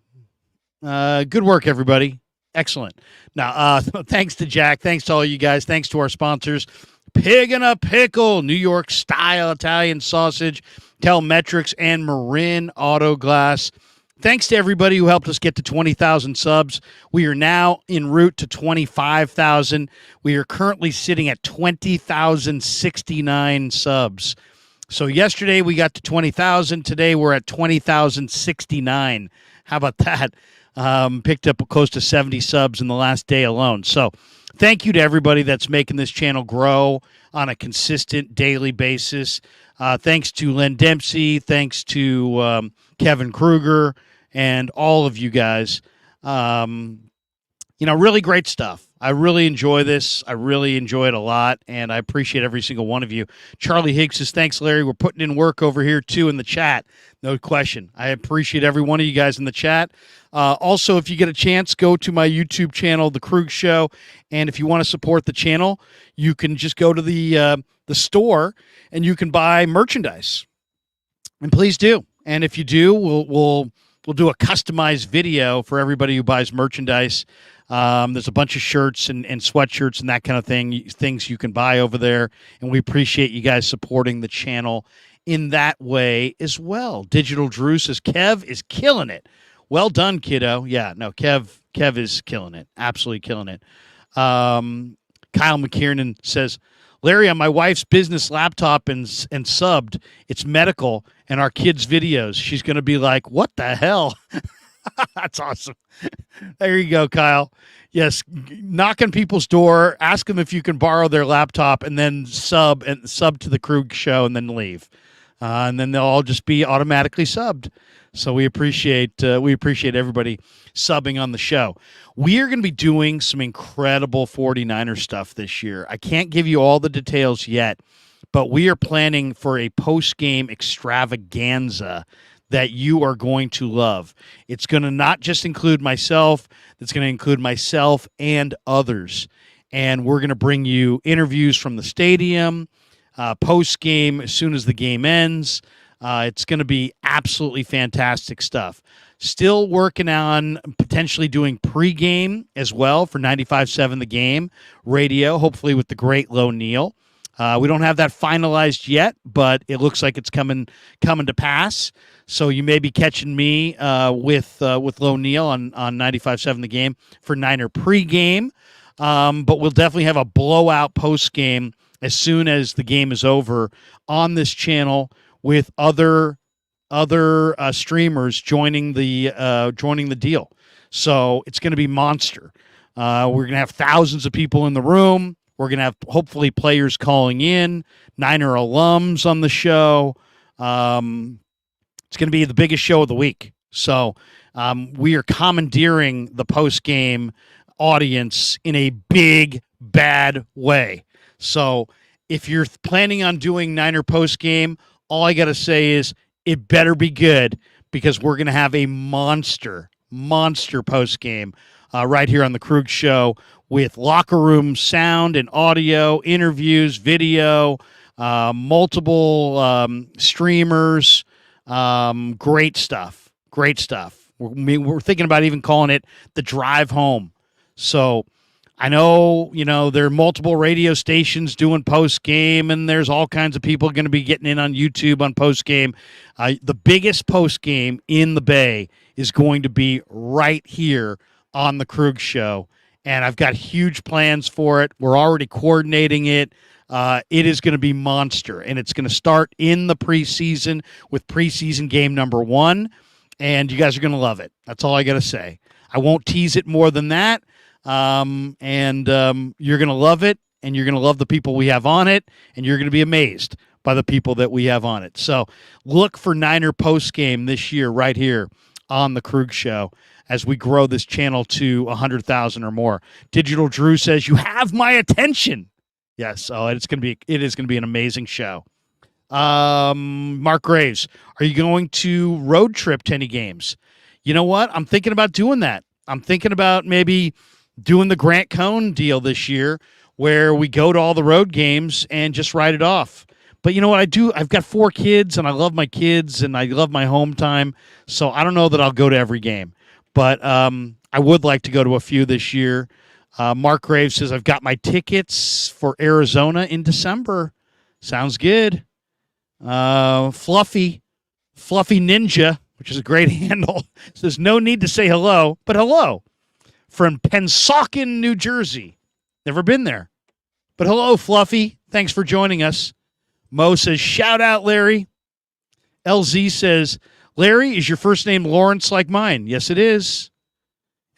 Good work, everybody. Excellent. Now, thanks to Jack. Thanks to all you guys. Thanks to our sponsors. Pig and a Pickle, New York style Italian sausage, Telmetrics, and Marin Auto Glass. Thanks to everybody who helped us get to 20,000 subs. We are now en route to 25,000. We are currently sitting at 20,069 subs. So yesterday we got to 20,000. Today we're at 20,069. How about that? Picked up close to 70 subs in the last day alone. So thank you to everybody that's making this channel grow on a consistent daily basis. Thanks to Len Dempsey. Thanks to Kevin Krueger and all of you guys. Really great stuff. I really enjoy this. I really enjoy it a lot, and I appreciate every single one of you. Charlie Higgs says, thanks, Larry. We're putting in work over here, too, in the chat. No question. I appreciate every one of you guys in the chat. Also, if you get a chance, go to my YouTube channel, The Krueg Show, and if you want to support the channel, you can just go to the store, and you can buy merchandise. And please do. And if you do, we'll do a customized video for everybody who buys merchandise. There's a bunch of shirts and sweatshirts and that kind of things you can buy over there. And we appreciate you guys supporting the channel in that way as well. Digital Drew says, Kev is killing it. Well done, kiddo. Yeah, no, Kev is killing it. Absolutely killing it. Kyle McKiernan says, Larry, on my wife's business laptop and subbed, it's medical and our kids' videos. She's going to be like, what the hell? That's awesome. There you go, Kyle. Yes, knock on people's door, ask them if you can borrow their laptop, and then sub to the Krueg Show, and then leave, and then they'll all just be automatically subbed. So we appreciate everybody subbing on the show. We are going to be doing some incredible 49er stuff this year. I can't give you all the details yet, but we are planning for a post-game extravaganza that you are going to love. It's going to not just include myself, it's going to include myself and others. And we're going to bring you interviews from the stadium, post-game as soon as the game ends. It's going to be absolutely fantastic stuff. Still working on potentially doing pregame as well for 95.7 The Game radio, hopefully with the great Lo Neal. We don't have that finalized yet, but it looks like it's coming to pass. So you may be catching me with Lo Neal on 95.7 The Game for Niner pregame. But we'll definitely have a blowout postgame as soon as the game is over on this channel with other streamers joining the deal. So it's going to be monster. We're going to have thousands of people in the room. We're going to have hopefully players calling in, Niner alums on the show. It's going to be the biggest show of the week. So we are commandeering the post-game audience in a big, bad way. So if you're planning on doing Niner post-game, all I got to say is it better be good because we're going to have a monster post-game right here on the Krueg Show with locker room sound and audio, interviews, video, multiple streamers. Great stuff. We're thinking about even calling it the drive home. So I know, there are multiple radio stations doing post game, and there's all kinds of people going to be getting in on YouTube on post game. The biggest post game in the Bay is going to be right here on the Krueg Show, and I've got huge plans for it. We're already coordinating it. It is going to be monster, and it's going to start in the preseason with preseason game number 1, and you guys are going to love it. That's all I got to say. I won't tease it more than that, and you're going to love it, and you're going to love the people we have on it, and you're going to be amazed by the people that we have on it. So look for Niner postgame this year right here on the Krueg Show as we grow this channel to 100,000 or more. Digital Drew says, you have my attention. Yes, it is going to be an amazing show. Mark Graves, are you going to road trip to any games? You know what? I'm thinking about doing that. I'm thinking about maybe doing the Grant Cohn deal this year where we go to all the road games and just write it off. But you know what I do? I've got 4 kids, and I love my kids, and I love my home time. So I don't know that I'll go to every game. But I would like to go to a few this year. Mark Graves says, I've got my tickets for Arizona in December. Sounds good. Fluffy Ninja, which is a great handle, says, no need to say hello, but hello. From Pensauken, New Jersey. Never been there. But hello, Fluffy. Thanks for joining us. Mo says, shout out, Larry. LZ says, Larry, is your first name Lawrence like mine? Yes, it is.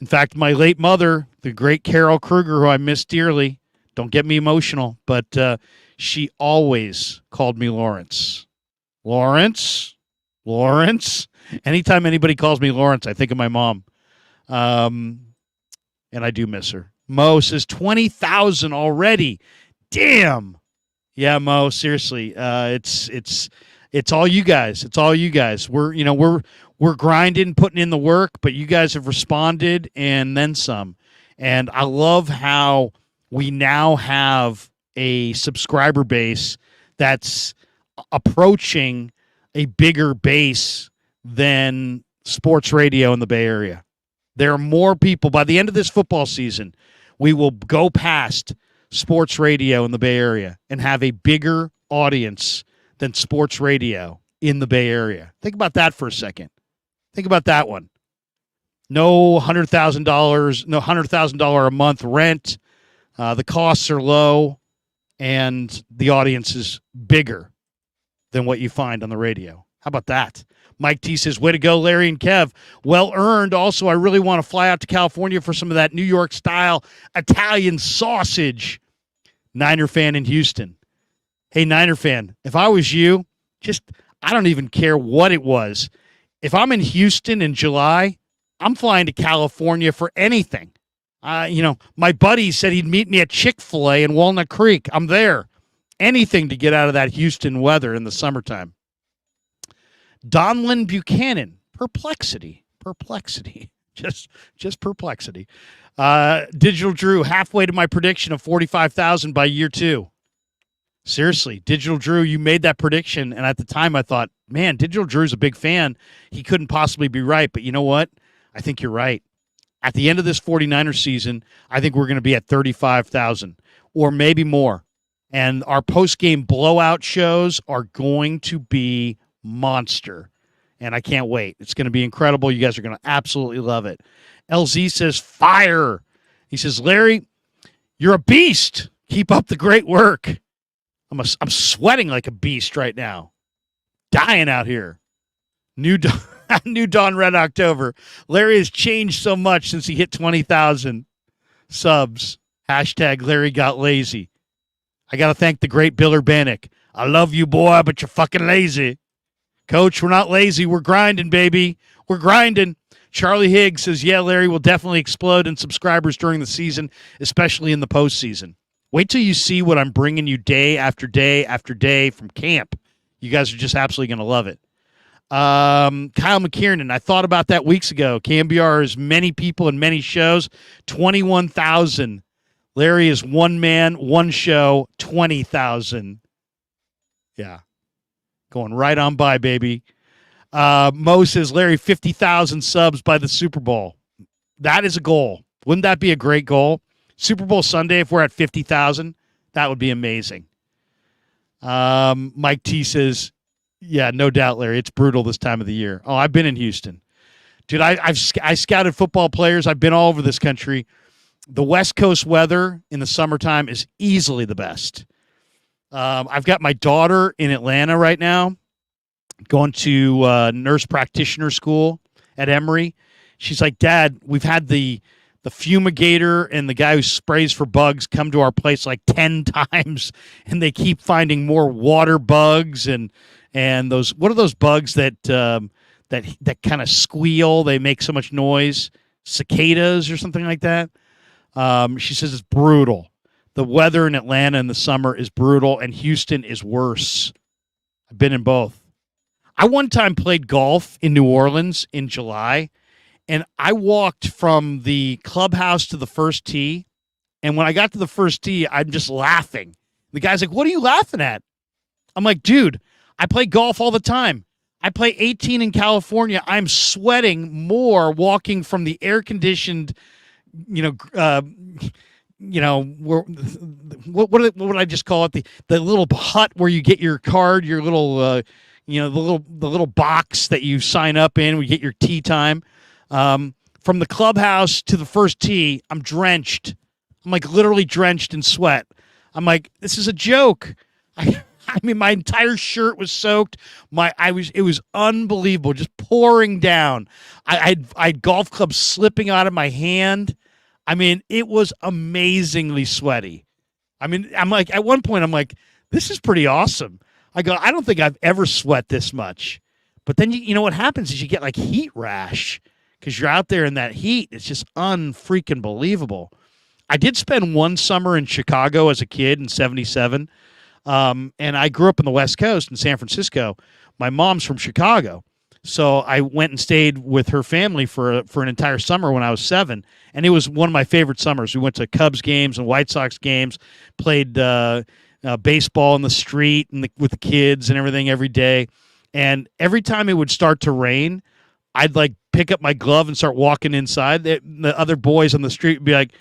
In fact, my late mother the great Carol Krueger, who I miss dearly. Don't get me emotional, but she always called me Lawrence. Lawrence? Lawrence? Anytime anybody calls me Lawrence, I think of my mom. And I do miss her. Mo says 20,000 already. Damn. Yeah, Mo, seriously. It's all you guys. It's all you guys. We're grinding, putting in the work, but you guys have responded and then some. And I love how we now have a subscriber base that's approaching a bigger base than sports radio in the Bay Area. There are more people. By the end of this football season, we will go past sports radio in the Bay Area and have a bigger audience than sports radio in the Bay Area. Think about that for a second. Think about that one. No $100,000, no $100,000 a month rent. The costs are low, and the audience is bigger than what you find on the radio. How about that? Mike T says, way to go, Larry and Kev. Well earned. Also, I really want to fly out to California for some of that New York-style Italian sausage. Niner fan in Houston. Hey, Niner fan, if I was you, I don't even care what it was. If I'm in Houston in July, I'm flying to California for anything. My buddy said he'd meet me at Chick-fil-A in Walnut Creek. I'm there. Anything to get out of that Houston weather in the summertime. Donlin Buchanan, perplexity, just perplexity. Digital Drew, halfway to my prediction of 45,000 by year 2. Seriously, Digital Drew, you made that prediction, and at the time I thought, man, Digital Drew's a big fan. He couldn't possibly be right, but you know what? I think you're right. At the end of this 49ers season, I think we're going to be at 35,000 or maybe more. And our post-game blowout shows are going to be monster. And I can't wait. It's going to be incredible. You guys are going to absolutely love it. LZ says, fire. He says, Larry, you're a beast. Keep up the great work. I'm sweating like a beast right now. Dying out here. New Dawn Red October. Larry has changed so much since he hit 20,000 subs. Hashtag Larry got lazy. I got to thank the great Bill Urbanic. I love you, boy, but you're fucking lazy. Coach, we're not lazy. We're grinding, baby. We're grinding. Charlie Higgs says, yeah, Larry will definitely explode in subscribers during the season, especially in the postseason. Wait till you see what I'm bringing you day after day after day from camp. You guys are just absolutely going to love it. Kyle McKiernan, I thought about that weeks ago. KMBR is many people and many shows, 21,000. Larry is one man, one show, 20,000. Yeah. Going right on by, baby. Mo says, Larry, 50,000 subs by the Super Bowl. That is a goal. Wouldn't that be a great goal? Super Bowl Sunday, if we're at 50,000, that would be amazing. Mike T says, yeah, no doubt, Larry. It's brutal this time of the year. Oh, I've been in Houston. Dude, I scouted football players. I've been all over this country. The West Coast weather in the summertime is easily the best. I've got my daughter in Atlanta right now, going to nurse practitioner school at Emory. She's like, Dad, we've had the fumigator and the guy who sprays for bugs come to our place like 10 times, and they keep finding more water bugs and those. What are those bugs that kind of squeal? They make so much noise. Cicadas or something like that. She says it's brutal. The weather in Atlanta in the summer is brutal, and Houston is worse. I've been in both. I one time played golf in New Orleans in July, and I walked from the clubhouse to the first tee, and when I got to the first tee, I'm just laughing. The guy's like, what are you laughing at? I'm like, dude, I play golf all the time. I play 18 in California. I'm sweating more walking from the air-conditioned, what would I just call it? The little hut where you get your card, your little, the little box that you sign up in. We get your tee time. From the clubhouse to the first tee, I'm drenched. I'm like literally drenched in sweat. I'm like, this is a joke. I mean, my entire shirt was soaked. It was unbelievable, just pouring down. I had golf clubs slipping out of my hand. I mean, it was amazingly sweaty. I mean, I'm like, at one point, I'm like, this is pretty awesome. I go, I don't think I've ever sweat this much. But then, you know what happens is you get like heat rash because you're out there in that heat. It's just unfreaking believable. I did spend one summer in Chicago as a kid in '77. And I grew up in the West Coast in San Francisco. My mom's from Chicago. So I went and stayed with her family for an entire summer when I was 7, and it was one of my favorite summers. We went to Cubs games and White Sox games, played baseball in the street and with the kids and everything every day. And every time it would start to rain, I'd like pick up my glove and start walking inside. The other boys on the street would be like,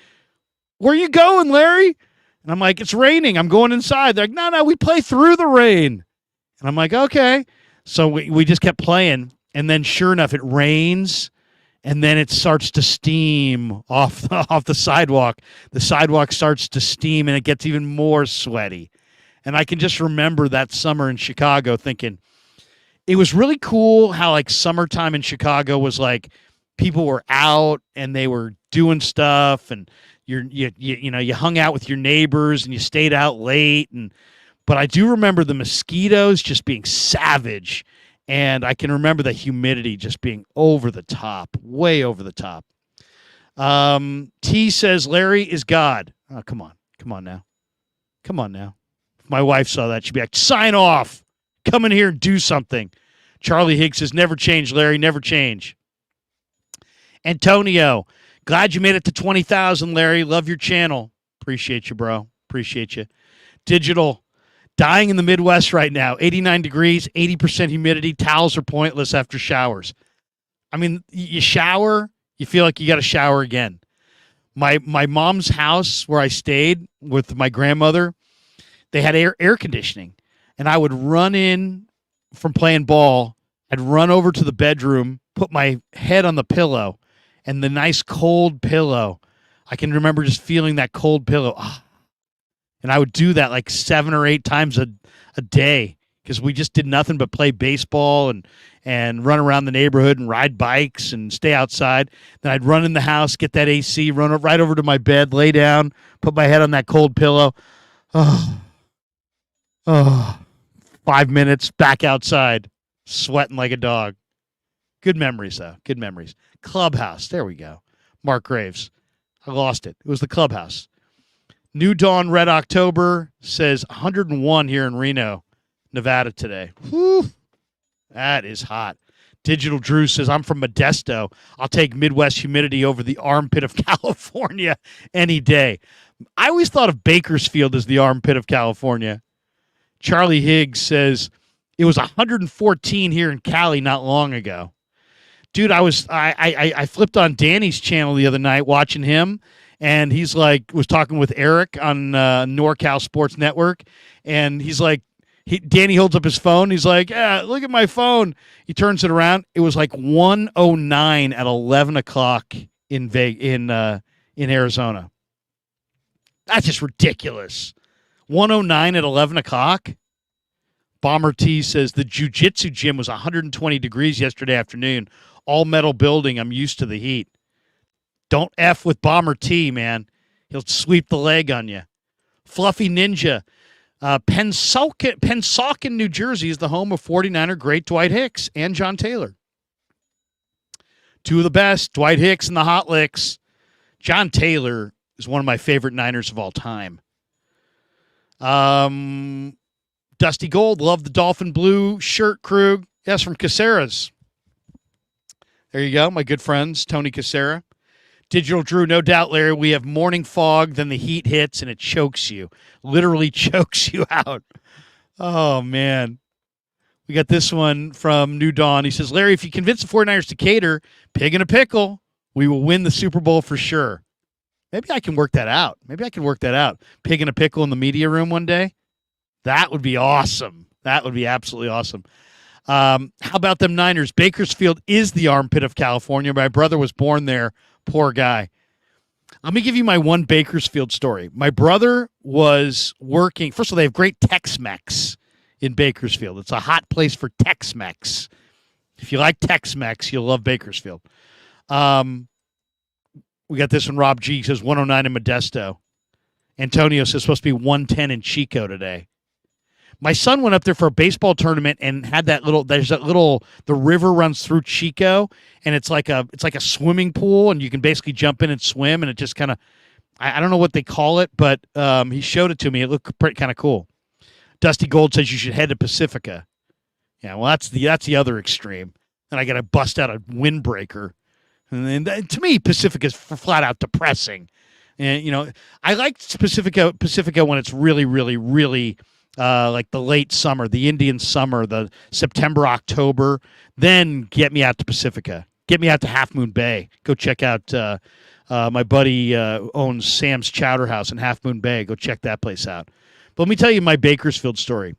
"Where you going, Larry?" And I'm like, "It's raining. I'm going inside." They're like, "No, we play through the rain." And I'm like, "Okay." So we just kept playing, and then sure enough, it rains, and then it starts to steam off the sidewalk. The sidewalk starts to steam, and it gets even more sweaty. And I can just remember that summer in Chicago thinking, it was really cool how like summertime in Chicago was like people were out and they were doing stuff, and you hung out with your neighbors and you stayed out late. But I do remember the mosquitoes just being savage, and I can remember the humidity just being over the top, way over the top. T says Larry is God. Oh, come on now. If my wife saw that, she'd be like, "Sign off. Come in here and do something." Charlie Higgs says, "Never change, Larry, never change." Antonio, glad you made it to 20,000, Larry. Love your channel. Appreciate you, bro. Appreciate you. Digital, dying in the Midwest right now. 89 degrees, 80% humidity. Towels are pointless after showers. I mean, you shower, you feel like you got to shower again. My mom's house where I stayed with my grandmother, they had air conditioning. And I would run in from playing ball. I'd run over to the bedroom, put my head on the pillow, and the nice cold pillow. I can remember just feeling that cold pillow. And I would do that like 7 or 8 times a day because we just did nothing but play baseball and run around the neighborhood and ride bikes and stay outside. Then I'd run in the house, get that AC, run right over to my bed, lay down, put my head on that cold pillow. Oh, 5 minutes, back outside, sweating like a dog. Good memories, though. Good memories. Clubhouse. There we go. Mark Graves. I lost it. It was the Clubhouse. New Dawn Red October says 101 here in Reno, Nevada today. Whew. That is hot. Digital Drew says, "I'm from Modesto. I'll take Midwest humidity over the armpit of California any day." I always thought of Bakersfield as the armpit of California. Charlie Higgs says, "It was 114 here in Cali not long ago." Dude, I flipped on Danny's channel the other night watching him, and he's like, was talking with Eric on NorCal Sports Network, and he's like, Danny holds up his phone. He's like, "Yeah, look at my phone." He turns it around. It was like 1:09 at 11 o'clock in Arizona. That's just ridiculous. 1:09 at 11 o'clock. Bomber T says the jiu-jitsu gym was 120 degrees yesterday afternoon. All metal building. I'm used to the heat. Don't F with Bomber T, man. He'll sweep the leg on you. Fluffy Ninja. Pennsauken, New Jersey is the home of 49er great Dwight Hicks and John Taylor. Two of the best, Dwight Hicks and the Hot Licks. John Taylor is one of my favorite Niners of all time. Dusty Gold, love the Dolphin Blue shirt, Krug. Yes, from Caceres. There you go, my good friends, Tony Casera. Digital Drew, no doubt, Larry, we have morning fog, then the heat hits, and it chokes you. Literally chokes you out. Oh, man. We got this one from New Dawn. He says, "Larry, if you convince the 49ers to cater, pig in a pickle, we will win the Super Bowl for sure." Maybe I can work that out. Pig in a pickle in the media room one day. That would be awesome. That would be absolutely awesome. How about them Niners? Bakersfield is the armpit of California. My brother was born there. Poor guy. Let me give you my one Bakersfield story. My brother was working. First of all, they have great Tex-Mex in Bakersfield. It's a hot place for Tex-Mex. If you like Tex-Mex, you'll love Bakersfield. We got this one. Rob G says 109 in Modesto. Antonio says supposed to be 110 in Chico today. My son went up there for a baseball tournament and had the river runs through Chico, and it's like a swimming pool, and you can basically jump in and swim, and it just kind of, I don't know what they call it, but he showed it to me. It looked pretty kind of cool. Dusty Gold says you should head to Pacifica. Yeah, well, that's the other extreme. And I got to bust out a windbreaker. And then, to me, Pacifica is flat out depressing. And I like Pacifica when it's really, really, really like the late summer, the Indian summer, the September, October. Then get me out to Pacifica. Get me out to Half Moon Bay. Go check out my buddy owns Sam's Chowder House in Half Moon Bay. Go check that place out. But let me tell you my Bakersfield story.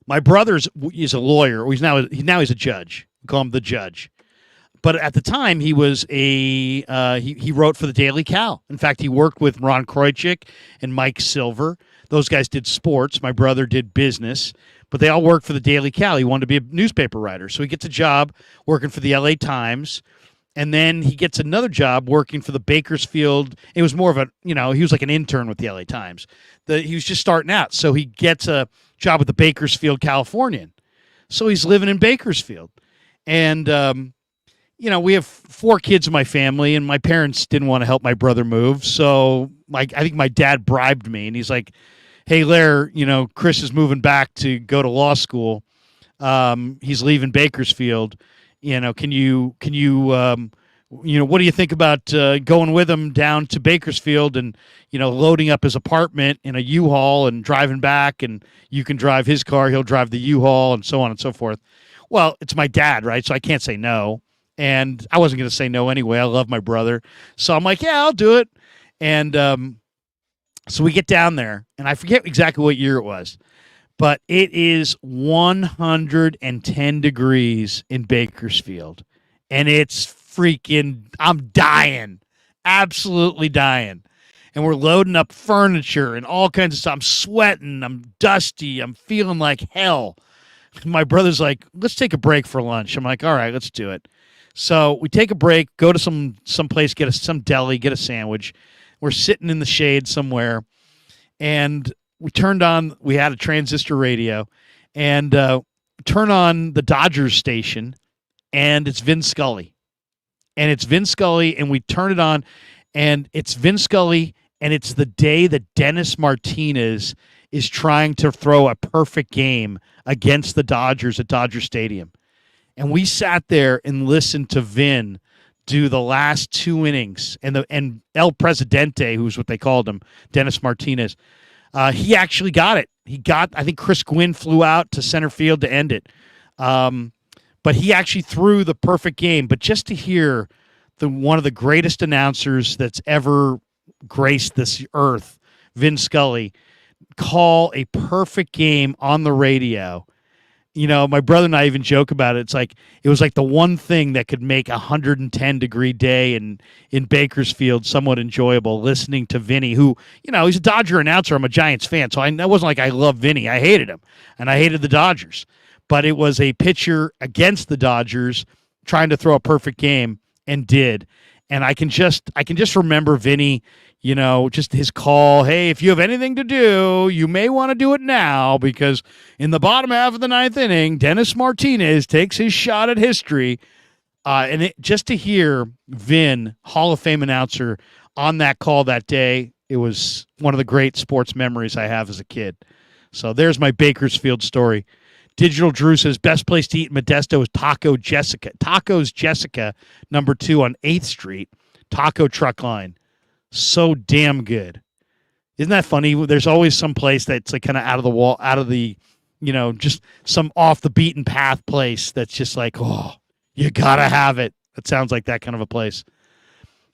My brother's is a lawyer. He's a judge. We call him the judge. But at the time, he was he wrote for the Daily Cal. In fact, he worked with Ron Krojcik and Mike Silver. Those guys did sports. My brother did business. But they all worked for the Daily Cal. He wanted to be a newspaper writer. So he gets a job working for the LA Times. And then he gets another job working for the Bakersfield. It was more of he was like an intern with the LA Times. He was just starting out. So he gets a job with the Bakersfield Californian. So he's living in Bakersfield. And, we have 4 kids in my family, and my parents didn't want to help my brother move. So I think my dad bribed me, and he's like, hey, Lair, Chris is moving back to go to law school. He's leaving Bakersfield. Can you what do you think about going with him down to Bakersfield and, loading up his apartment in a U-Haul and driving back, and you can drive his car, he'll drive the U-Haul, and so on and so forth. Well, it's my dad, right? So I can't say no. And I wasn't going to say no anyway. I love my brother. So I'm like, yeah, I'll do it. And so we get down there, and I forget exactly what year it was, but it is 110 degrees in Bakersfield. And it's freaking, I'm dying, absolutely dying. And we're loading up furniture and all kinds of stuff. I'm sweating. I'm dusty. I'm feeling like hell. My brother's like, let's take a break for lunch. I'm like, all right, let's do it. So we take a break, go to some place, get some deli, get a sandwich. We're sitting in the shade somewhere, and we had a transistor radio, and turn on the Dodgers station, and it's Vin Scully. And we turn it on, and it's Vin Scully, and it's the day that Dennis Martinez is trying to throw a perfect game against the Dodgers at Dodger Stadium. And we sat there and listened to Vin do the last 2 innings, and El Presidente, who's what they called him, Dennis Martinez, he actually got it. I think Chris Gwynn flew out to center field to end it. But he actually threw the perfect game. But just to hear one of the greatest announcers that's ever graced this earth, Vin Scully, call a perfect game on the radio. My brother and I even joke about it. It was like the one thing that could make a 110-degree day in Bakersfield somewhat enjoyable, listening to Vinny, who, he's a Dodger announcer. I'm a Giants fan, so it wasn't like I love Vinny. I hated him, and I hated the Dodgers. But it was a pitcher against the Dodgers trying to throw a perfect game, and did. And I can just remember Vinny, just his call, hey, if you have anything to do, you may want to do it now, because in the bottom half of the 9th inning, Dennis Martinez takes his shot at history. Just to hear Vin, Hall of Fame announcer, on that call that day, it was one of the great sports memories I have as a kid. So there's my Bakersfield story. Digital Drew says, best place to eat in Modesto is Tacos Jessica, number 2 on 8th Street, taco truck line. So damn good. Isn't that funny? There's always some place that's like kind of out of the wall, out of the, just some off the beaten path place that's just like, oh, you gotta have it. That sounds like that kind of a place.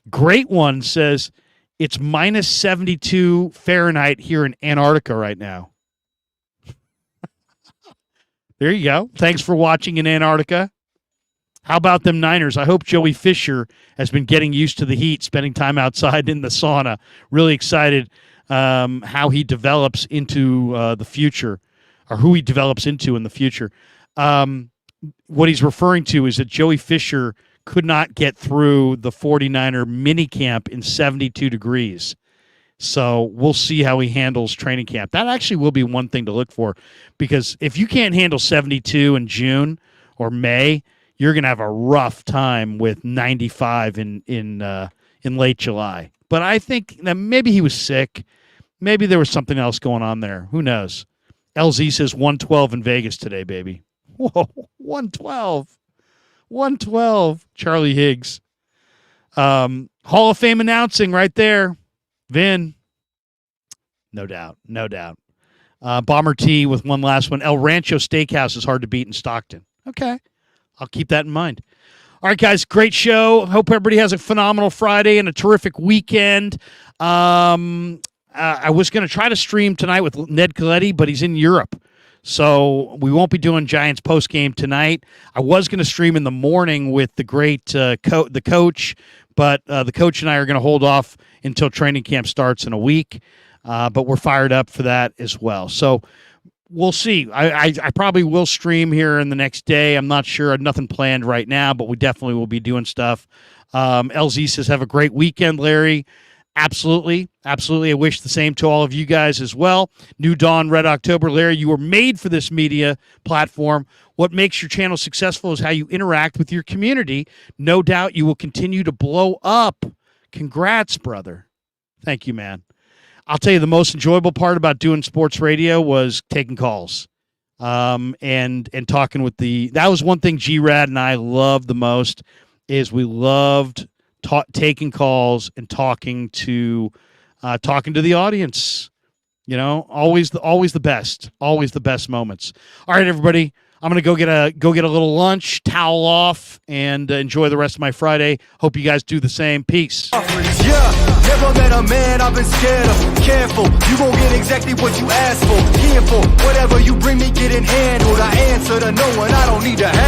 Great One says, it's minus 72 Fahrenheit here in Antarctica right now. There you go. Thanks for watching in Antarctica. How about them Niners? I hope Joey Fisher has been getting used to the heat, spending time outside in the sauna. Really excited how he develops into the future, or who he develops into in the future. What he's referring to is that Joey Fisher could not get through the 49er minicamp in 72 degrees. So we'll see how he handles training camp. That actually will be one thing to look for, because if you can't handle 72 in June or May, you're going to have a rough time with 95 in late July. But I think that maybe he was sick. Maybe there was something else going on there. Who knows? LZ says 112 in Vegas today, baby. Whoa, 112. 112. Charlie Higgs. Hall of Fame announcing right there. Vin. No doubt. No doubt. Bomber T with one last one. El Rancho Steakhouse is hard to beat in Stockton. Okay. I'll keep that in mind. All right, guys, great show. Hope everybody has a phenomenal Friday and a terrific weekend. I was going to try to stream tonight with Ned Coletti, but he's in Europe. So we won't be doing Giants postgame tonight. I was going to stream in the morning with the great the coach, but the coach and I are going to hold off until training camp starts in a week. But we're fired up for that as well. So we'll see. I probably will stream here in the next day. I'm not sure. Nothing planned right now, but we definitely will be doing stuff. LZ says, have a great weekend, Larry. Absolutely. Absolutely. I wish the same to all of you guys as well. New Dawn, Red October. Larry, you were made for this media platform. What makes your channel successful is how you interact with your community. No doubt you will continue to blow up. Congrats, brother. Thank you, man. I'll tell you, the most enjoyable part about doing sports radio was taking calls and talking with that was one thing G-Rad and I loved the most, is we loved taking calls and talking to the audience. You know, always the best moments. All right, everybody, I'm gonna go get a little lunch, towel off, and enjoy the rest of my Friday. Hope you guys do the same. Peace. Yeah, never met a man I've been scared of. Careful, you gon' get exactly what you asked for. Here for whatever you bring me, getting handled. I answer to no one, I don't need to